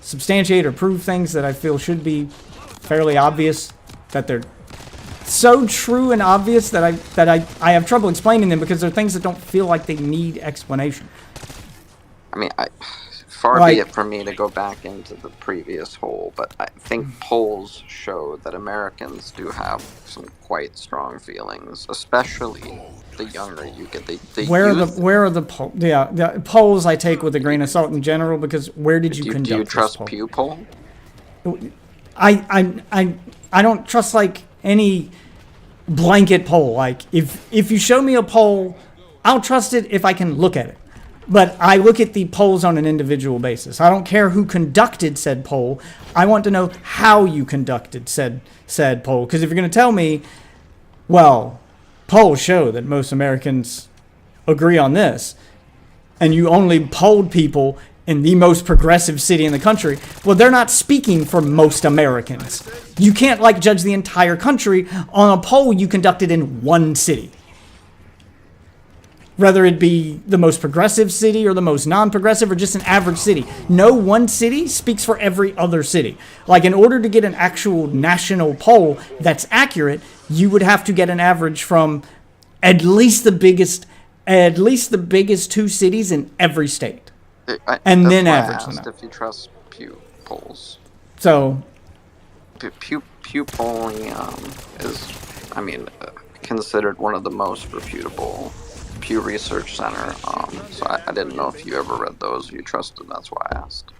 substantiate or prove things that I feel should be fairly obvious, that they're so true and obvious that I have trouble explaining them because they're things that don't feel like they need explanation. I mean, far be it from me to go back into the previous hole, but I think polls show that Americans do have some quite strong feelings, especially the younger you get. Where are the polls? Yeah, the polls I take with a grain of salt in general, because where did you conduct this poll? Do you trust Pew poll? I don't trust like any blanket poll. Like if you show me a poll, I'll trust it if I can look at it. But I look at the polls on an individual basis. I don't care who conducted said poll. I want to know how you conducted said poll. Because if you're going to tell me, well, polls show that most Americans agree on this, and you only polled people in the most progressive city in the country, well, they're not speaking for most Americans. You can't judge the entire country on a poll you conducted in one city. Whether it be the most progressive city or the most non-progressive or just an average city. No one city speaks for every other city. In order to get an actual national poll that's accurate, you would have to get an average from at least the biggest 2 cities in every state. And then average them out. If you trust Pew polls. So Pew polling is, considered one of the most reputable. Pew Research Center. So I didn't know if you ever read those or you trusted. That's why I asked.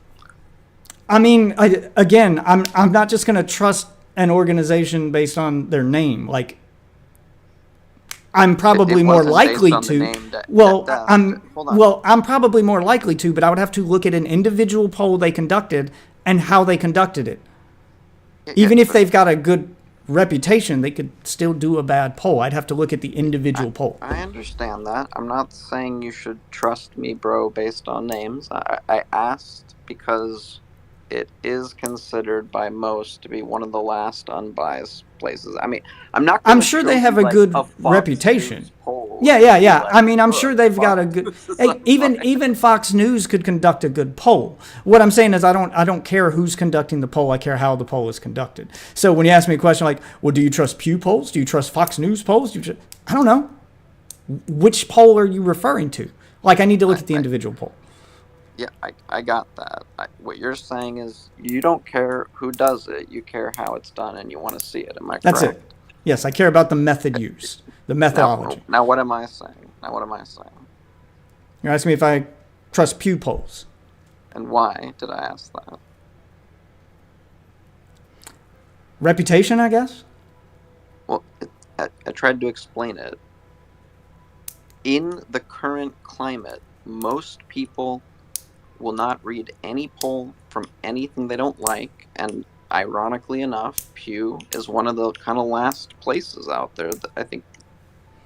I'm not just going to trust an organization based on their name. I'm probably more likely to. I'm probably more likely to, but I would have to look at an individual poll they conducted and how they conducted it. Even if they've got a good reputation, they could still do a bad poll. I'd have to look at the individual poll. I understand that. I'm not saying you should trust me, bro, based on names. I asked because it is considered by most to be one of the last unbiased places. I'm sure they have a good reputation. Yeah. I'm sure they've got a good. Even Fox News could conduct a good poll. What I'm saying is, I don't care who's conducting the poll. I care how the poll is conducted. So when you ask me a question like, "Well, do you trust Pew polls? Do you trust Fox News polls? I don't know. Which poll are you referring to? I need to look at the individual poll." Yeah, I got that. What you're saying is you don't care who does it. You care how it's done, and you want to see it. Am I correct? That's it. Yes, I care about the method used, the methodology. Now, what am I saying? You're asking me if I trust Pew polls. And why did I ask that? Reputation, I guess? Well, I tried to explain it. In the current climate, most people will not read any poll from anything they don't like, and ironically enough, Pew is one of the kind of last places out there that I think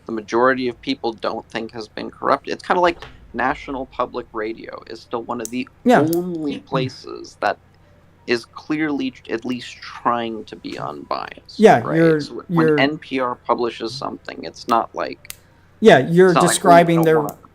the majority of people don't think has been corrupted. It's kind of like National Public Radio is still one of the only places that is clearly at least trying to be unbiased. Yeah, right? When NPR publishes something, it's not like... Yeah, you're describing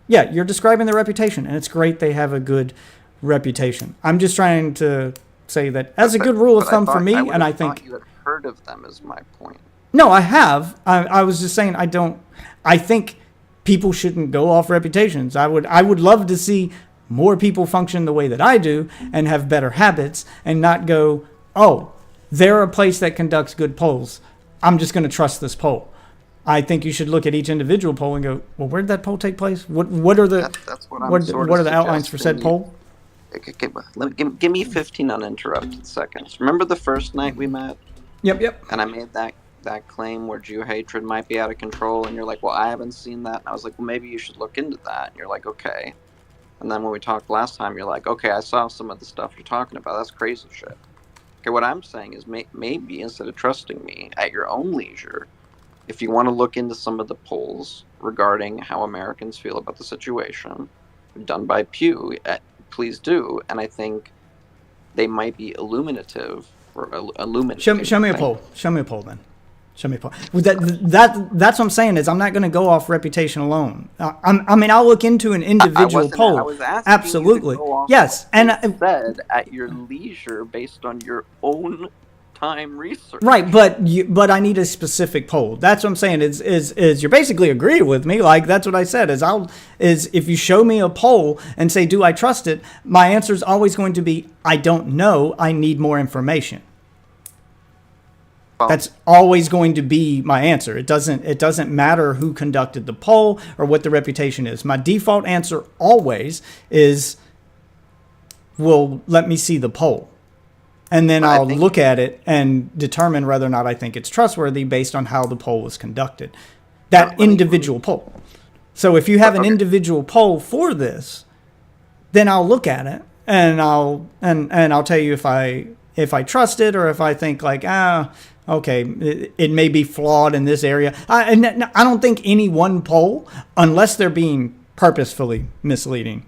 you're describing their reputation, and it's great they have a good reputation. I'm just trying to say that as a good rule of thumb for me, and I think you had heard of them is my point. No, I have. I was just saying I think people shouldn't go off reputations. I would love to see more people function the way that I do and have better habits and not go, "Oh, they're a place that conducts good polls. I'm just going to trust this poll." I think you should look at each individual poll and go, "Well, where did that poll take place? What are the what are the outlines for said poll?" Give me 15 uninterrupted seconds. Remember the first night we met? Yep. And I made that claim where Jew hatred might be out of control, and you're like, "Well, I haven't seen that." And I was like, "Well, maybe you should look into that." And you're like, "Okay." And then when we talked last time, you're like, "Okay, I saw some of the stuff you're talking about. That's crazy shit." Okay, what I'm saying is maybe instead of trusting me at your own leisure, if you want to look into some of the polls regarding how Americans feel about the situation, done by Pew, please do. And I think they might be illuminative or illuminative. Show me a poll. Show me a poll then. Show me a poll. That's what I'm saying is I'm not going to go off reputation alone. I'll look into an individual poll. I was asking absolutely. You to go off yes, and said at your leisure based on your own time research. Right, but I need a specific poll. That's what I'm saying. Is you're basically agreeing with me. That's what I said. Is if you show me a poll and say, do I trust it? My answer is always going to be, I don't know. I need more information. That's always going to be my answer. It doesn't matter who conducted the poll or what the reputation is. My default answer always is, well, let me see the poll. And then I'll look at it and determine whether or not I think it's trustworthy based on how the poll was conducted. That individual poll. So if you have an individual poll for this, then I'll look at it and I'll tell you if I trust it or if I think like, okay, it may be flawed in this area. I don't think any one poll, unless they're being purposefully misleading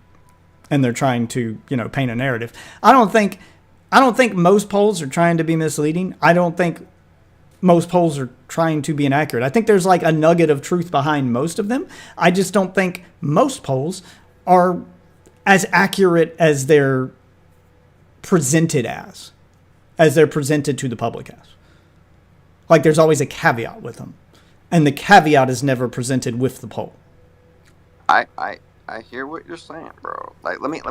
and they're trying to, paint a narrative. I don't think most polls are trying to be misleading. I don't think most polls are trying to be inaccurate. I think there's like a nugget of truth behind most of them. I just don't think most polls are as accurate as they're presented as they're presented to the public as. Like there's always a caveat with them. And the caveat is never presented with the poll. I hear what you're saying, bro. Like let me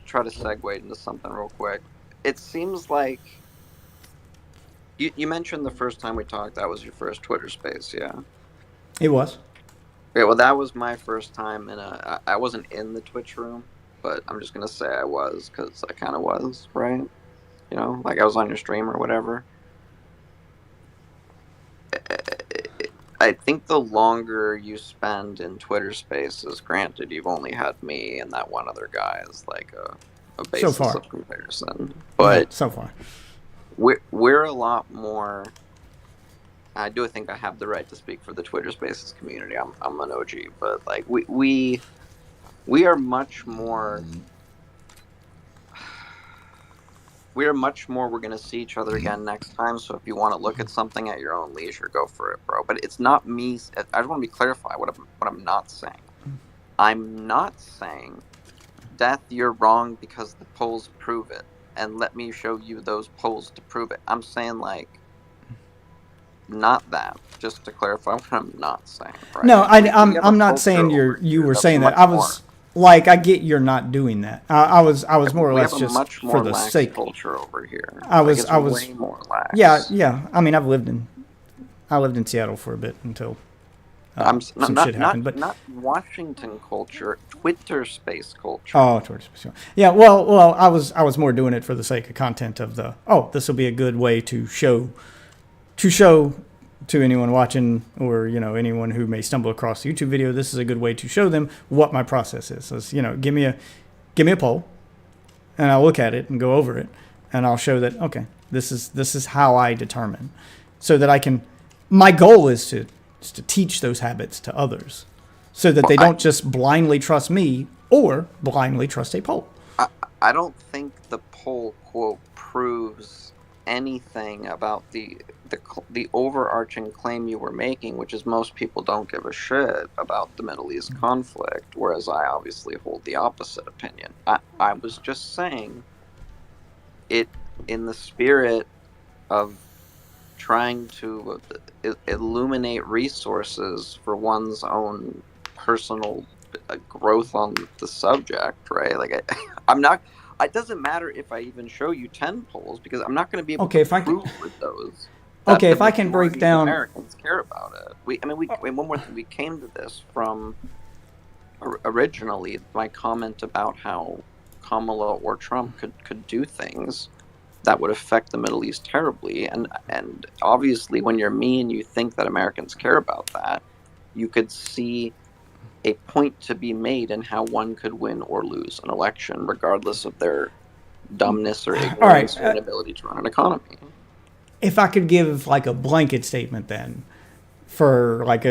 try to segue into something real quick. It seems like you mentioned the first time we talked, that was your first Twitter space, yeah? It was. Yeah, well, that was my first time I wasn't in the Twitch room, but I'm just going to say I was, because I kind of was, right? Like I was on your stream or whatever. I think the longer you spend in Twitter spaces, granted, you've only had me and that one other guy as like a basis of comparison. But so far. We're a lot more. I do think I have the right to speak for the Twitter Spaces community. I'm an OG, but like we are much more. We are much more. We're gonna see each other again next time. So if you want to look at something at your own leisure, go for it, bro. But it's not me. I just want to be clarify what I'm not saying. I'm not saying, Death, you're wrong because the polls prove it. And let me show you those polls to prove it. I'm saying like, not that. Just to clarify what I'm not saying. Right? No, I'm not saying you were saying that. I was like, I get you're not doing that. I was more or less just for the sake. Culture over here. I was way more lax. Yeah. I mean, I lived in Seattle for a bit until some shit happened. But not Washington culture, Twitter space culture. Oh, Twitter space. Yeah. Well, I was more doing it for the sake of content of this will be a good way to show to anyone watching or anyone who may stumble across the YouTube video. This is a good way to show them what my process is. So give me a poll, and I'll look at it and go over it, and I'll show that okay, this is how I determine, so that I can. My goal is to teach those habits to others so that they don't just blindly trust me or blindly trust a poll. I don't think the poll, quote, proves anything about the overarching claim you were making, which is most people don't give a shit about the Middle East conflict, whereas I obviously hold the opposite opinion. I was just saying it in the spirit of trying to illuminate resources for one's own personal growth on the subject, right? Like I'm not. It doesn't matter if I even show you 10 polls because I'm not going to be able to prove with those. Okay, if I can break down, Americans care about it. One more thing. We came to this from originally my comment about how Kamala or Trump could do things that would affect the Middle East terribly. And obviously when you're me and you think that Americans care about that, you could see a point to be made in how one could win or lose an election, regardless of their dumbness or ignorance or inability to run an economy. If I could give like a blanket statement then for like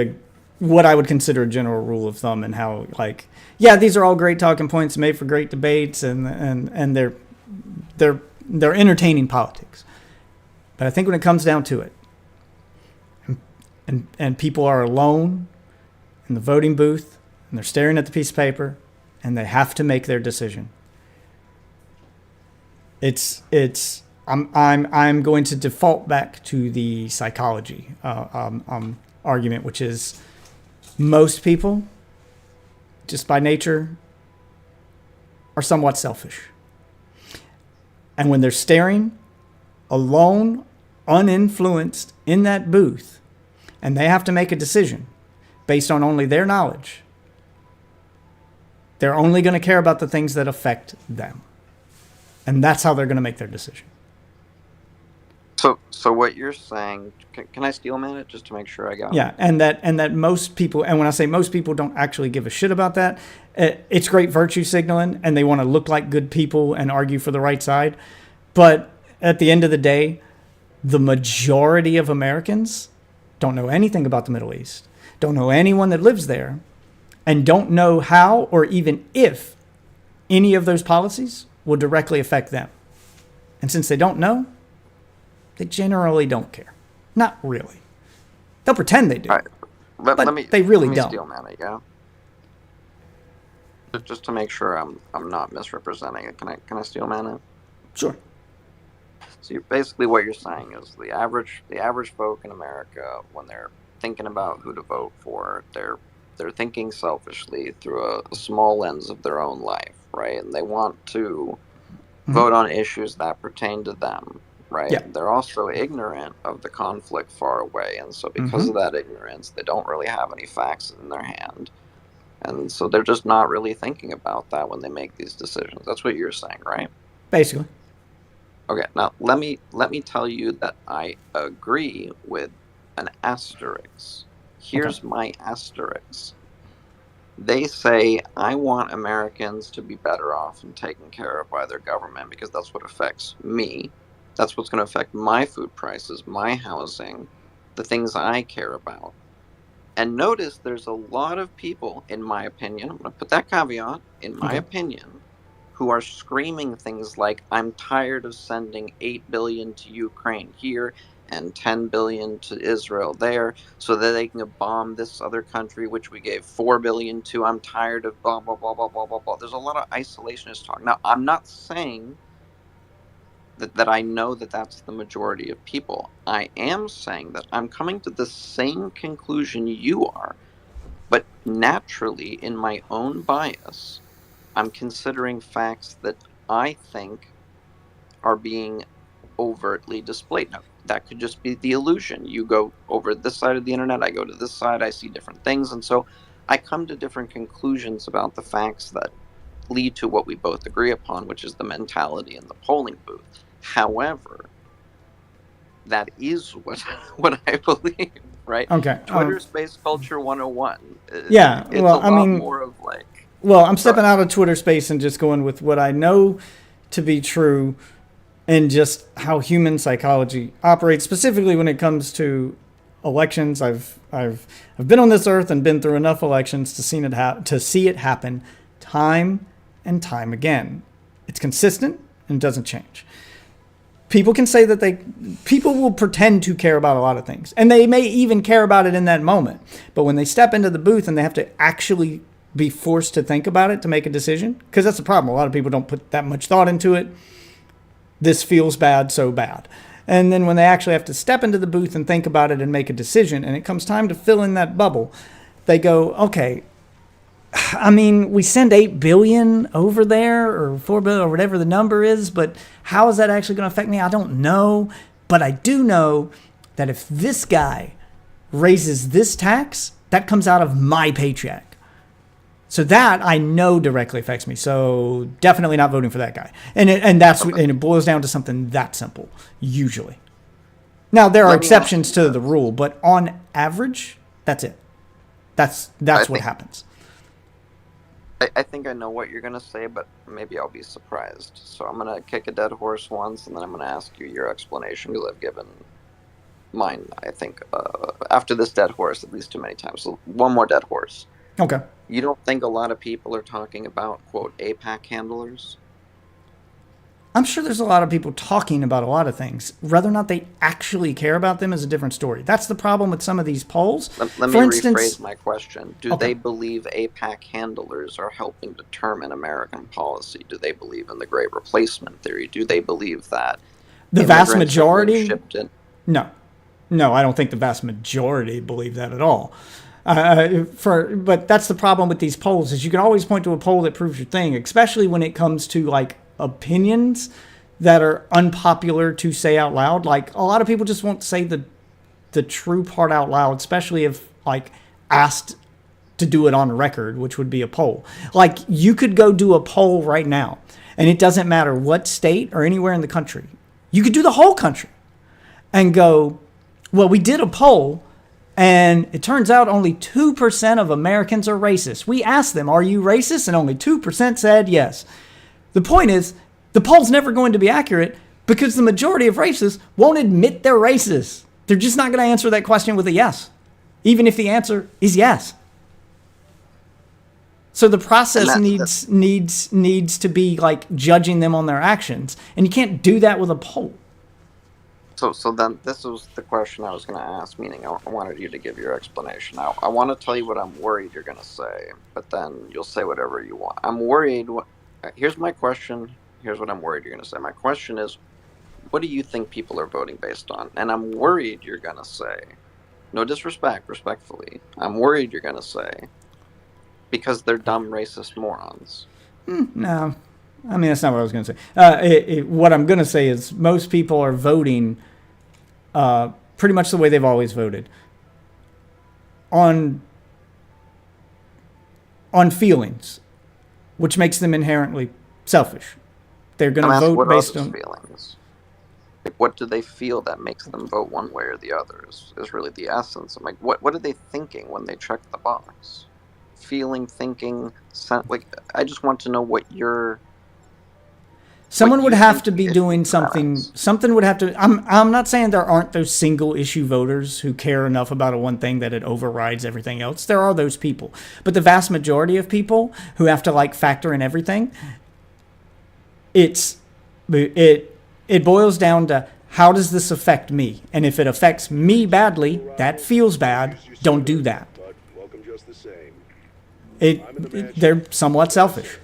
what I would consider a general rule of thumb and how these are all great talking points made for great debates and they're entertaining politics. But I think when it comes down to it, and people are alone in the voting booth, and they're staring at the piece of paper, and they have to make their decision. I'm going to default back to the psychology argument, which is most people, just by nature, are somewhat selfish. And when they're staring alone, uninfluenced in that booth, and they have to make a decision based on only their knowledge, they're only going to care about the things that affect them. And that's how they're going to make their decision. So what you're saying? Can I steal man it just to make sure I got it? Yeah, and that most people, and when I say most people, don't actually give a shit about that. It's great virtue signaling, and they want to look like good people and argue for the right side. But at the end of the day, the majority of Americans don't know anything about the Middle East, don't know anyone that lives there, and don't know how or even if any of those policies will directly affect them. And since they don't know, they generally don't care. Not really. They'll pretend they do. All right. But they let really me don't. Steal man it, yeah. Just to make sure I'm not misrepresenting it. Can I steal man it? Sure. So basically, what you're saying is the average folk in America, when they're thinking about who to vote for, they're thinking selfishly through a small lens of their own life, right? And they want to vote on issues that pertain to them, right? Yeah. They're also ignorant of the conflict far away, and so because of that ignorance, they don't really have any facts in their hand, and so they're just not really thinking about that when they make these decisions. That's what you're saying, right? Basically. Okay, now let me tell you that I agree with an asterisk. Here's my asterisk. They say, I want Americans to be better off and taken care of by their government because that's what affects me. That's what's going to affect my food prices, my housing, the things I care about. And notice there's a lot of people, in my opinion, I'm going to put that caveat, in my opinion, who are screaming things like, I'm tired of sending $8 billion to Ukraine here and $10 billion to Israel there so that they can bomb this other country, which we gave $4 billion to. I'm tired of blah, blah, blah, blah, blah, blah, blah. There's a lot of isolationist talk. Now, I'm not saying that I know that that's the majority of people. I am saying that I'm coming to the same conclusion you are, but naturally, in my own bias, I'm considering facts that I think are being overtly displayed. Now, that could just be the illusion. You go over this side of the internet, I go to this side, I see different things, and so I come to different conclusions about the facts that lead to what we both agree upon, which is the mentality in the polling booth. However, that is what I believe, right? Okay. Twitter Space Culture 101. Yeah, It's well, a I lot mean, more of like... Well, I'm stepping out of Twitter space and just going with what I know to be true and just how human psychology operates, specifically when it comes to elections. I've been on this earth and been through enough elections to see it happen time and time again. It's consistent and doesn't change. People can say that people will pretend to care about a lot of things, and they may even care about it in that moment. But when they step into the booth and they have to actually be forced to think about it to make a decision, because that's the problem. A lot of people don't put that much thought into it. This feels bad, so bad. And then when they actually have to step into the booth and think about it and make a decision, and it comes time to fill in that bubble, they go, okay, I mean, we send 8 billion over there or 4 billion or whatever the number is, but how is that actually going to affect me? I don't know. But I do know that if this guy raises this tax, that comes out of my paycheck. So that I know directly affects me. So definitely not voting for that guy. And it boils down to something that simple, usually. Now, there are exceptions to the rule, but on average, that's it. That's what happens. I think I know what you're going to say, but maybe I'll be surprised. So I'm going to kick a dead horse once, and then I'm going to ask you your explanation, because I've given mine, I think, after this dead horse at least too many times. So one more dead horse. Okay. You don't think a lot of people are talking about, quote, AIPAC handlers? I'm sure there's a lot of people talking about a lot of things. Whether or not they actually care about them is a different story. That's the problem with some of these polls. Let me rephrase my question. Do they believe AIPAC handlers are helping determine American policy? Do they believe in the Great Replacement theory? Do they believe that the vast majority? No, I don't think the vast majority believe that at all. But that's the problem with these polls, is you can always point to a poll that proves your thing, especially when it comes to like opinions that are unpopular to say out loud. Like, a lot of people just won't say the true part out loud, especially if like asked to do it on record, which would be a poll. Like, you could go do a poll right now, and it doesn't matter what state or anywhere in the country. You could do the whole country. and go, well, we did a poll, and it turns out only 2% of Americans are racist. We asked them, are you racist? And only 2% said yes. The point is, the poll's never going to be accurate because the majority of racists won't admit they're racist. They're just not going to answer that question with a yes, even if the answer is yes. So the process needs to be like judging them on their actions, and you can't do that with a poll. So then this was the question I was going to ask, meaning I wanted you to give your explanation. I want to tell you what I'm worried you're going to say, but then you'll say whatever you want. I'm worried. Here's my question. Here's what I'm worried you're going to say. My question is, what do you think people are voting based on? And I'm worried you're going to say, no disrespect, respectfully, I'm worried you're going to say, because they're dumb, racist morons. No. I mean, that's not what I was going to say. What I'm going to say is most people are voting pretty much the way they've always voted. On feelings, which makes them inherently selfish. They're going to vote based on feelings. Like, what do they feel that makes them vote one way or the other is really the essence. I'm like, what are they thinking when they check the box? Feeling, thinking, like, I just want to know what your... Someone would have to be doing something. Something would have to. I'm not saying there aren't those single issue voters who care enough about a one thing that it overrides everything else. There are those people, but the vast majority of people who have to like factor in everything, it boils down to how does this affect me? And if it affects me badly, that feels bad. Don't do that. But welcome just the same. They're somewhat selfish.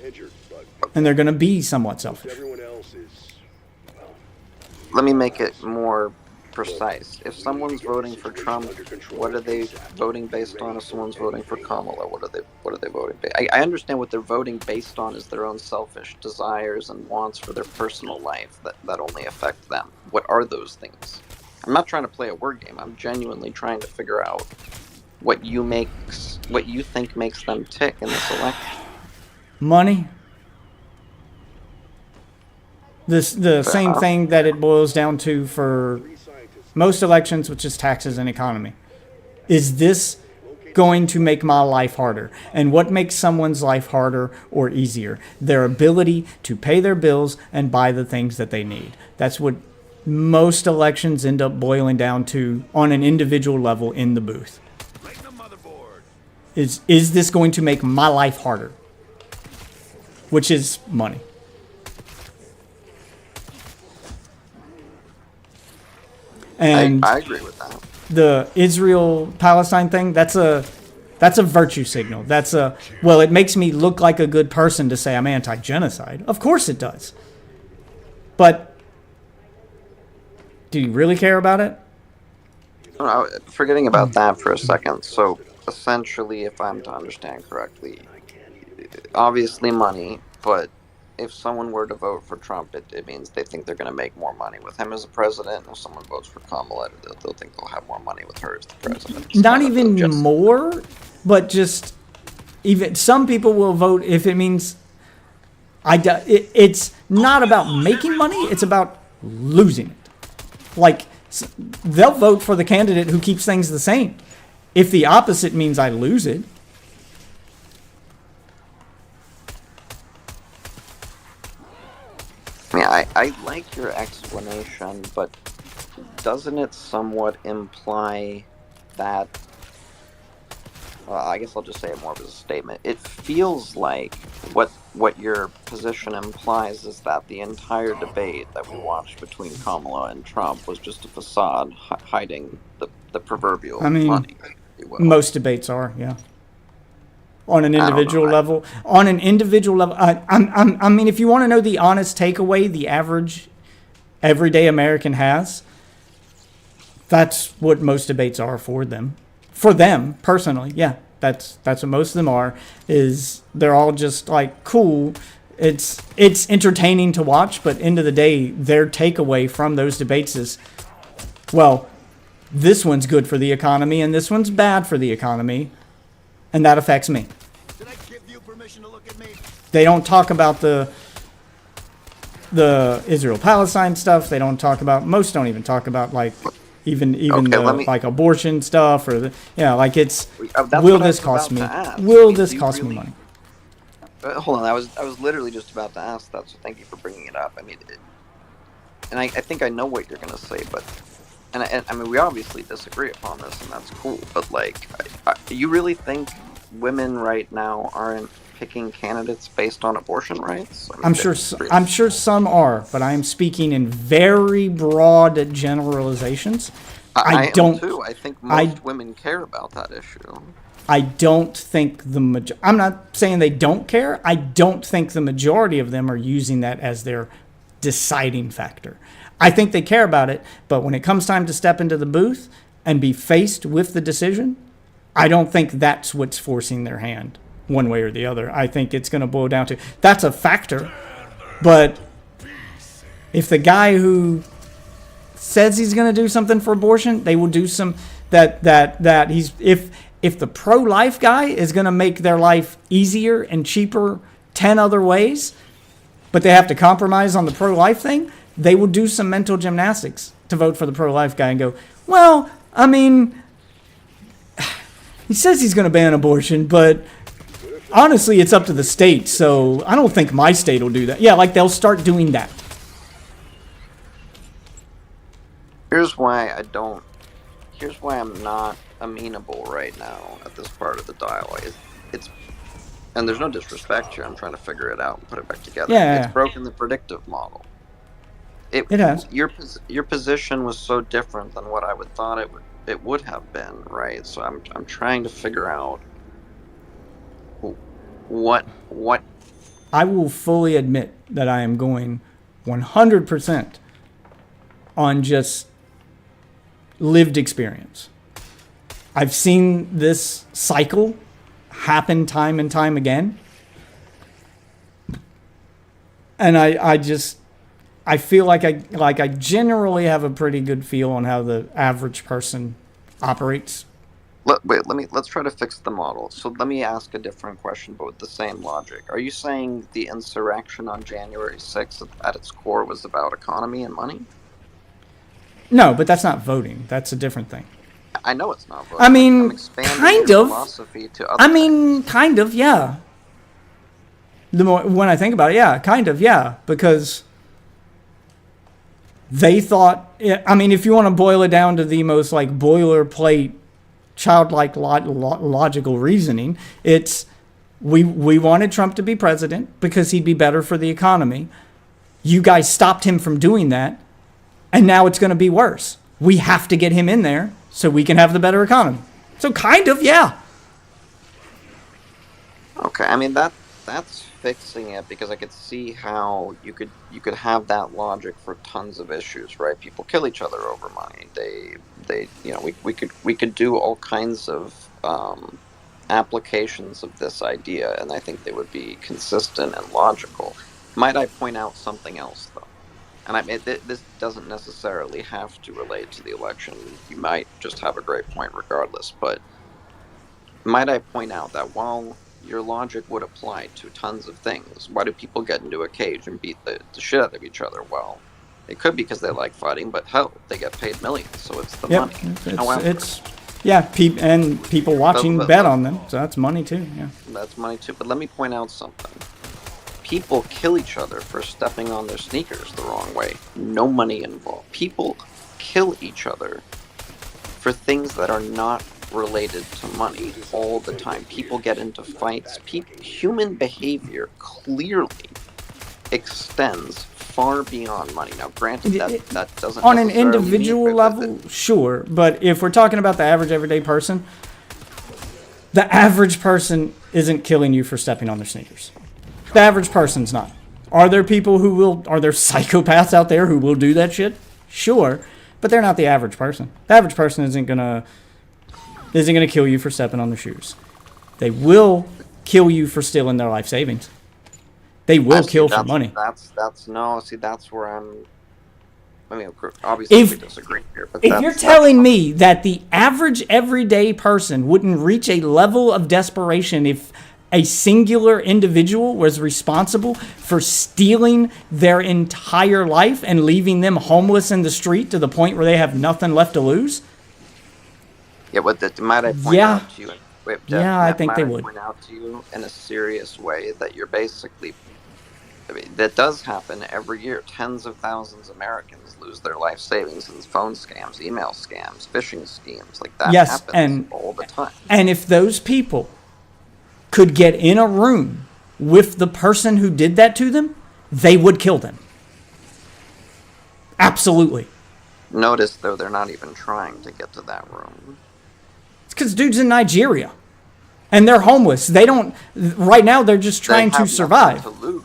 Injured, but And they're going to be somewhat selfish. everyone else is, well, Let me make it more precise. If someone's voting for Trump, what are they voting based on? If someone's voting for Kamala, what are they voting based? I understand what they're voting based on is their own selfish desires and wants for their personal life that only affect them. What are those things? I'm not trying to play a word game. I'm genuinely trying to figure out what you think makes them tick in this election. Money. The same thing that it boils down to for most elections, which is taxes and economy. Is this going to make my life harder? And what makes someone's life harder or easier? Their ability to pay their bills and buy the things that they need. That's what most elections end up boiling down to on an individual level in the booth. Is this going to make my life harder? Which is money. And I agree with that. The Israel-Palestine thing, that's a virtue signal. It makes me look like a good person to say I'm anti-genocide. Of course it does. But do you really care about it? Forgetting about that for a second. So essentially, if I'm to understand correctly, obviously money, but if someone were to vote for Trump, it means they think they're going to make more money with him as a president. If someone votes for Kamala, they'll think they'll have more money with her as the president. Not even more, but just even some people will vote if it means it's not about making money, it's about losing it. Like, they'll vote for the candidate who keeps things the same. If the opposite means I lose it. I I like your explanation, but doesn't it somewhat imply that... Well, I guess I'll just say it more as a statement. It feels like what your position implies is that the entire debate that we watched between Kamala and Trump was just a facade hiding the proverbial money. Most debates are, yeah. On an individual level. On an individual level. I mean, if you want to know the honest takeaway the average everyday American has, that's what most debates are for them. For them, personally, yeah. That's what most of them are, is they're all just like, cool. It's entertaining to watch, but end of the day, their takeaway from those debates is, well, this one's good for the economy and this one's bad for the economy, and that affects me. Did I give you permission to look at me? They don't talk about the the Israel-Palestine stuff. They don't talk about. Most don't even talk about like even Okay, the, let me- like abortion stuff or the like it's. That's Will what I this was cost about me? to ask. Will Do this you cost me really- money? Hold on, I was literally just about to ask that, so thank you for bringing it up. I mean, and I think I know what you're gonna say, but and I mean, we obviously disagree upon this, and that's cool. But like, you really think women right now aren't picking candidates based on abortion rights? I mean, I'm sure some are, but I am speaking in very broad generalizations. I don't. am too. I think most women care about that issue. I don't think I'm not saying they don't care. I don't think the majority of them are using that as their deciding factor. I think they care about it, but when it comes time to step into the booth and be faced with the decision, I don't think that's what's forcing their hand one way or the other. I think it's going to boil down to that's a factor, but if the guy who says he's going to do something for abortion, they will do some that he's if the pro-life guy is going to make their life easier and cheaper 10 other ways, but they have to compromise on the pro-life thing, they will do some mental gymnastics to vote for the pro-life guy and go, well, I mean, he says he's going to ban abortion, but honestly, it's up to the state, so I don't think my state will do that. Yeah, like they'll start doing that. Here's why I'm not amenable right now at this part of the dialogue. It's and there's no disrespect here. I'm trying to figure it out and put it back together. Yeah. It's broken the predictive model. It has. Your position was so different than what I would thought it would have been, right? So I'm trying to figure out what I will fully admit that I am going 100% on just lived experience. I've seen this cycle happen time and time again. And I feel like I generally have a pretty good feel on how the average person operates. Let's try to fix the model. So let me ask a different question, but with the same logic. Are you saying the insurrection on January 6th at its core was about economy and money? No, but that's not voting. That's a different thing. I know it's not voting. I mean, I'm expanding kind your of. philosophy to other I mean, kind of, yeah. The more when I think about it, yeah, kind of, yeah, because they thought. I mean, if you want to boil it down to the most like boilerplate, childlike logical reasoning, it's we wanted Trump to be president because he'd be better for the economy. You guys stopped him from doing that, and now it's going to be worse. We have to get him in there so we can have the better economy. So kind of, yeah. Okay, I mean that's fixing it because I could see how you could have that logic for tons of issues, right? People kill each other over money. They we could do all kinds of applications of this idea, and I think they would be consistent and logical. Might I point out something else though? And I mean, this doesn't necessarily have to relate to the election. You might just have a great point regardless. But might I point out that while your logic would apply to tons of things, why do people get into a cage and beat the shit out of each other? Well, it could be because they like fighting, but hell, they get paid millions, so it's the money. People watching bet on them, so that's money too. Yeah, that's money too. But let me point out something. People kill each other for stepping on their sneakers the wrong way. No money involved. People kill each other for things that are not related to money all the time. People get into fights. Human behavior clearly extends far beyond money. Now, granted, that doesn't on an necessarily individual mean level, sure. But if we're talking about the average everyday person, the average person isn't killing you for stepping on their sneakers. The average person's not. Are there people who will? Are there psychopaths out there who will do that shit? Sure, but they're not the average person. The average person isn't gonna kill you for stepping on their shoes. They will kill you for stealing their life savings. They will kill for money. That's where I'm. I mean, obviously we disagree here, but if you're telling me that the average everyday person wouldn't reach a level of desperation if a singular individual was responsible for stealing their entire life and leaving them homeless in the street to the point where they have nothing left to lose? Yeah, but might I point Yeah. out to you? Wait, Jeff, Yeah, I think might they would. Point out to you in a serious way that you're basically. I mean, that does happen every year. Tens of thousands of Americans lose their life savings in phone scams, email scams, phishing schemes. Like that Yes, happens and- all the time. And if those people could get in a room with the person who did that to them, they would kill them. Absolutely. Notice, though, they're not even trying to get to that room. It's because dude's in Nigeria and they're homeless. They don't, right now, they're just trying They to have survive. nothing to lose.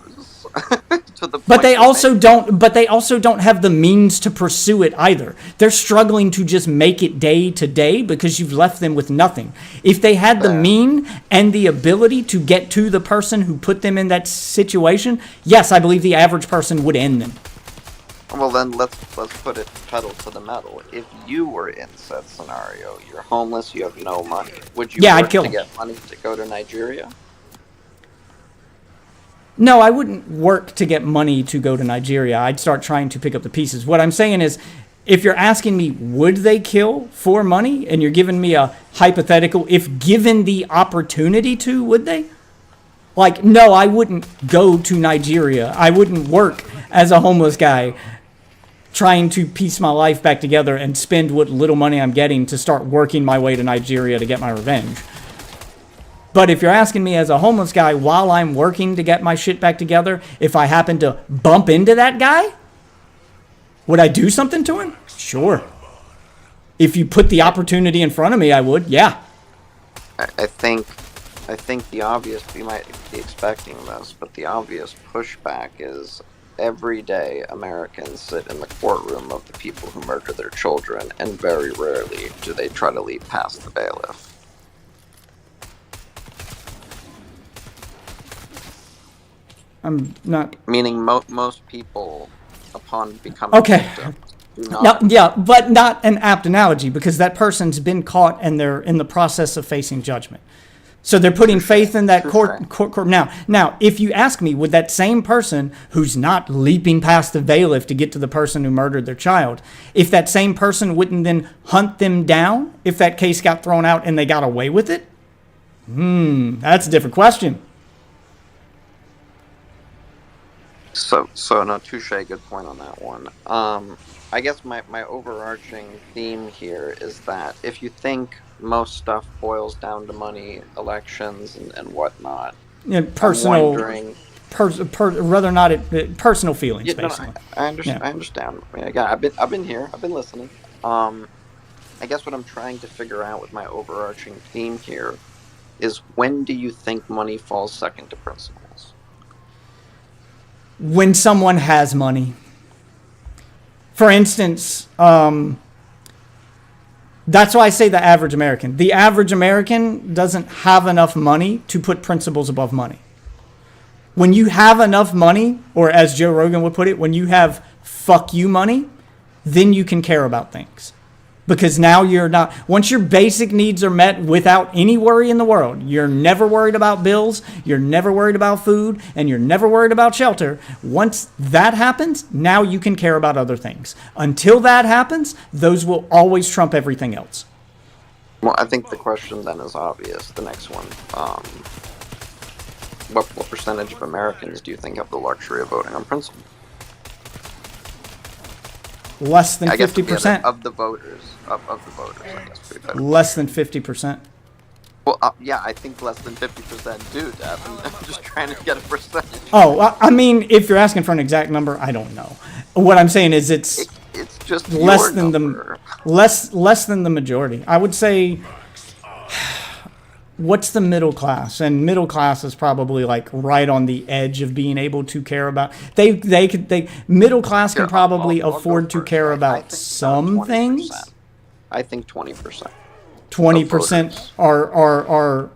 To the But point they where also don't. But they also don't have the means to pursue it either. They're struggling to just make it day to day because you've left them with nothing. If they had the Fair. mean and the ability to get to the person who put them in that situation, yes, I believe the average person would end them. Well, then let's put it pedal to the metal. If you were in said scenario, you're homeless, you have no money. Would you Yeah, I'd work kill to him. get money to go to Nigeria? No, I wouldn't work to get money to go to Nigeria. I'd start trying to pick up the pieces. What I'm saying is, if you're asking me, would they kill for money? And you're giving me a hypothetical, if given the opportunity to, would they? Like, no, I wouldn't go to Nigeria. I wouldn't work as a homeless guy trying to piece my life back together and spend what little money I'm getting to start working my way to Nigeria to get my revenge. But if you're asking me as a homeless guy while I'm working to get my shit back together, if I happen to bump into that guy, would I do something to him? Sure. If you put the opportunity in front of me, I would. Yeah. I think the obvious, you might be expecting this, but the obvious pushback is every day Americans sit in the courtroom of the people who murder their children, and very rarely do they try to leap past the bailiff. I'm not. Meaning most people, upon becoming Okay. victims, do No, not. yeah, but not an apt analogy because that person's been caught and they're in the process of facing judgment. So they're putting faith in that court. Now, if you ask me, would that same person who's not leaping past the bailiff to get to the person who murdered their child, if that same person wouldn't then hunt them down if that case got thrown out and they got away with it? That's a different question. So no, touche, good point on that one. I guess my overarching theme here is that if you think most stuff boils down to money, elections, and whatnot, Yeah, personal, I'm wondering. rather not personal feelings, Yeah, no, basically. I understand. Yeah. I understand. I mean, again, I've been here. I've been listening. I guess what I'm trying to figure out with my overarching theme here is when do you think money falls second to principles? When someone has money. For instance, that's why I say the average American. The average American doesn't have enough money to put principles above money. When you have enough money, or as Joe Rogan would put it, when you have fuck you money, then you can care about things. Because now you're not, once your basic needs are met without any worry in the world, you're never worried about bills, you're never worried about food, and you're never worried about shelter. Once that happens, now you can care about other things. Until that happens, those will always trump everything else. Well, I think the question then is obvious. The next one. What percentage of Americans do you think have the luxury of voting on principle? Less than I guess 50%. of the voters. Of the voters, I guess. Would be better. Less than 50%. Well, yeah, I think less than 50% do, Dev. I'm just trying to get a percentage. Oh, I mean, if you're asking for an exact number, I don't know. What I'm saying is it's just less your than number. less than the majority. I would say, what's the middle class? And middle class is probably like right on the edge of being able to care about. Middle class can Here, probably I'll go afford to first. care I about think some 20%. things. I think 20%. 20% are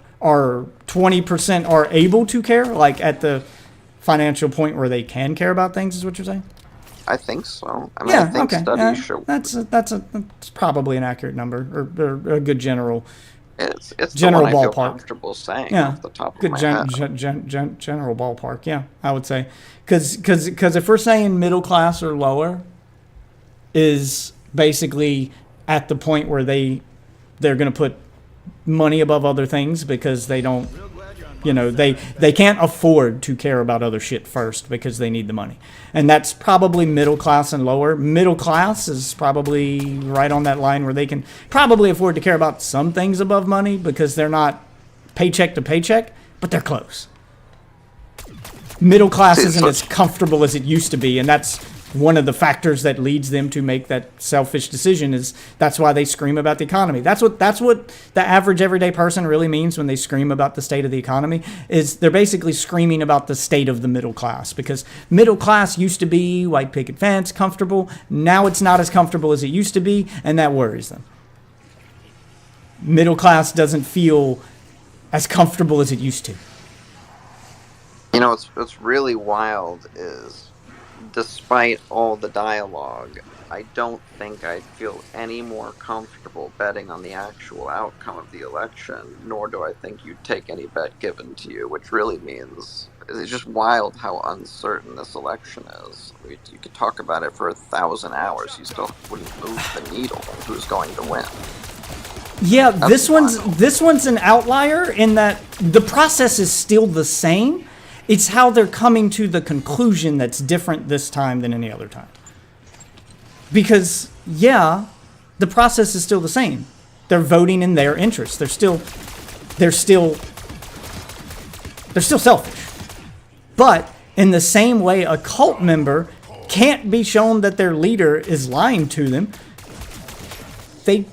20% are able to care, like at the financial point where they can care about things, is what you're saying? I think so. I mean, Yeah, I think okay. studies show. That's probably an accurate number or a good general It's General the one I feel ballpark. comfortable saying Yeah, off the top of good my head. general ballpark. Yeah, I would say, because if we're saying middle class or lower, is basically at the point where they're going to put money above other things because they don't, they can't afford to care about other shit first because they need the money. And that's probably middle class and lower. Middle class is probably right on that line where they can probably afford to care about some things above money because they're not paycheck to paycheck, but they're close. Middle class isn't as comfortable as it used to be, and that's one of the factors that leads them to make that selfish decision. Is that's why they scream about the economy. That's what the average everyday person really means when they scream about the state of the economy. Is they're basically screaming about the state of the middle class, because middle class used to be white picket fence, comfortable. Now it's not as comfortable as it used to be, and that worries them. Middle class doesn't feel as comfortable as it used to. What's really wild is, despite all the dialogue, I don't think I'd feel any more comfortable betting on the actual outcome of the election, nor do I think you'd take any bet given to you, which really means it's just wild how uncertain this election is. You could talk about it for 1,000 hours, you still wouldn't move the needle on who's going to win. Yeah, this one's an outlier in that the process is still the same. It's how they're coming to the conclusion that's different this time than any other time. Because, yeah, the process is still the same. They're voting in their interest. They're still selfish. But in the same way, a cult member can't be shown that their leader is lying to them. The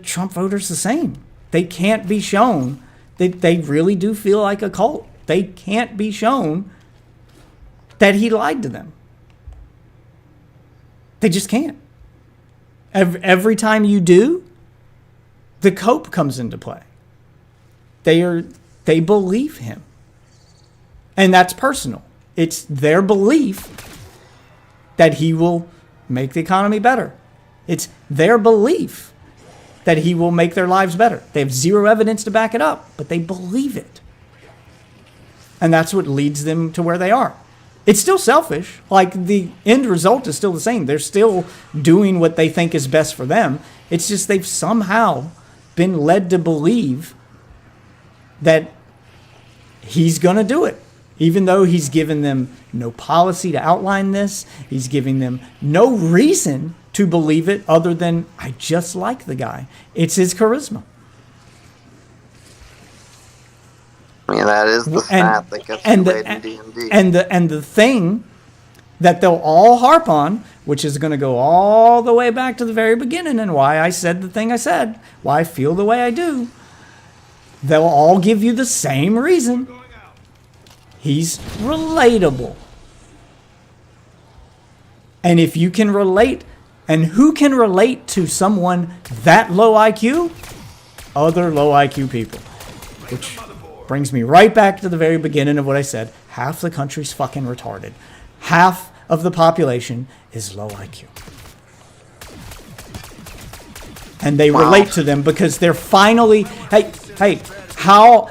Trump voters the same. They can't be shown that they really do feel like a cult. They can't be shown that he lied to them. They just can't. Every time you do, the cope comes into play. They believe him. And that's personal. It's their belief that he will make the economy better. It's their belief that he will make their lives better. They have zero evidence to back it up, but they believe it. And that's what leads them to where they are. It's still selfish. Like, the end result is still the same. They're still doing what they think is best for them. It's just they've somehow been led to believe that he's going to do it. Even though he's given them no policy to outline this, he's giving them no reason to believe it other than, I just like the guy. It's his charisma. I mean, that is the stat that gets played in D&D. And the thing that they'll all harp on, which is going to go all the way back to the very beginning and why I said the thing I said, why I feel the way I do, they'll all give you the same reason. He's relatable. And if you can relate, and who can relate to someone that low IQ? Other low IQ people. Which brings me right back to the very beginning of what I said. Half the country's fucking retarded. Half of the population is low IQ. And they relate to them because they're finally, hey, how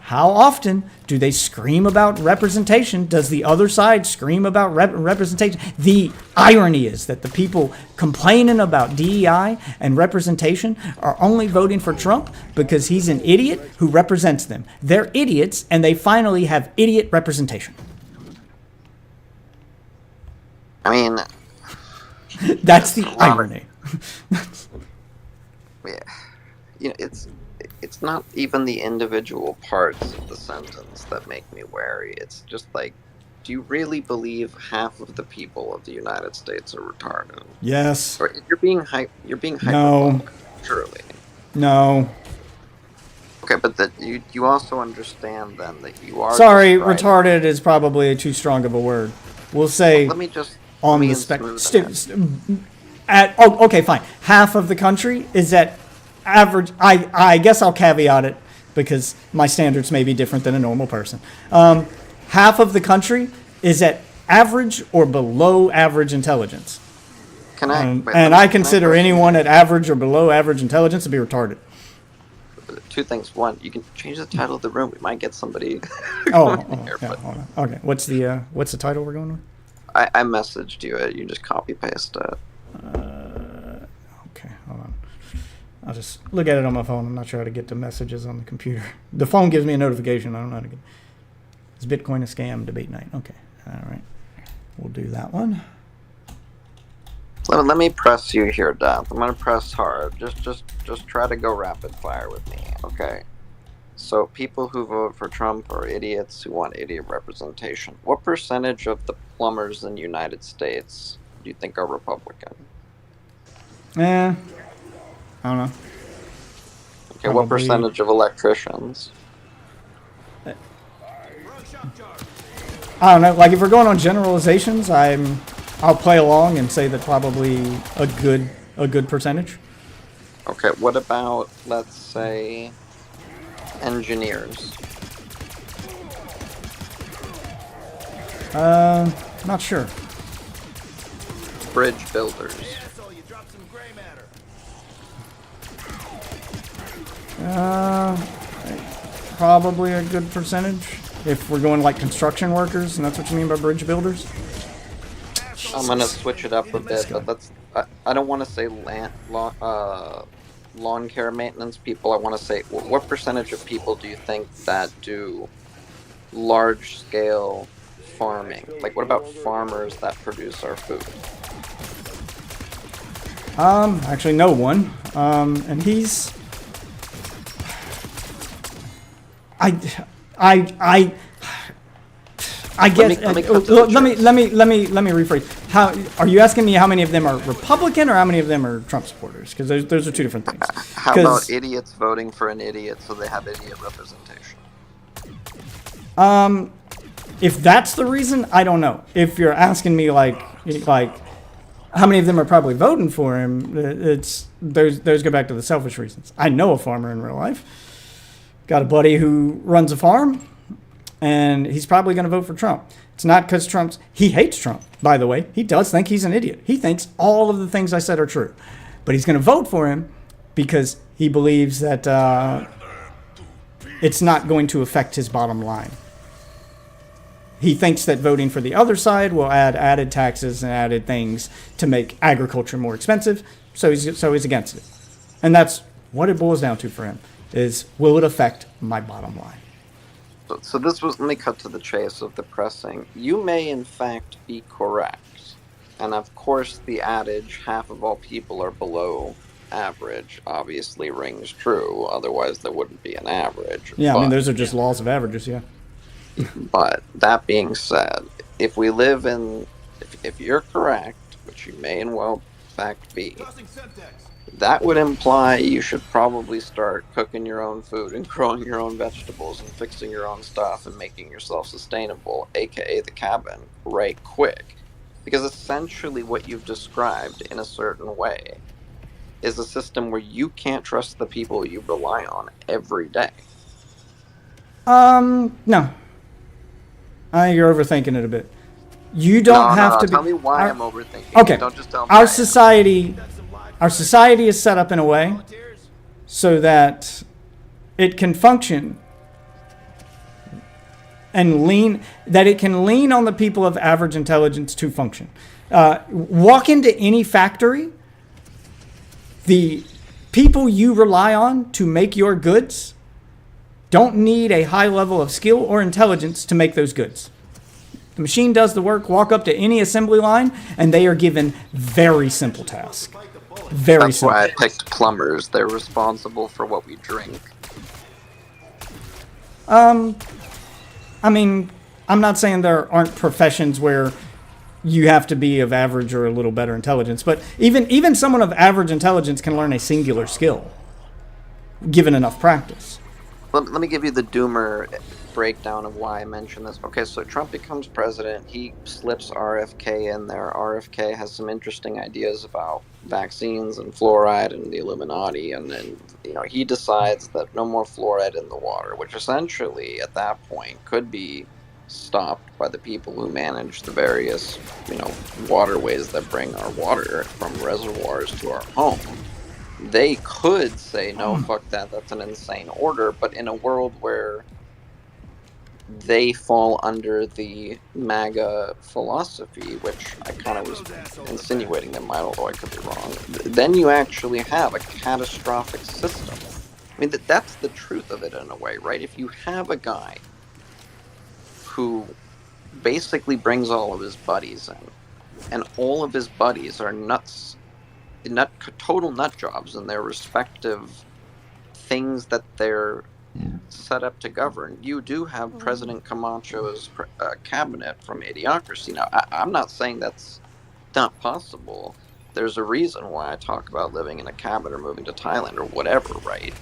often do they scream about representation? Does the other side scream about representation? The irony is that the people complaining about DEI and representation are only voting for Trump because he's an idiot who represents them. They're idiots, and they finally have idiot representation. I mean, that's the irony. Yeah, it's not even the individual parts of the sentence that make me wary. It's just like, do you really believe half of the people of the United States are retarded? Yes. Or you're being hyperbolic, No. surely. No. Okay, but that you also understand then that you are. Sorry, retarded is probably too strong of a word. We'll say Let me just on the spectrum. Okay, fine. Half of the country is at average. I guess I'll caveat it because my standards may be different than a normal person. Half of the country is at average or below average intelligence. Can I? And I consider anyone at average or below average intelligence to be retarded. two things. One, you can change the title of the room. We might get somebody. Oh, here, yeah, but hold on. Okay, what's the title we're going with? I messaged you it. You just copy paste it. Okay, hold on. I'll just look at it on my phone. I'm not sure how to get the messages on the computer. The phone gives me a notification. I don't know how to get. Is Bitcoin a scam? Debate night. Okay, all right. We'll do that one. Let me press you here, Death. I'm gonna press hard. Just try to go rapid fire with me, okay? So people who vote for Trump are idiots who want idiot representation. What percentage of the plumbers in the United States do you think are Republican? I don't know. Okay, what Probably- percentage of electricians? I don't know. Like if we're going on generalizations, I'll play along and say that probably a good percentage. Okay, what about, let's say, engineers? Not sure. Bridge builders? Asshole, you dropped some gray matter. Probably a good percentage. If we're going like construction workers, and that's what you mean by bridge builders. I'm gonna switch it up a bit, but I don't want to say lawn care maintenance people. I want to say, what percentage of people do you think that do large scale farming? Like, what about farmers that produce our food? Actually, no one. And he's. I guess. Let me cut to the let me rephrase. How are you asking me? How many of them are Republican, or how many of them are Trump supporters? Because those are two different things. How about idiots voting for an idiot so they have idiot representation? If that's the reason, I don't know. If you're asking me like how many of them are probably voting for him, it's those go back to the selfish reasons. I know a farmer in real life. Got a buddy who runs a farm, and he's probably going to vote for Trump. It's not because he hates Trump, by the way. He does think he's an idiot. He thinks all of the things I said are true. But he's going to vote for him because he believes that it's not going to affect his bottom line. He thinks that voting for the other side will add added taxes and added things to make agriculture more expensive, so he's against it. And that's what it boils down to for him, is will it affect my bottom line? So let me cut to the chase of the pressing. You may in fact be correct. And of course the adage, half of all people are below average, obviously rings true. Otherwise there wouldn't be an average. Yeah, I mean, those are just laws of averages, yeah. But that being said, if we live in, if you're correct, which you may and well in fact be, that would imply you should probably start cooking your own food and growing your own vegetables and fixing your own stuff and making yourself sustainable, aka the cabin, right quick. Because essentially what you've described in a certain way is a system where you can't trust the people you rely on every day. No. I think you're overthinking it a bit. You don't have to be. Tell me why I'm overthinking. Okay. Don't just tell me. Our society is set up in a way so that it can function and it can lean on the people of average intelligence to function. Walk into any factory, the people you rely on to make your goods don't need a high level of skill or intelligence to make those goods. The machine does the work. Walk up to any assembly line, and they are given very simple tasks. Very simple. That's why I picked plumbers. They're responsible for what we drink. I mean, I'm not saying there aren't professions where you have to be of average or a little better intelligence, but even someone of average intelligence can learn a singular skill, given enough practice. Let me give you the doomer breakdown of why I mentioned this. Okay, so Trump becomes president. He slips RFK in there. RFK has some interesting ideas about vaccines and fluoride and the Illuminati, and then he decides that no more fluoride in the water, which essentially at that point could be stopped by the people who manage the various waterways that bring our water from reservoirs to our home. they could say, no, fuck that, that's an insane order, but in a world where they fall under the MAGA philosophy, which I kind of was insinuating them might, although I could be wrong, then you actually have a catastrophic system. I mean, that's the truth of it in a way, right? If you have a guy who basically brings all of his buddies in, and all of his buddies are total nut jobs in their respective things that they're set up to govern. You do have President Camacho's cabinet from Idiocracy. Now, I'm not saying that's not possible. There's a reason why I talk about living in a cabin or moving to Thailand or whatever, right?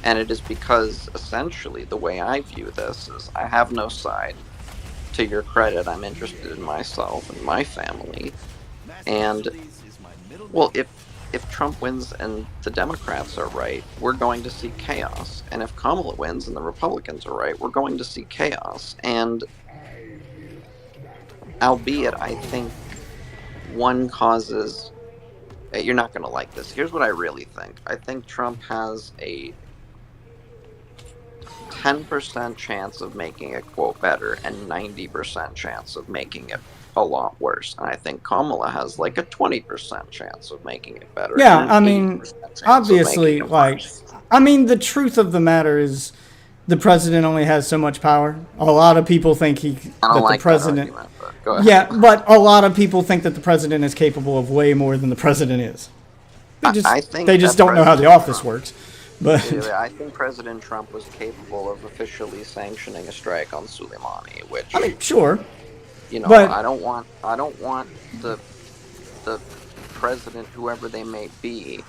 And it is because, essentially, the way I view this is I have no side. To your credit, I'm interested in myself and my family. And, well, if Trump wins and the Democrats are right, we're going to see chaos. And if Kamala wins and the Republicans are right, we're going to see chaos. And albeit, I think one causes... You're not going to like this. Here's what I really think. I think Trump has a 10% chance of making it, quote, better, and 90% chance of making it a lot worse. And I think Kamala has like a 20% chance of making it better. Yeah, I mean, obviously, like, I mean, the truth of the matter is the president only has so much power. A lot of people think the president... That argument, but go ahead. Yeah, but a lot of people think that the president is capable of way more than the president is. They just don't know how the office works. But I think President Trump was capable of officially sanctioning a strike on Soleimani, which, I mean, sure, you know, but I don't want the president, whoever they may be,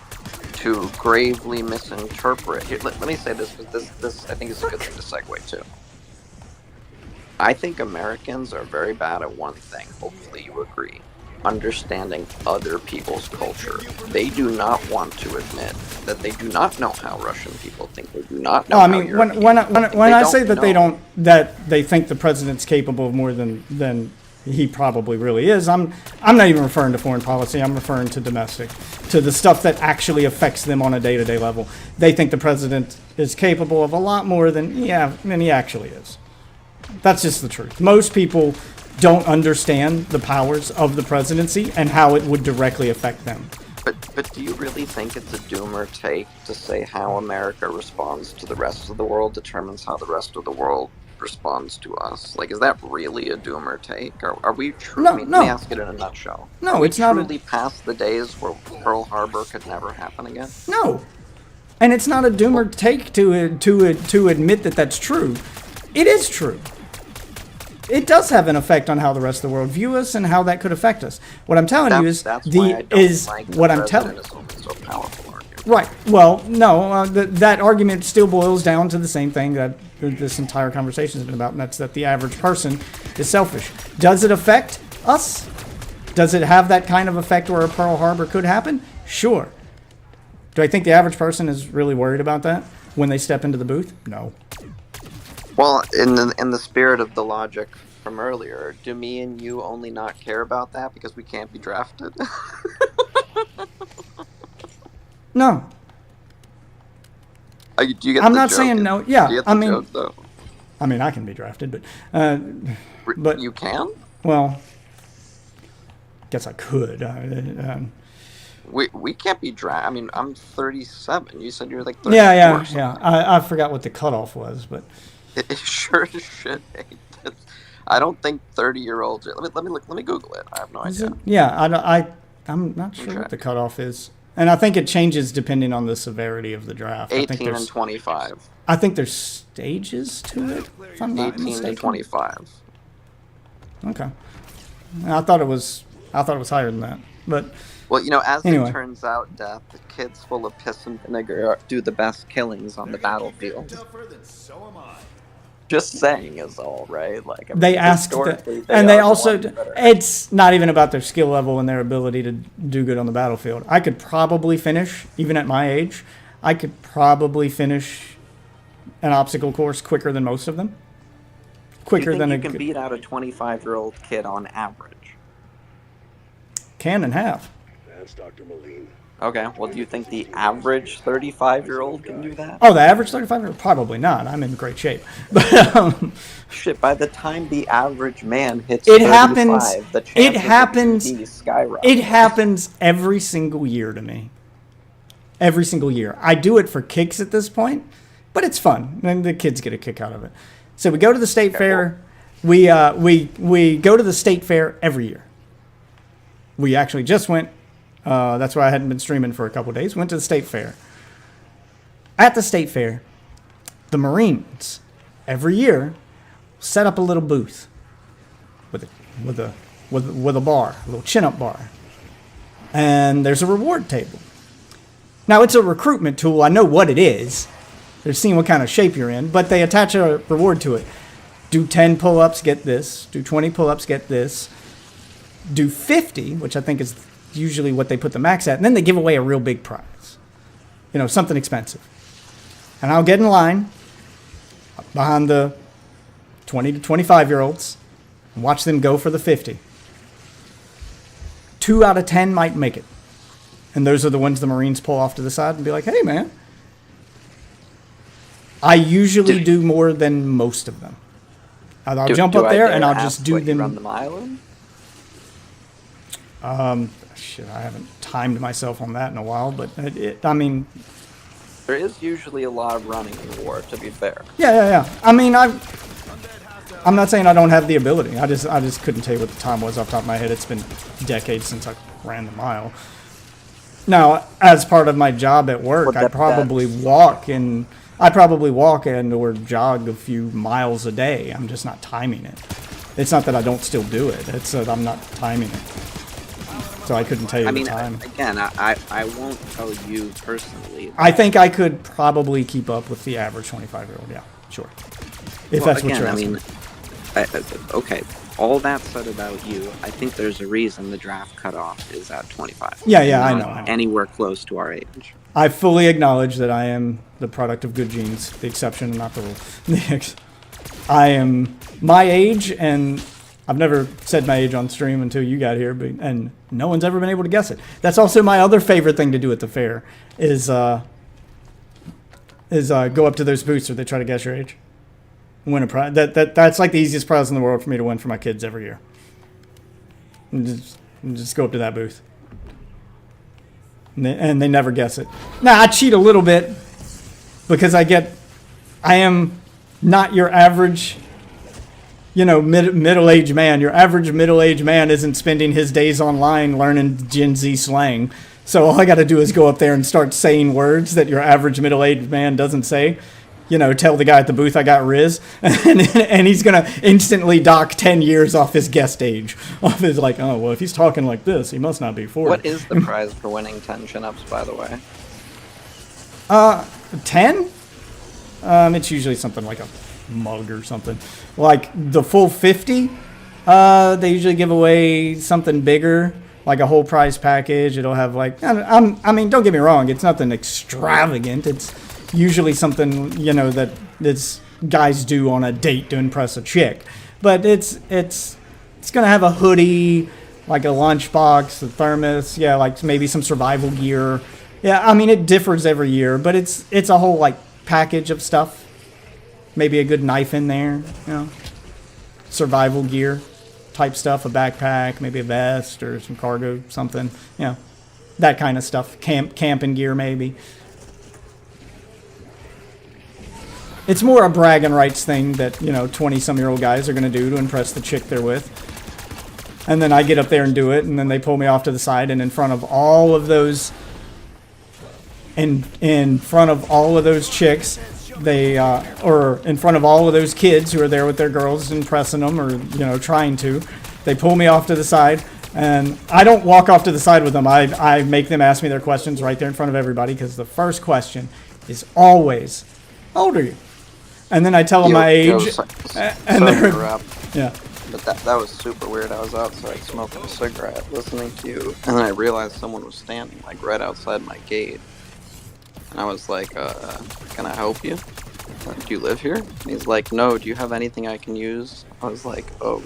to gravely misinterpret. Here, let me say this, because this I think is a good thing to segue to. I think Americans are very bad at one thing. Hopefully, you agree. Understanding other people's culture. They do not want to admit that they do not know how Russian people think. They do not know. I mean, when I say that they think the president's capable of more than he probably really is, I'm not even referring to foreign policy. I'm referring to domestic, to the stuff that actually affects them on a day-to-day level. They think the president is capable of a lot more than he actually is. That's just the truth. Most people don't understand the powers of the presidency and how it would directly affect them. But do you really think it's a doomer take to say how America responds to the rest of the world determines how the rest of the world responds to us? Like, is that really a doomer take? Are we truly... No. Let me ask it in a nutshell. No, it's not. Truly past the days where Pearl Harbor could never happen again? No. And it's not a doomer take to admit that that's true. It is true. It does have an effect on how the rest of the world view us and how that could affect us. What I'm telling you is Right. Well, no, that argument still boils down to the same thing that this entire conversation has been about, and that's that the average person is selfish. Does it affect us? Does it have that kind of effect where a Pearl Harbor could happen? Sure. Do I think the average person is really worried about that when they step into the booth? No. Well, in the spirit of the logic from earlier, do me and you only not care about that because we can't be drafted? No. Do you get I'm the not joke? saying no. Yeah, Do you get the I mean, joke, though? I mean, I can be drafted, but You can? well, guess I could. We can't be drafted. I mean, I'm 37. You said you were like 34. Yeah. I forgot what the cutoff was, but It sure should. I don't think 30-year-olds. Let me Google it. I have no idea. Yeah, I'm not sure what the cutoff is, and I think it changes depending on the severity of the draft. 18 and 25. I think there's stages to it. If I'm not 18 mistaken. and 25. Okay. I thought it was higher than that, but. Well, you know, as Anyway. it turns out, Death, the kids full of piss and vinegar do the best killings on the battlefield. Just saying is all, right? Like, I mean, They asked, historically, and are they the also, ones that are- it's not even about their skill level and their ability to do good on the battlefield. I could probably finish, even at my age, I could probably finish an obstacle course quicker than most of them. Quicker you than think you can beat out a 25-year-old kid on average? Can and have. That's Dr. Moline. Okay, well, do you think the average 35-year-old can do that? Oh, the average 35-year-old? Probably not. I'm in great shape. But Shit, by the time the average man hits it 35, happens. the It chances happens. of ED skyrocket. It happens every single year to me. Every single year. I do it for kicks at this point, but it's fun, and the kids get a kick out of it. So we go to the state fair. We go to the state fair every year. We actually just went. That's why I hadn't been streaming for a couple days. Went to the state fair. At the state fair, the Marines every year set up a little booth with a bar, a little chin-up bar, and there's a reward table. Now it's a recruitment tool. I know what it is. They're seeing what kind of shape you're in, but they attach a reward to it. Do 10 pull-ups, get this. Do 20 pull-ups, get this. Do 50, which I think is usually what they put the max at, and then they give away a real big prize. You know, something expensive. And I'll get in line behind the 20 to 25-year-olds and watch them go for the 50. 2 out of 10 might make it. And those are the ones the Marines pull off to the side and be like, hey, man. I usually do more than most of them. I'll jump up there and I'll just do them. Run the mile in? Shit, I haven't timed myself on that in a while, but I mean, There is usually a lot of running in war, to be fair. yeah. I mean, I'm not saying I don't have the ability. I just couldn't tell you what the time was off the top of my head. It's been decades since I ran the mile. Now, as part of my job at work, I probably walk and or jog a few miles a day. I'm just not timing it. It's not that I don't still do it. It's that I'm not timing it. So I couldn't tell you the time. Again, I won't tell you personally. I think I could probably keep up with the average 25-year-old. Yeah, sure. If that's what you're asking. Okay, all that said about you, I think there's a reason the draft cutoff is at 25. Yeah, I know. Anywhere close to our age. I fully acknowledge that I am the product of good genes, the exception, not the rule. I am my age, and I've never said my age on stream until you got here, and no one's ever been able to guess it. That's also my other favorite thing to do at the fair is go up to those booths where they try to guess your age. Win a prize. That's like the easiest prize in the world for me to win for my kids every year. And just go up to that booth. And they never guess it. Now, I cheat a little bit because I am not your average, middle-aged man. Your average middle-aged man isn't spending his days online learning Gen Z slang. So all I got to do is go up there and start saying words that your average middle-aged man doesn't say. Tell the guy at the booth I got Riz, and he's going to instantly dock 10 years off his guest age. Off his if he's talking like this, he must not be 40. What is the prize for winning 10 chin-ups, by the way? 10? It's usually something like a mug or something. Like the full 50, they usually give away something bigger, like a whole prize package. It'll have don't get me wrong, it's nothing extravagant. It's usually something that this guys do on a date to impress a chick, but it's gonna have a hoodie, like a lunchbox, a thermos, like maybe some survival gear. It differs every year, but it's a whole package of stuff. Maybe a good knife in there, survival gear type stuff, a backpack, maybe a vest or some cargo something, that kind of stuff. Camping gear maybe. It's more a bragging rights thing that, 20-some-year-old guys are going to do to impress the chick they're with. And then I get up there and do it, and then they pull me off to the side, and in front of all of those chicks, or in front of all of those kids who are there with their girls, impressing them or, trying to, they pull me off to the side, and I don't walk off to the side with them. I make them ask me their questions right there in front of everybody, because the first question is always, how old are you? And then I tell them my age, and they're yeah. But that was super weird. I was outside smoking a cigarette, listening to you, and then I realized someone was standing right outside my gate. And I was like, "Can I help you? Do you live here?" And he's like, "No. Do you have anything I can use?" I was like, "Oh."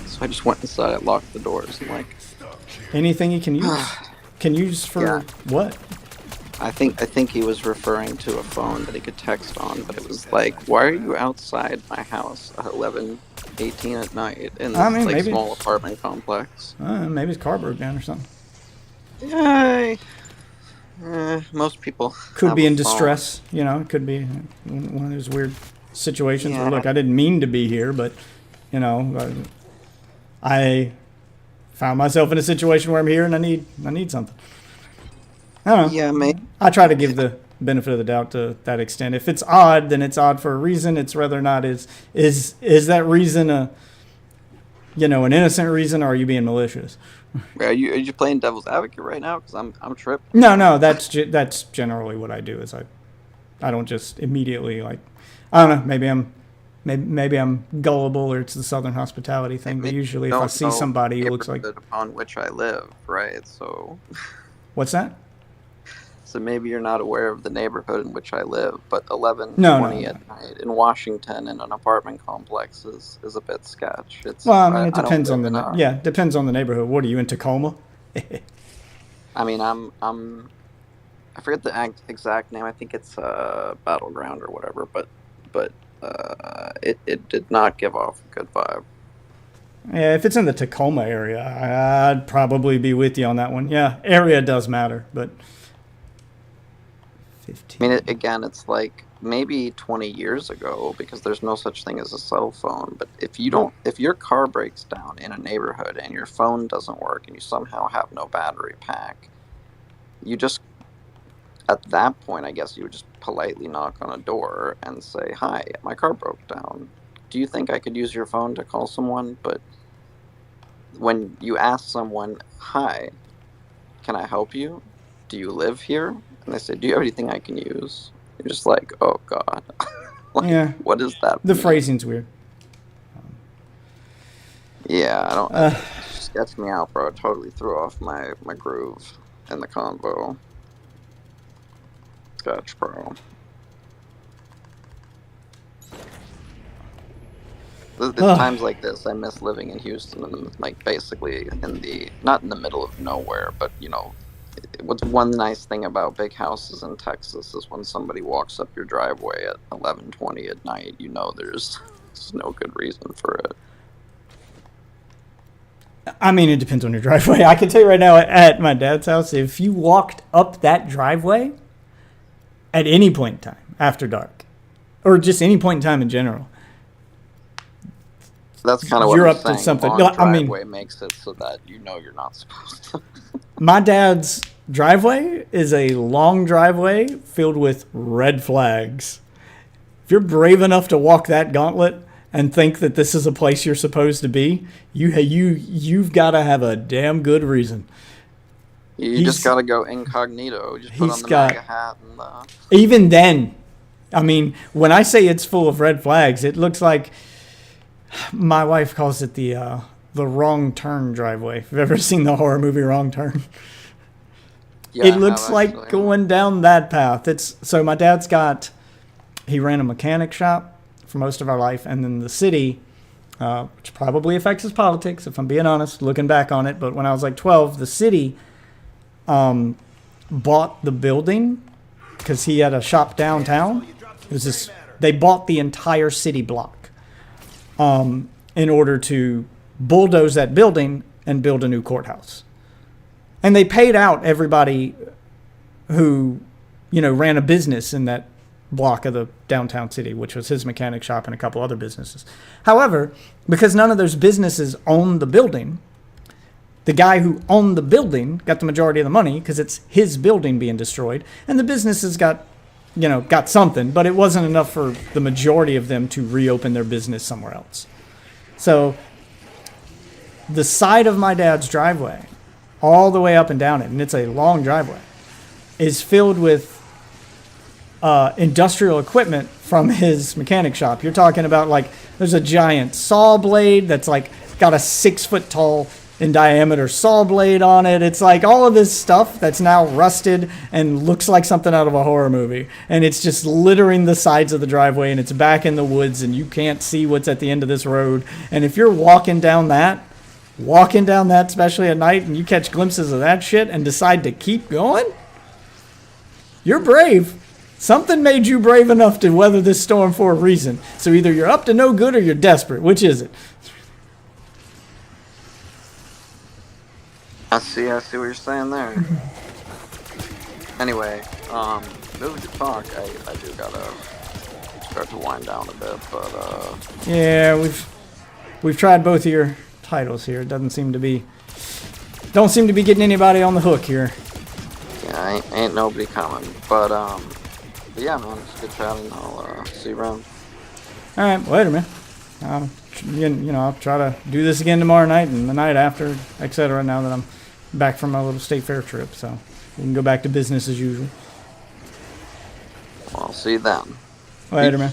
So I just went inside. I locked the doors. I'm like, anything you can use? can use for Yeah. what? I think he was referring to a phone that he could text on, but it was like, why are you outside my house at 11:18 at night in this I mean, like maybe- small apartment complex? Maybe his car broke down or something. Most people Could have be a in phone. distress. You know, it could be one of those weird situations where, Yeah. look, I didn't mean to be here, but, you know, I found myself in a situation where I'm here and I need something. I don't know. Yeah, mate. I try to give the benefit of the doubt to that extent. If it's odd, then it's odd for a reason. It's whether or not is that reason an innocent reason, or are you being malicious? Are you playing devil's advocate right now? Because I'm tripping. No, that's generally what I do. Is I don't just immediately like, I don't know, maybe I'm gullible, or it's the Southern hospitality thing. But usually, if I Don't see know somebody who the looks like, neighborhood upon which I live, right? So what's that? So maybe you're not aware of the neighborhood in which I live, but 11:20 No. at night in Washington in an apartment complex is a bit sketch. Well, I mean, it don't depends on live the in a- yeah, depends on the neighborhood. What are you in Tacoma? I mean, I forget the exact name. I think it's Battleground or whatever, but it did not give off a good vibe. Yeah, if it's in the Tacoma area, I'd probably be with you on that one. Yeah, area does matter, but 15. I mean, it's like maybe 20 years ago, because there's no such thing as a cell phone. But if your car breaks down in a neighborhood and your phone doesn't work and you somehow have no battery pack, you just, at that point, I guess you would just politely knock on a door and say, "Hi, my car broke down. Do you think I could use your phone to call someone?" But when you ask someone, "Hi, can I help you? Do you live here?" and they say, "Do you have anything I can use?" You're just like, "Oh God." Like, Yeah. what does that The mean? phrasing's weird. Yeah, I don't. It just gets me out, bro. It totally threw off my groove in the convo. Sketch, bro. There's times like this, I miss living in Houston, and like basically not in the middle of nowhere, but you know, what's one nice thing about big houses in Texas is when somebody walks up your driveway at 11:20 at night, you know there's no good reason for it. I mean, it depends on your driveway. I can tell you right now, at my dad's house, if you walked up that driveway at any point in time after dark, or just any point in time in general, That's kind of what you're I'm up saying. to something. Long No, I mean- driveway makes it so that you know you're not supposed to. my dad's driveway is a long driveway filled with red flags. If you're brave enough to walk that gauntlet and think that this is a place you're supposed to be, you've got to have a damn good reason. You He's- just gotta go incognito. Just put he's on the got- MAGA hat and Even then, I mean, when I say it's full of red flags, it looks like, my wife calls it the wrong turn driveway. If you've ever seen the horror movie Wrong Turn, yeah, I it have looks like actually. going down that path. So my dad's he ran a mechanic shop for most of our life, and then the city, which probably affects his politics, if I'm being honest, looking back on it. But when I was like 12, the city bought the building because he had a shop downtown. It was this. They bought the entire city block in order to bulldoze that building and build a new courthouse. And they paid out everybody who, ran a business in that block of the downtown city, which was his mechanic shop and a couple other businesses. However, because none of those businesses owned the building, the guy who owned the building got the majority of the money because it's his building being destroyed, and the businesses got something, but it wasn't enough for the majority of them to reopen their business somewhere else. So the side of my dad's driveway, all the way up and down it, and it's a long driveway, is filled with industrial equipment from his mechanic shop. You're talking about, like, there's a giant saw blade that's like got a 6 foot tall in diameter saw blade on it. It's like all of this stuff that's now rusted and looks like something out of a horror movie. And it's just littering the sides of the driveway, and it's back in the woods, and you can't see what's at the end of this road. And if you're walking down that, walking down that, especially at night, and you catch glimpses of that shit and decide to keep going, you're brave. Something made you brave enough to weather this storm for a reason. So either you're up to no good or you're desperate. Which is it? I see what you're saying there. Anyway, really good talk. I do gotta start to wind down a bit, but Yeah, we've tried both of your titles here. It don't seem to be getting anybody on the hook here. yeah, ain't nobody coming. But yeah, man, it's good chatting. I'll see you around. All right, later, man. I'll try to do this again tomorrow night and the night after, etc. Now that I'm back from my little state fair trip, so we can go back to business as usual. Well, I'll see you then. Later, man.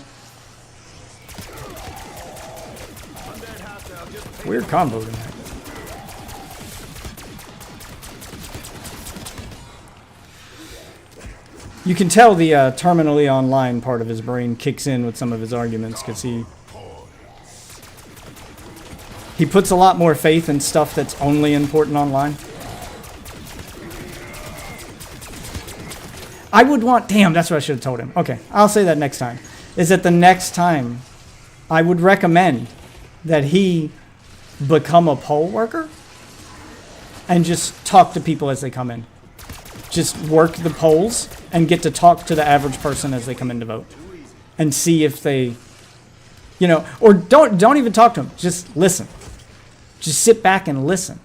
Weird combo tonight. You can tell the terminally online part of his brain kicks in with some of his arguments because he puts a lot more faith in stuff that's only important online. I would want, damn, that's what I should have told him. Okay, I'll say that next time. Is that the next time I would recommend that he become a poll worker and just talk to people as they come in. Just work the polls and get to talk to the average person as they come in to vote and see if they, or don't even talk to them. Just listen. Just sit back and listen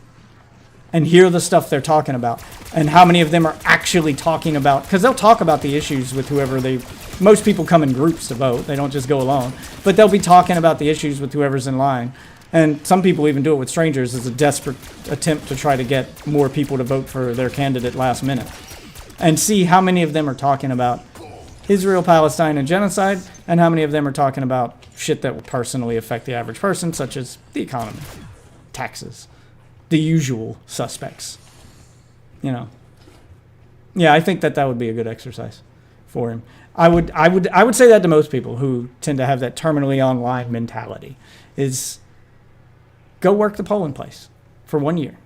and hear the stuff they're talking about and how many of them are actually talking about, because they'll talk about the issues with whoever most people come in groups to vote. They don't just go alone, but they'll be talking about the issues with whoever's in line. And some people even do it with strangers as a desperate attempt to try to get more people to vote for their candidate last minute. And see how many of them are talking about Israel, Palestine, and genocide, and how many of them are talking about shit that will personally affect the average person, such as the economy, taxes, the usual suspects. Yeah, I think that would be a good exercise for him. I would say that to most people who tend to have that terminally online mentality is go work the polling place for 1 year.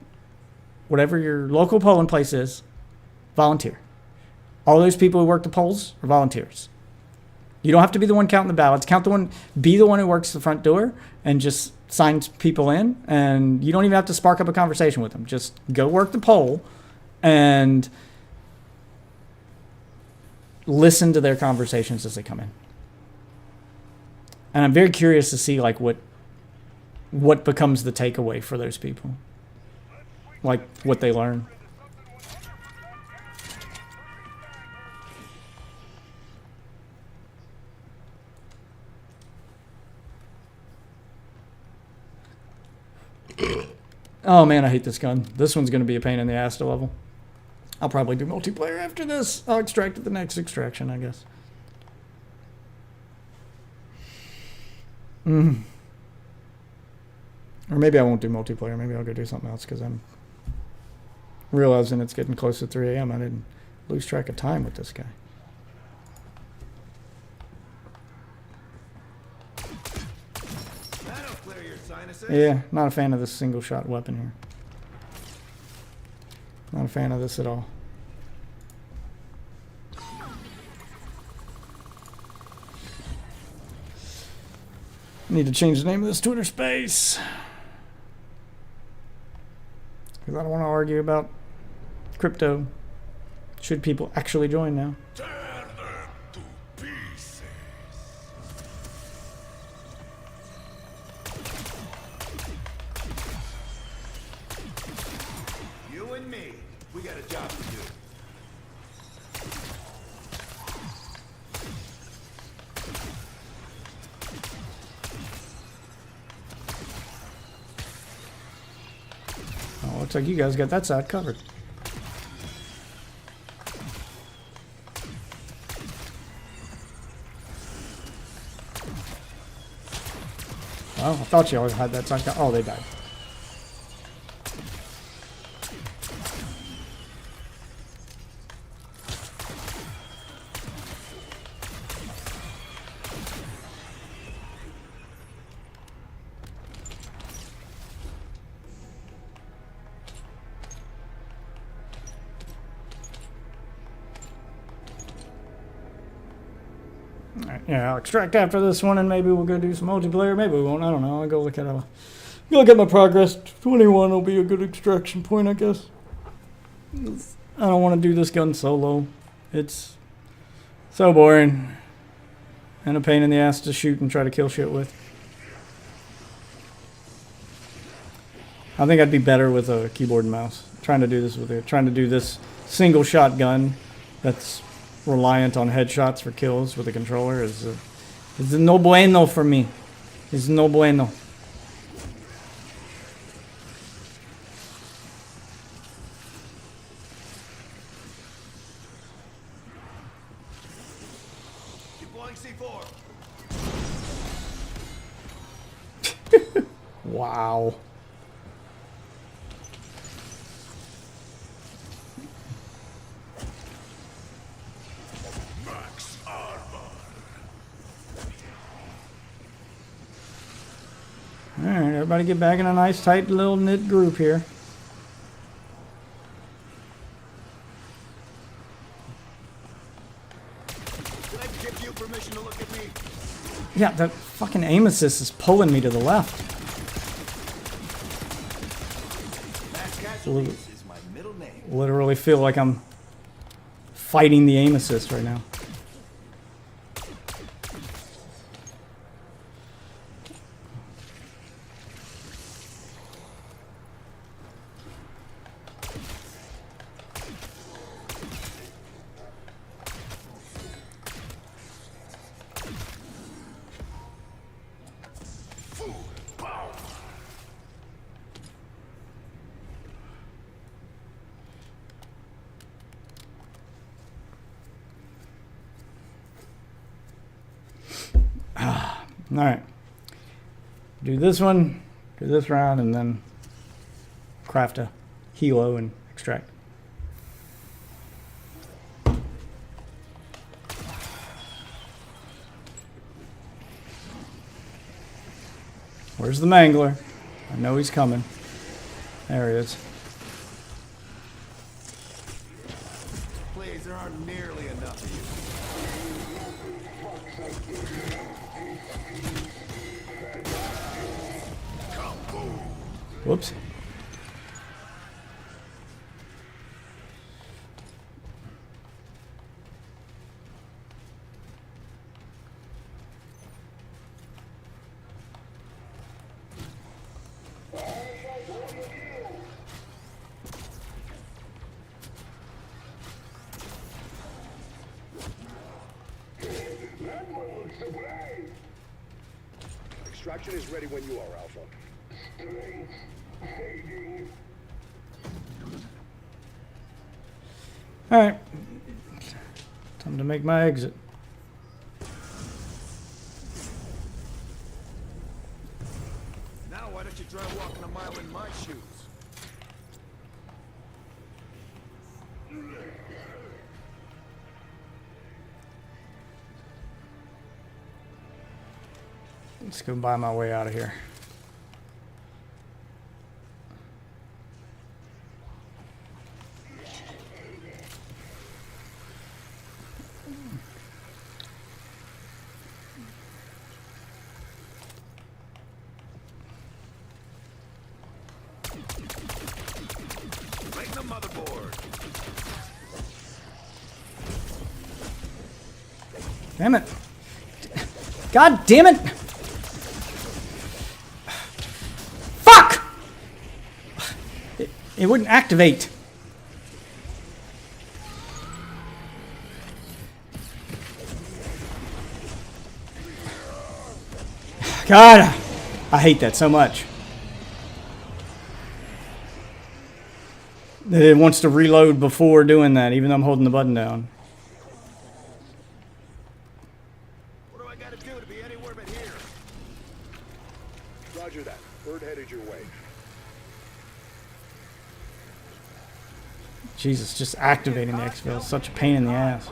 Whatever your local polling place is, volunteer. All those people who work the polls are volunteers. You don't have to be the one counting the ballots. Be the one who works the front door and just signs people in. And you don't even have to spark up a conversation with them. Just go work the poll and listen to their conversations as they come in. And I'm very curious to see what becomes the takeaway for those people, what they learn. Oh man, I hate this gun. This one's going to be a pain in the ass to level. I'll probably do multiplayer after this. I'll extract at the next extraction, I guess. Or maybe I won't do multiplayer. Maybe I'll go do something else because I'm realizing it's getting close to 3 a.m. I didn't lose track of time with this guy. Yeah, not a fan of this single shot weapon here. Not a fan of this at all. Need to change the name of this Twitter space. Because I don't want to argue about crypto. Should people actually join now? You and me, we got a job to do. Oh, looks like you guys got that side covered. Oh, I thought you always had that side covered. Oh, they died. Alright, yeah, I'll extract after this one, and maybe we'll go do some multiplayer. Maybe we won't. I don't know. I'll go look at my progress. 21 will be a good extraction point, I guess. I don't want to do this gun solo. It's so boring and a pain in the ass to shoot and try to kill shit with. I think I'd be better with a keyboard and mouse. Trying to do this single shot gun that's reliant on headshots for kills with a controller is no bueno for me. It's no bueno. Deploying C4. Wow. Max armor. Alright, everybody get back in a nice tight little knit group here. Did I give you permission to look at me? Yeah, that fucking aim assist is pulling me to the left. Max Casualties is my middle name. Literally feel like I'm fighting the aim assist right now. Alright. Do this one, do this round, and then craft a helo and extract. Where's the mangler? I know he's coming. There he is. Please, there aren't nearly enough of you. Whoops. Extraction is ready when you are, Alpha. Alright. Time to make my exit. Now why don't you try walking a mile in my shoes? Let's go buy my way out of here. Right in the motherboard. Damn it. God damn it. Fuck! It wouldn't activate. God, I hate that so much. That it wants to reload before doing that, even though I'm holding the button down. What do I gotta do to be anywhere but here? Roger that. Bird headed your way. Jesus, just activating the exfil is such a pain in the ass.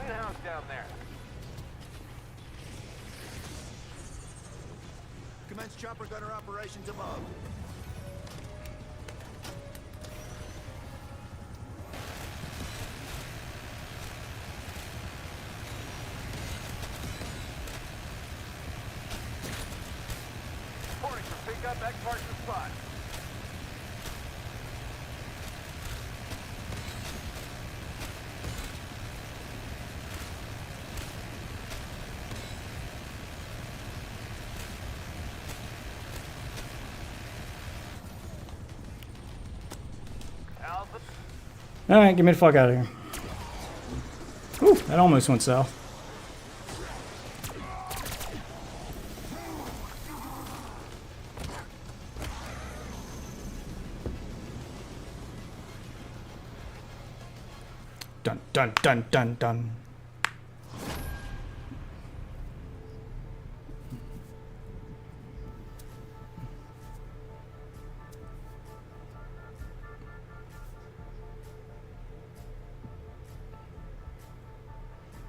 Commence chopper gunner operations above. Alright, get me the fuck out of here. Ooh, that almost went south. Dun dun dun dun dun.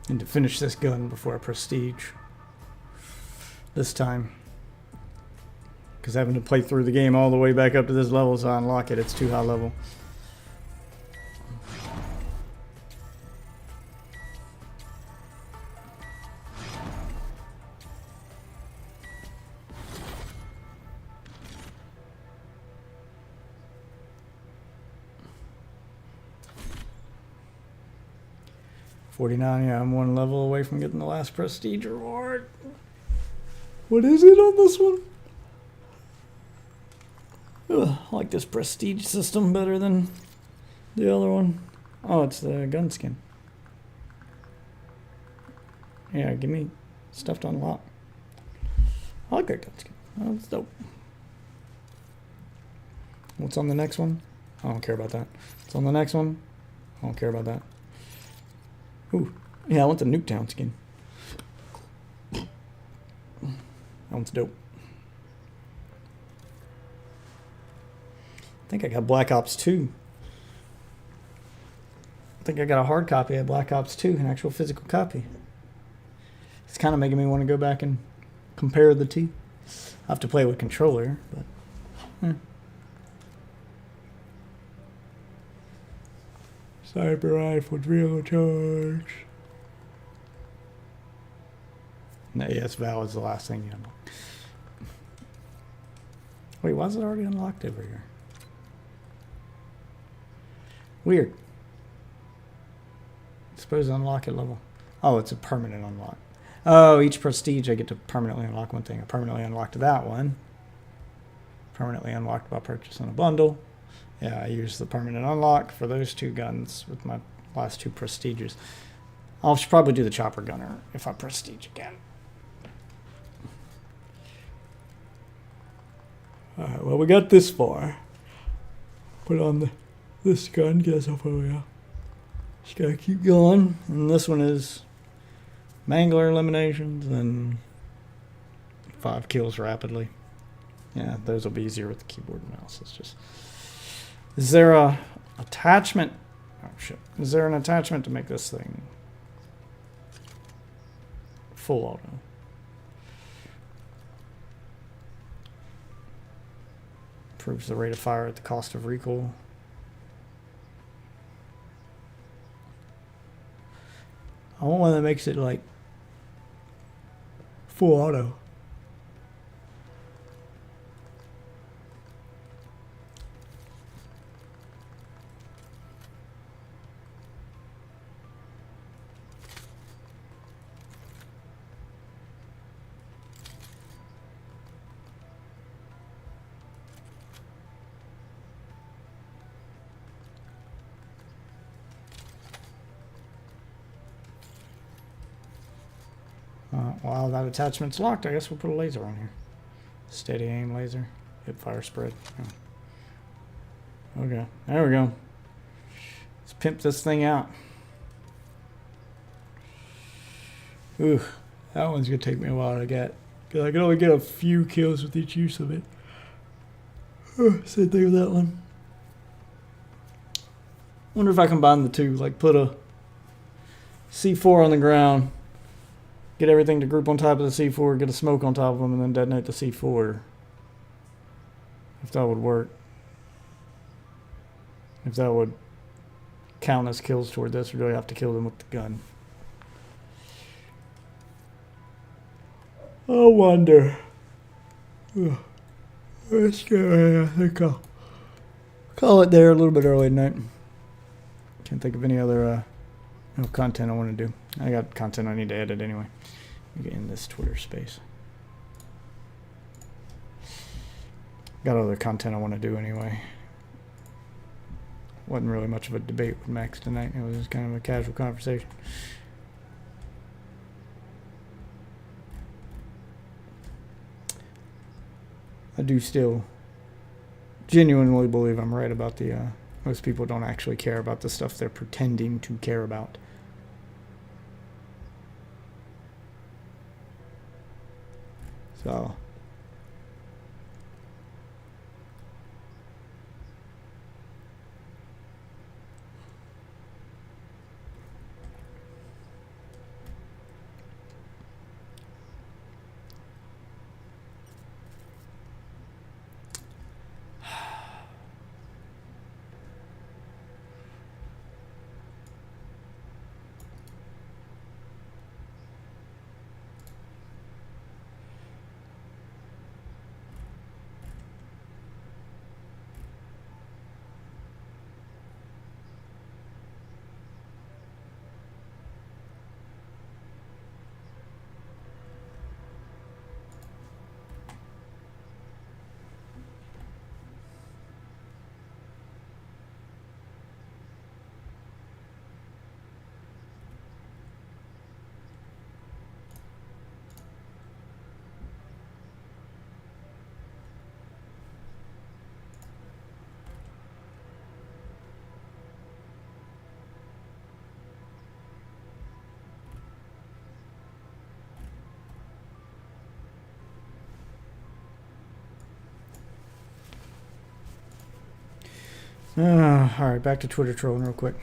Need to finish this gun before I prestige. This time. Because having to play through the game all the way back up to this level so I unlock it, it's too high level. $49, yeah, I'm one level away from getting the last prestige reward. What is it on this one? Ugh, I like this prestige system better than the other one. Oh, it's the gun skin. Yeah, give me stuff to unlock. I like that gun skin. Oh, that's dope. What's on the next one? I don't care about that. What's on the next one? I don't care about that. Ooh, yeah, I want the Nuketown skin. That one's dope. I think I got Black Ops 2. I think I got a hard copy of Black Ops 2, an actual physical copy. It's kind of making me want to go back and compare the two. I have to play with controller, but... Cyber rifle drill charge. No, yes, Val is the last thing you unlock. Wait, why is it already unlocked over here? Weird. It's supposed to unlock at level. Oh, it's a permanent unlock. Oh, each prestige I get to permanently unlock one thing. I permanently unlocked that one. Permanently unlocked by purchasing a bundle. Yeah, I used the permanent unlock for those two guns with my last two prestiges. I should probably do the chopper gunner if I prestige again. Alright, well, we got this far. Put on this gun, guess how far we are. Just gotta keep going. And this one is Mangler eliminations and 5 kills rapidly. Yeah, those will be easier with the keyboard and mouse. It's just... Is there a attachment? Oh shit. Is there an attachment to make this thing full auto? Improves the rate of fire at the cost of recoil. I want one that makes it like full auto. While that attachment's locked, I guess we'll put a laser on here. Steady aim laser. Hip fire spread. Oh. Okay, there we go. Let's pimp this thing out. Ooh, that one's gonna take me a while to get. Because I can only get a few kills with each use of it. Same thing with that one. Wonder if I combine the two, like put a C4 on the ground. Get everything to group on top of the C4, get a smoke on top of them, and then detonate the C4. If that would work. If that would count as kills toward this, or do I have to kill them with the gun? I wonder. Let's go. I think I'll call it there a little bit early tonight. Can't think of any other content I want to do. I got content I need to edit anyway. Get in this Twitter space. Got other content I want to do anyway. wasn't really much of a debate with Max tonight. It was just kind of a casual conversation. I do still genuinely believe I'm right about the most people don't actually care about the stuff they're pretending to care about. So alright, back to Twitter trolling real quick.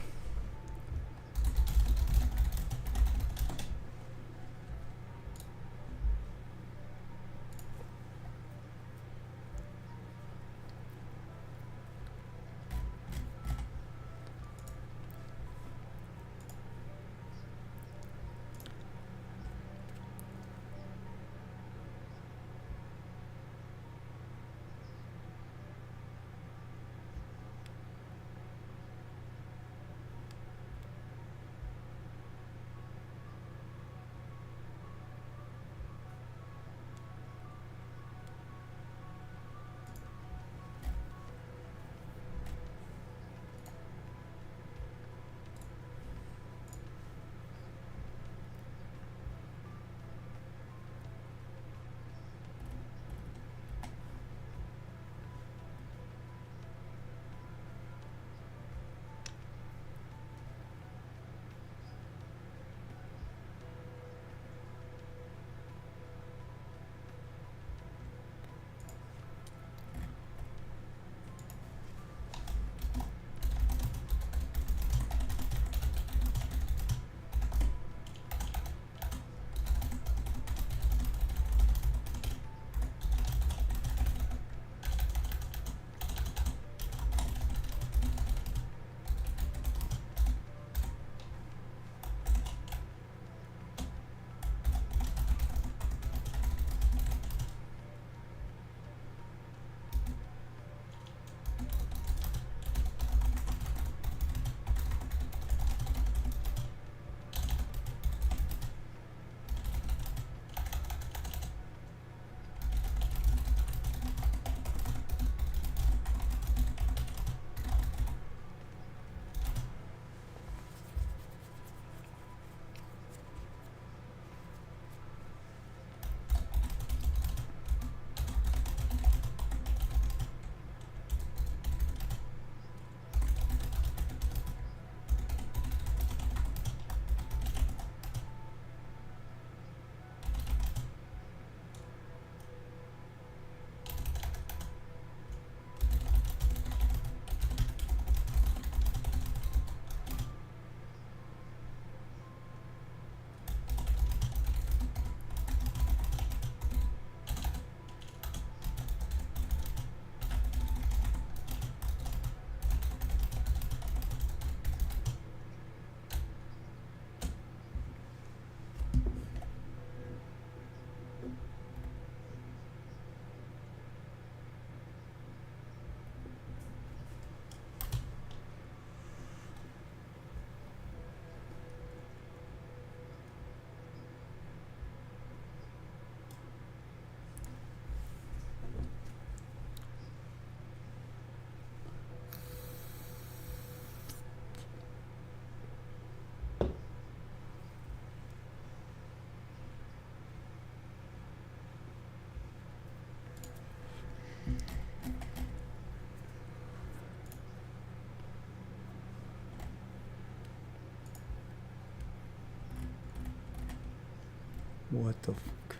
What the fuck?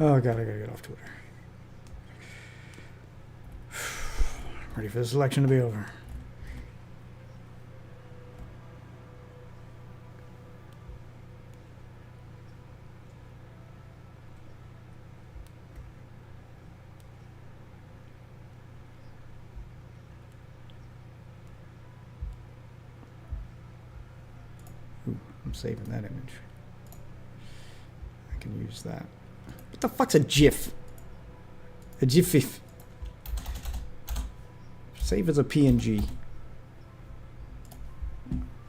Oh god, I gotta get off Twitter. Ready for this election to be over. Ooh, I'm saving that image. I can use that. What the fuck's a GIF? A GIF. Save as a PNG. I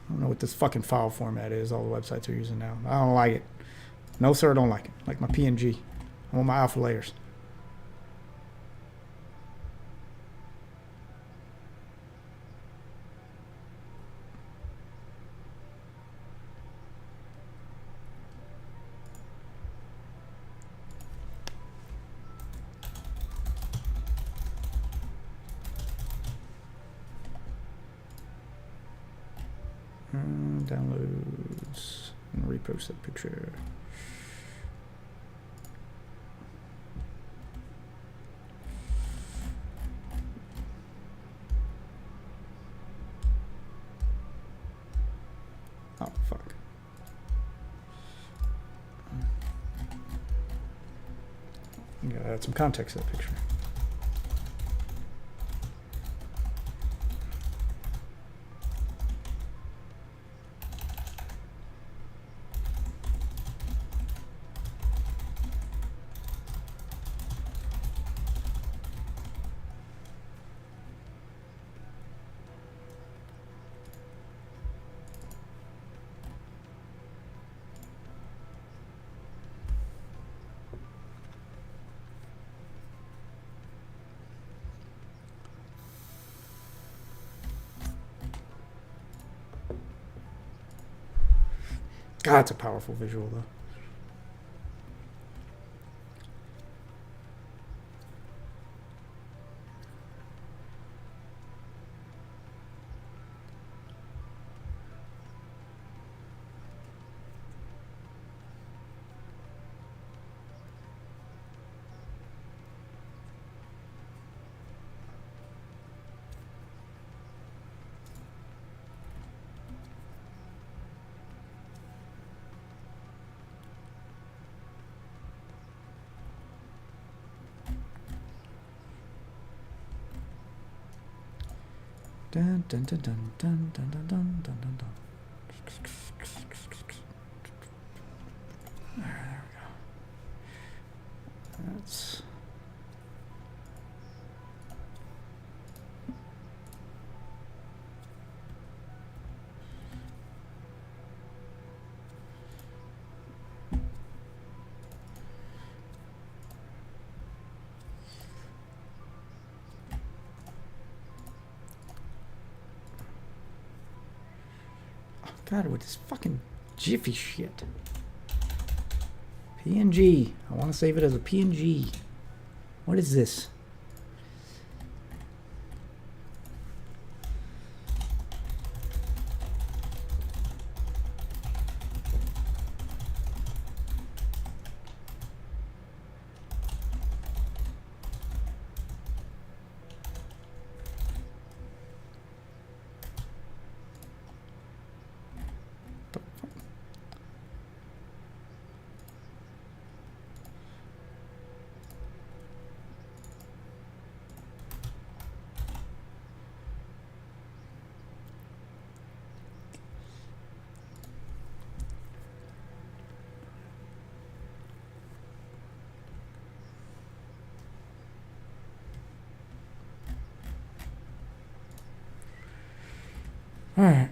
don't know what this fucking file format is all the websites are using now. I don't like it. No sir, I don't like it. Like my PNG. I want my alpha layers. Downloads and repost that picture. Oh fuck. You gotta add some context to that picture. God, it's a powerful visual, though. Dun, dun, dun, dun, dun, dun, dun, dun, dun, dun, dun. There we go. That's... God, with this fucking Jiffy shit. PNG. I want to save it as a PNG. What is this? All right.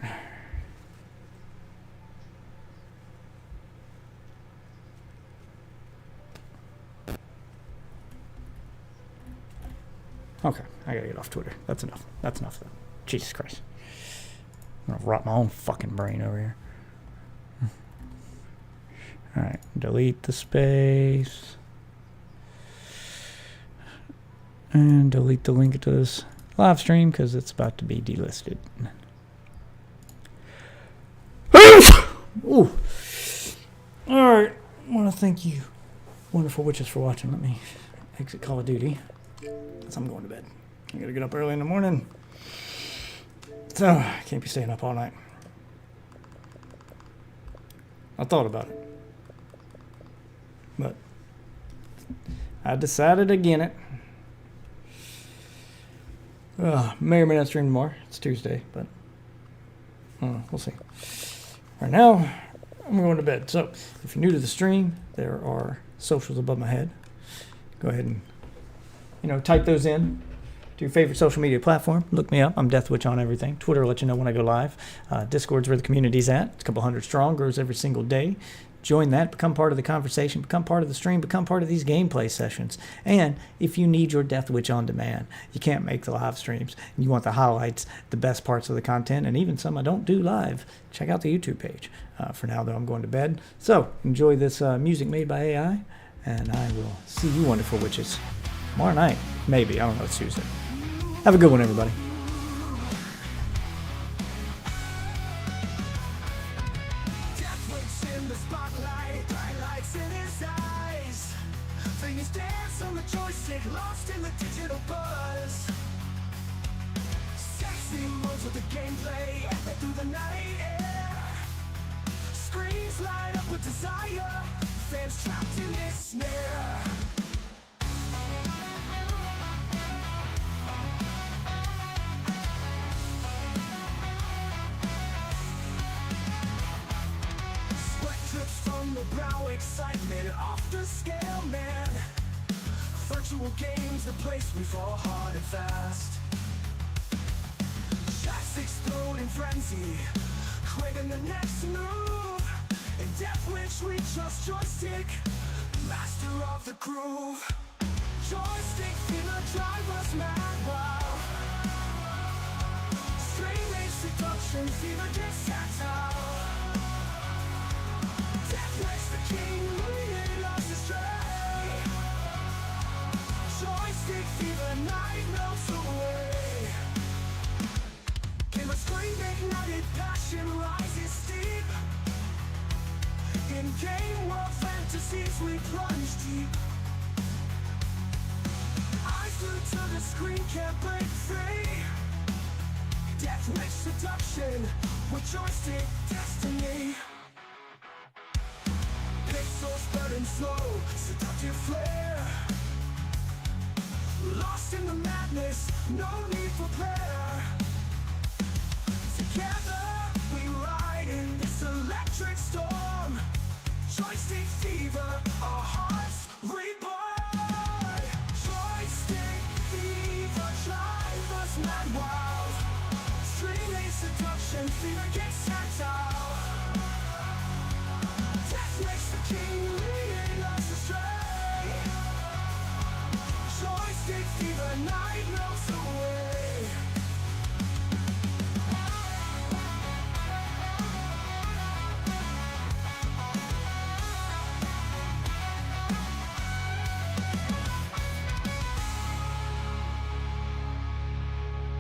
Okay, I gotta get off Twitter. That's enough. That's enough, though. Jesus Christ. I'm gonna rot my own fucking brain over here. All right, delete the space. And delete the link to this live stream because it's about to be delisted. Ooh. All right. thank you, wonderful witches, for watching. Let me exit Call of Duty, because I'm going to bed. I gotta get up early in the morning. So, I can't be staying up all night. I thought about it. But I decided again it. May or may not stream tomorrow. It's Tuesday, but we'll see. Right now, I'm going to bed. So, if you're new to the stream, there are socials above my head. Go ahead and, type those in to your favorite social media platform. Look me up. I'm Deathwitch on everything. Twitter will let you know when I go live. Discord's where the community's at. It's a couple hundred strong, grows every single day. Join that, become part of the conversation, become part of the stream, become part of these gameplay sessions. And if you need your Death Witch on demand, you can't make the live streams, and you want the highlights, the best parts of the content, and even some I don't do live, check out the YouTube page. For now, though, I'm going to bed. So, enjoy this music made by AI, and I will see you wonderful witches tomorrow night. Maybe. I don't know. It's Tuesday. Have a good one, everybody. Deathwitch in the spotlight, bright lights in his eyes. Fingers dance on the joystick, lost in the digital buzz. Sexy moves with the gameplay, through the night air. Screens light up with desire, fans trapped in his snare. From the brow, excitement off the scale, man. Virtual games, the place we fall hard and fast. Shots explode in frenzy, quick in the next move. In Deathwitch we trust joystick, master of the groove. Joystick fever drive us mad, wow. Strain rage seduction, fever gets tactile. Deathwitch the king, leading us astray. Joystick fever, night melts away. Game of screen ignited, passion rises steep. In game world fantasies we plunge deep. Eyes glued to the screen, can't break free. Deathwitch seduction, with joystick destiny. Pixels burning slow, seductive flare. Lost in the madness, no need for prayer. Together we ride in this electric storm. Joystick fever, our hearts reborn. Joystick fever, drive us mad wild. Streaming seduction, fever.